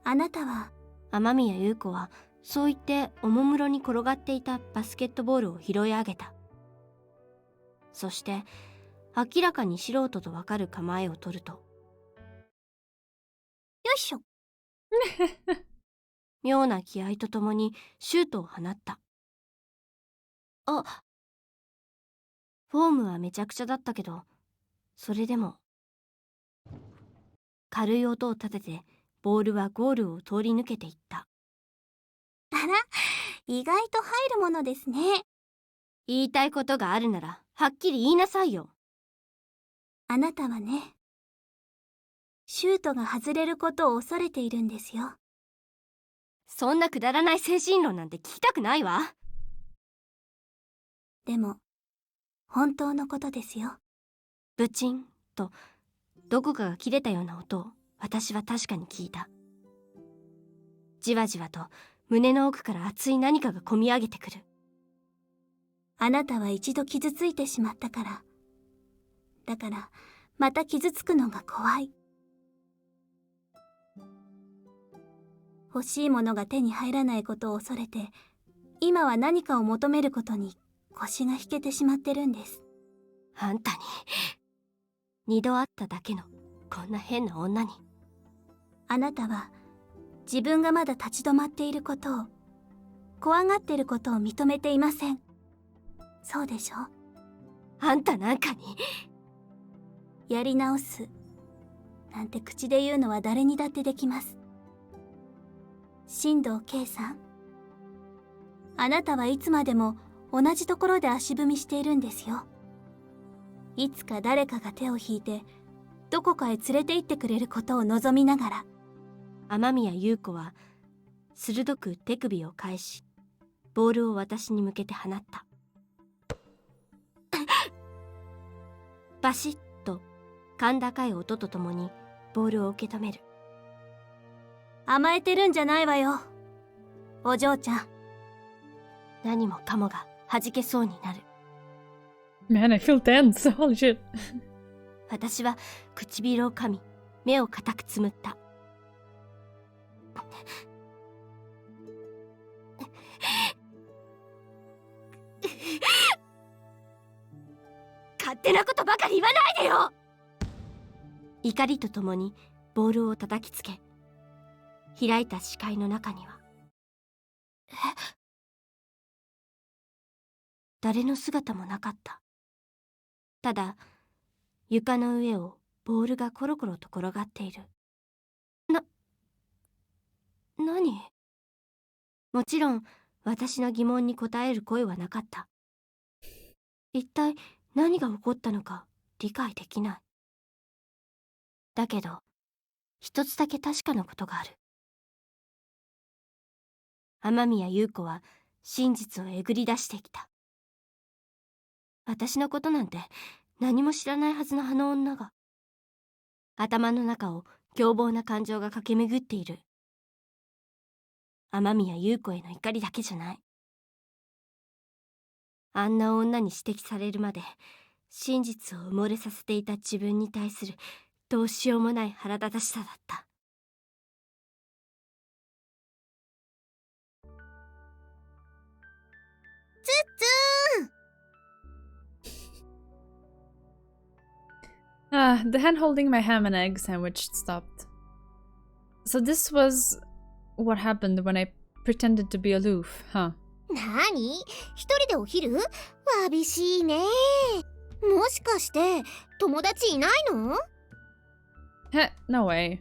あなたは雨宮優子はそう言っておもむろに転がっていたバスケットボールを拾い上げた。そして明らかに素人とわかる構えを取ると、よいしょ。妙な気合とともにシュートを放った。あ、フォームはめちゃくちゃだったけど、それでも軽い音を立ててボールはゴールを通り抜けていった。あら、意外と入るものですね。言いたいことがあるならはっきり言いなさいよ。あなたはね、シュートが外れることを恐れているんですよ。そんなくだらない精神論なんて聞きたくないわ。でも本当のことですよ。ブチンとどこかが切れたような音を私は確かに聞いた。じわじわと胸の奥から熱い何かがこみ上げてくる。あなたは一度傷ついてしまったから。だからまた傷つくのが怖い。欲しいものが手に入らないことを恐れて、今は何かを求めることに腰が引けてしまってるんです。あんたに二度会っただけのこんな変な女に。あなたは自分がまだ立ち止まっていることを、怖がっていることを認めていません。そうでしょ？あんたなんかに。やり直すなんて口で言うのは誰にだってできます。新藤圭さん、あなたはいつまでも同じところで足踏みしているんですよ。いつか誰かが手を引いてどこかへ連れて行ってくれることを望みながら。雨宮優子は鋭く手首を返し、ボールを私に向けて放った。バシッと甲高い音とともにボールを受け止める。甘えてるんじゃないわよ、お嬢ちゃん。何もかもが弾けそうになる。Man, I feel tense. Holy shit. 私は唇を噛み、目を固くつむった。勝手なことばかり言わないでよ。怒りとともにボールを叩きつけ、開いた視界の中には誰の姿もなかった。ただ床の上をボールがコロコロと転がっている。何？もちろん私の疑問に答える声はなかった。一体何が起こったのか理解できない。だけど一つだけ確かなことがある。雨宮優子は真実をえぐり出してきた。私のことなんて何も知らないはずのあの女が、頭の中を凶暴な感情が駆け巡っている。雨宮優子への怒りだけじゃない。あんな女に指摘されるまで真実を埋もれさせていた自分に対するどうしようもない腹立たしさだった。つっつーん。The hand holding my ham and egg sandwich stopped. So this was what happened when I pretended to be aloof, huh? なに？一人でお昼？わびしいね。もしかして友達いないの？ Heh, no way.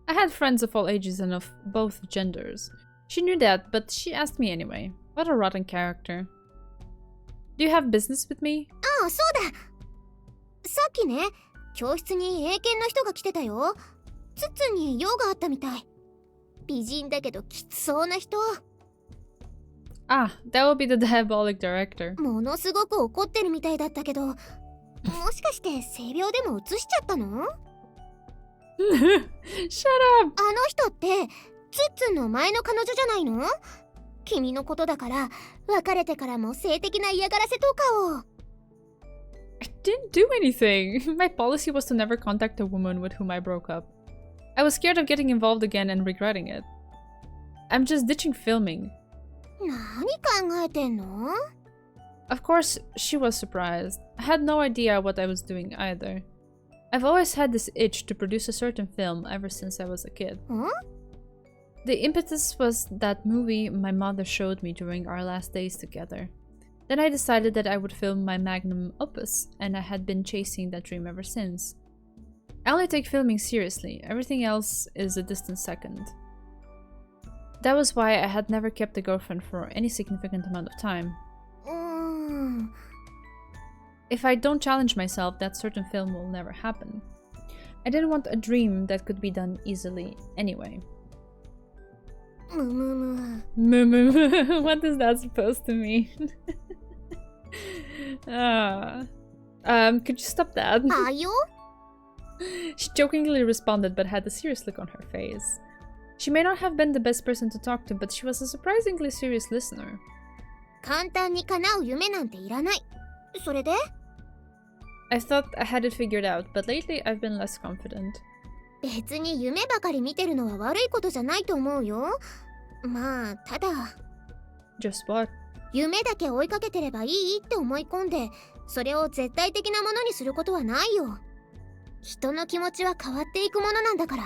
I had friends of all ages and of both genders. She knew that, but she asked me anyway. What a rotten character. Do you have business with me? ああ、そうだ。さっきね、教室に英検の人が来てたよ。ツッツンに用があったみたい。美人だけどきつそうな人。Ah, that will be the diabolic director. ものすごく怒ってるみたいだったけど、もしかして性病でもうつしちゃったの？ Shut up! あの人ってツッツンの前の彼女じゃないの？君のことだから別れてからも性的な嫌がらせとかを。I didn't do anything. My policy was to never contact a woman with whom I broke up. I was scared of getting involved again and regretting it. I'm just ditching filming. 何考えてんの？ Of course, she was surprised. I had no idea what I was doing either. I've always had this itch to produce a certain film ever since I was a kid. ん？ The impetus was that movie my mother showed me during our last days together. Then I decided that I would film my magnum opus, and I had been chasing that dream ever since. I only take filming seriously, everything else is a distant second. That was why I had never kept a girlfriend for any significant amount of time. If I don't challenge myself, that certain film will never happen. I didn't want a dream that could be done easily anyway. むむむ。 What is that supposed to mean? Could you stop that? あよ？ She jokingly responded but had a serious look on her face. She may not have been the best person to talk to, but she was a surprisingly serious listener. 簡単に叶う夢なんていらない。それで？ I thought I had it figured out, but lately I've been less confident. 別に夢ばかり見てるのは悪いことじゃないと思うよ。まあ、ただ。Just what? 夢だけ追いかけてればいいって思い込んで、それを絶対的なものにすることはないよ。人の気持ちは変わっていくものなんだから。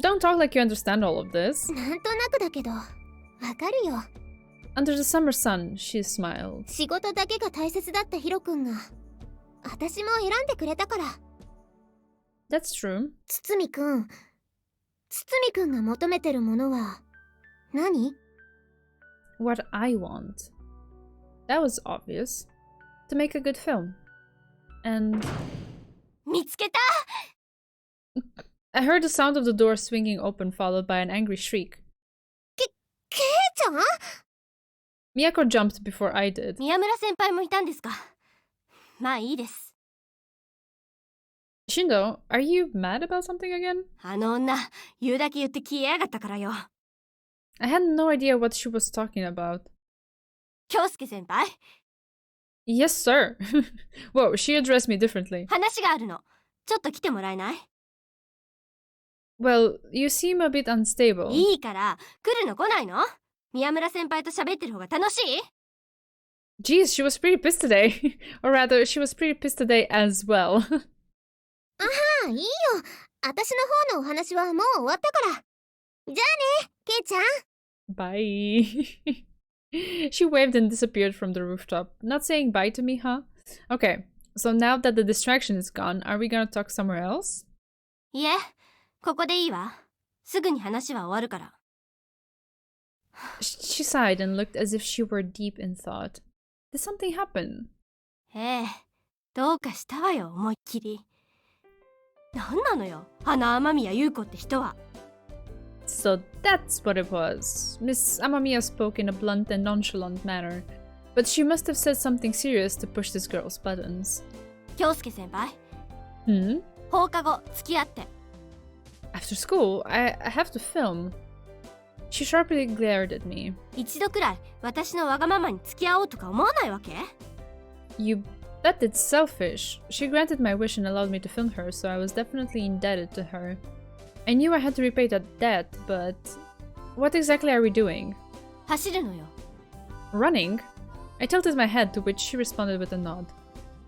Don't talk like you understand all of this. なんとなくだけど、わかるよ。Under the summer sun, she smiled. 仕事だけが大切だったヒロ君が私も選んでくれたから。 That's true. 堤君が求めてるものは何？ What I want. That was obvious. To make a good film. And 見つけた。 I heard the sound of the door swinging open, followed by an angry shriek. ケイちゃん？ Miyako jumped before I did. 宮村先輩もいたんですか。まあいいです。 Shindo, are you mad about something again? あの女、言うだけ言って消えやがったからよ。 I had no idea what she was talking about. 京介先輩、 Yes, sir. Whoa, she addressed me differently. 話があるの。ちょっと来てもらえない？ Well, you seem a bit unstable. いいから、来るの来ないの？宮村先輩と喋ってる方が楽しい？ Geez, she was pretty pissed today. Or rather, she was pretty pissed today as well. ああ、いいよ。私の方のお話はもう終わったから。じゃあね、ケイちゃん。 Bye. She waved and disappeared from the rooftop. Not saying bye to me, huh? Okay, so now that the distraction is gone, are we gonna talk somewhere else? いえ、ここでいいわ。すぐに話は終わるから。 She sighed and looked as if she were deep in thought. Did something happen? ええ、どうかしたわよ、思いっきり。なんなのよ、あの雨宮優子って人は。 So that's what it was. Miss Amamiya spoke in a blunt and nonchalant manner, but she must have said something serious to push this girl's buttons. 京介先輩、 Hmm? 放課後付き合って。 After school, I have to film. She sharply glared at me. 一度くらい私のわがままに付き合おうとか思わないわけ？ You bet it's selfish. She granted my wish and allowed me to film her, so I was definitely indebted to her. I knew I had to repay that debt, but what exactly are we doing? 走るのよ。 Running? I tilted my head, to which she responded with a nod.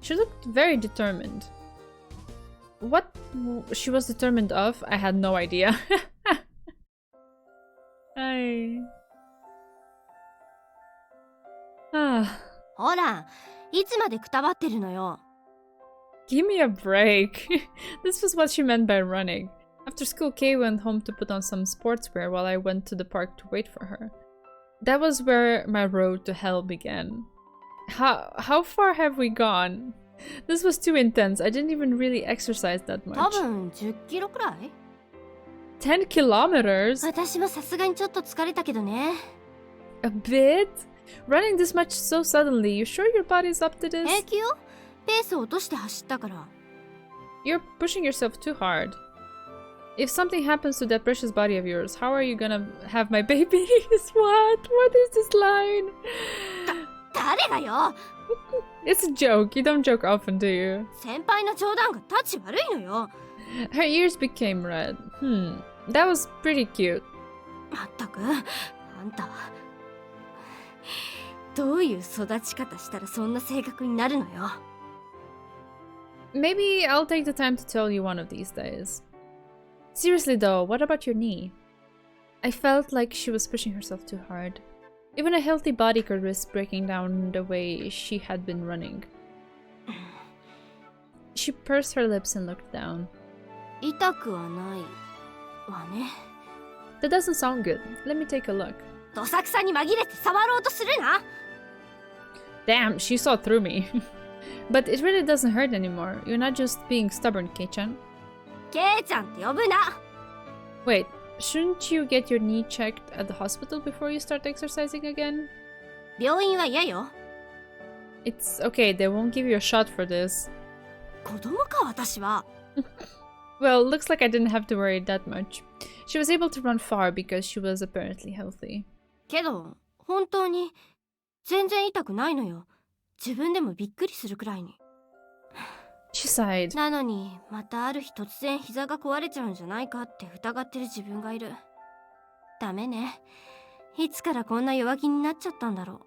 She looked very determined. What she was determined of, I had no idea.ほら、いつまでくたばってるのよ。 Give me a break. This was what she meant by running. After school, Kay went home to put on some sportswear while I went to the park to wait for her. That was where my road to hell began. How far have we gone? This was too intense. I didn't even really exercise that 多 much. 分10キロくらい？ 10 kilometers? 私もさすがにちょっと疲れたけどね。 A bit? Running this much so suddenly, you sure your body's up to this? 平気よ。ペースを落として走ったから。 You're pushing yourself too hard. If something happens to that precious body of yours, how are you gonna have my babies? What? What is this line? 誰がよ。 It's a joke. You don't joke often, do you? 先輩の冗談がタチ悪いのよ。 Her ears became red. That was pretty cute. まったく、あんたはどういう育ち方したらそんな性格になるのよ。 Maybe I'll take the time to tell you one of these days. Seriously though, what about your knee? I felt like she was pushing herself too hard. Even a healthy body could risk breaking down the way she had been running. She pursed her lips and looked down. 痛くはないわね。 That doesn't sound good. Let me take a look. どさくさに紛れて触ろうとするな。 Damn, she saw through me. But it really doesn't hurt anymore. You're not just being stubborn, Kei-chan. ケイちゃんって呼ぶな。 Wait, shouldn't you get your knee checked at the hospital before you start exercising again? 病院は嫌よ。 It's okay, they won't give you a shot for this. 子供か私は。 Well, looks like I didn't have to worry that much. She was able to run far because she was apparently healthy. けど本当に全然痛くないのよ。自分でもびっくりするくらいに。 She sighed. なのにまたある日突然膝が壊れちゃうんじゃないかって疑ってる自分がいる。ダメね。いつからこんな弱気になっちゃったんだろ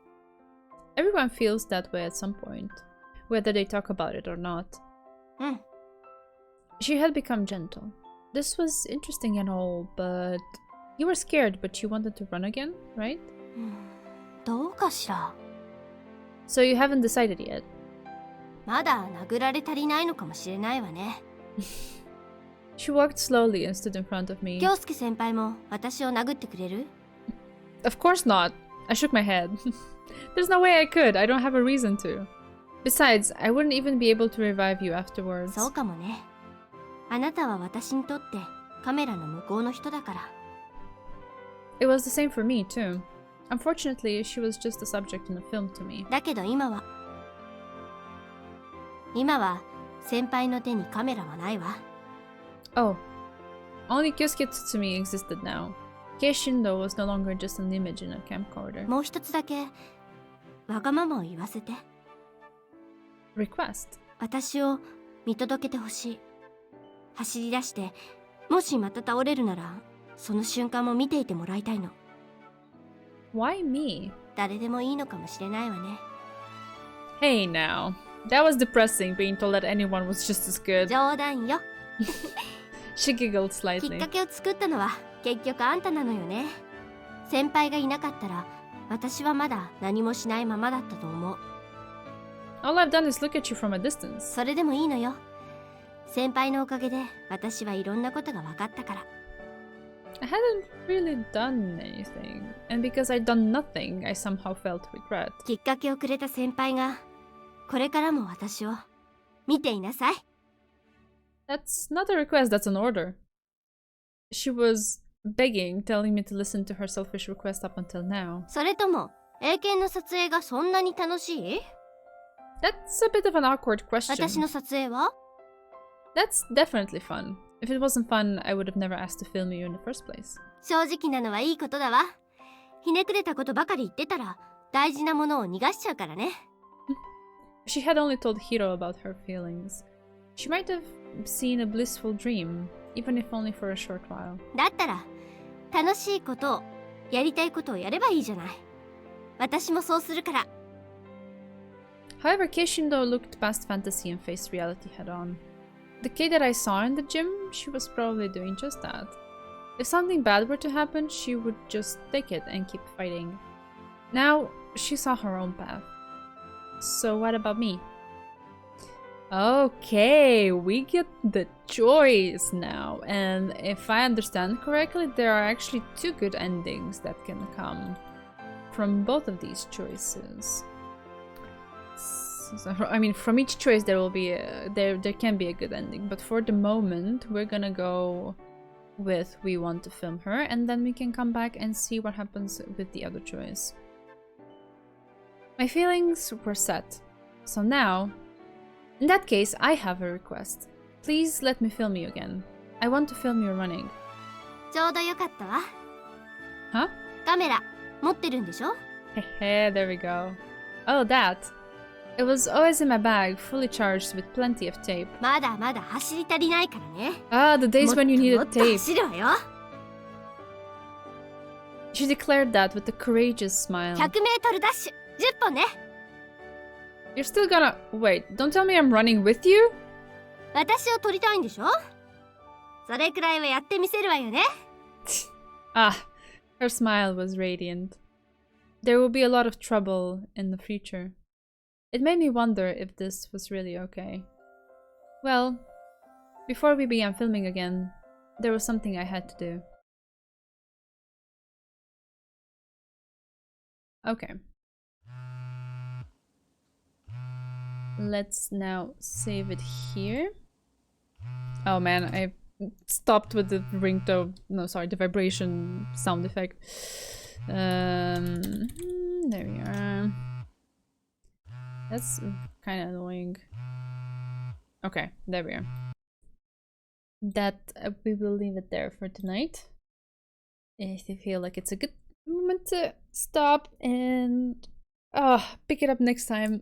う。 Everyone feels that way at some point, whether they talk about it or not. うん。 She had become gentle. This was interesting and all, but you were scared, but you wanted to run again, right? どうかしら。 So you haven't decided yet? まだ殴られ足りないのかもしれないわね。 She walked slowly and stood in front of me. 京介先輩も私を殴ってくれる？ Of course not. I shook my head. There's no way I could. I don't have a reason to. Besides, I wouldn't even be able to revive you afterwards. そうかもね。あなたは私にとってカメラの向こうの人だから。 It was the same for me, too. Unfortunately, she was just a subject in a film to me. だけど今は先輩の手にカメラはないわ。 Oh. Only Kyosuke Tsutsumi existed now. Kei Shindo was no longer just an image in a camcorder. もう一つだけわがままを言わせて。 Request? 私を見届けてほしい。走り出して、もしまた倒れるならその瞬間も見ていてもらいたいの。 Why me? 誰でもいいのかもしれないわね。 Hey now. That was depressing, being told that anyone was just as good. 冗談よ。 She giggled きっ slightly. かけを作ったのは結局あんたなのよね。先輩がいなかったら私はまだ何もしないままだったと思う。 All I've done is look at you from a distance. それでもいいのよ。先輩のおかげで私はいろんなことが分かったから。 I hadn't really done anything, and because I'd done nothing, I somehow felt regret. きっかけをくれた先輩がこれからも私を見ていなさい。 That's not a request, that's an order. She was begging, telling me to listen to her selfish request up until now. それとも英検の撮影がそんなに楽しい？ That's a bit of an awkward 私 question. の撮影は？ That's definitely fun. If it wasn't fun, I would have never asked to film you in the first place. 正直なのはいいことだわ。ひねくれたことばかり言ってたら大事なものを逃がしちゃうからね。 If she had only told Hiro about her feelings, she might have seen a blissful dream, even if only for a short while. だったら楽しいことをやりたいことをやればいいじゃない。私もそうするから。 However, Keishindo looked past fantasy and faced reality head on. The kid that I saw in the gym, she was probably doing just that. If something bad were to happen, she would just take it and keep fighting. Now, she saw her own path. So what about me? Okay, we get the choice now, and if I understand correctly, there are actually two good endings that can come from both of these choices. So, I mean, from each choice there will be there can be a good ending, but for the moment we're gonna go with we want to film her, and then we can come back and see what happens with the other choice. My feelings were set, so now, in that case, I have a request. Please let me film you again. I want to film you running. ちょうどよかったわ。 Huh? カメラ持ってるんでしょ？ Hehe, there we go. Oh, that. It was always in my bag, fully charged with plenty of tape. まだまだ走り足りないからね。 Ah, the days when you も needed っと tape. 走るわよ。 She declared that with a courageous smile. 100メートルダッシュ10本ね。 You're still gonna... Wait, don't tell me I'm running with you? 私を撮りたいんでしょ？それくらいはやってみせるわよね。 Ah, her smile was radiant. There will be a lot of trouble in the future. It made me wonder if this was really okay. Well, before we began filming again, there was something I had to do. Okay. Let's now save it here. Oh man, I stopped with the ringtone. No, sorry, the vibration sound effect. There we are. That's kind of annoying. Okay, there we are. That we will leave it there for tonight. If you feel like it's a good moment to stop and pick it up next time.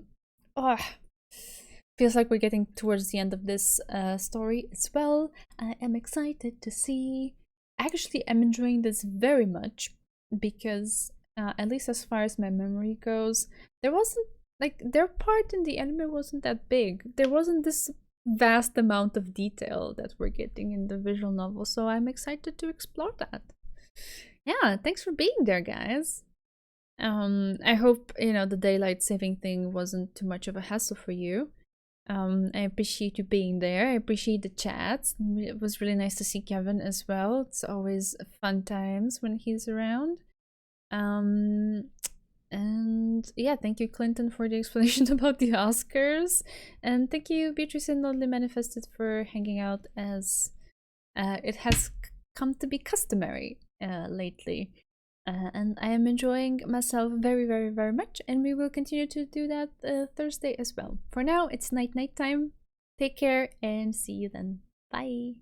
Feels like we're getting towards the end of this story as well. I am excited to see. Actually, I'm enjoying this very much because, at least as far as my memory goes, there wasn't like their part in the anime wasn't that big. There wasn't this vast amount of detail that we're getting in the visual novel, so I'm excited to explore that. Yeah, thanks for being there, guys. I hope, you know, the daylight saving thing wasn't too much of a hassle for you. I appreciate you being there. I appreciate the chats. It was really nice to see Kevin as well. It's always fun times when he's around. And yeah, thank you, Clinton, for the explanation about the Oscars. And thank you, Beatrice and Lonely Manifested, for hanging out, as it has come to be customary lately. And I am enjoying myself very, very, very much. And we will continue to do that Thursday as well. For now, it's night time. Take care and see you then. Bye.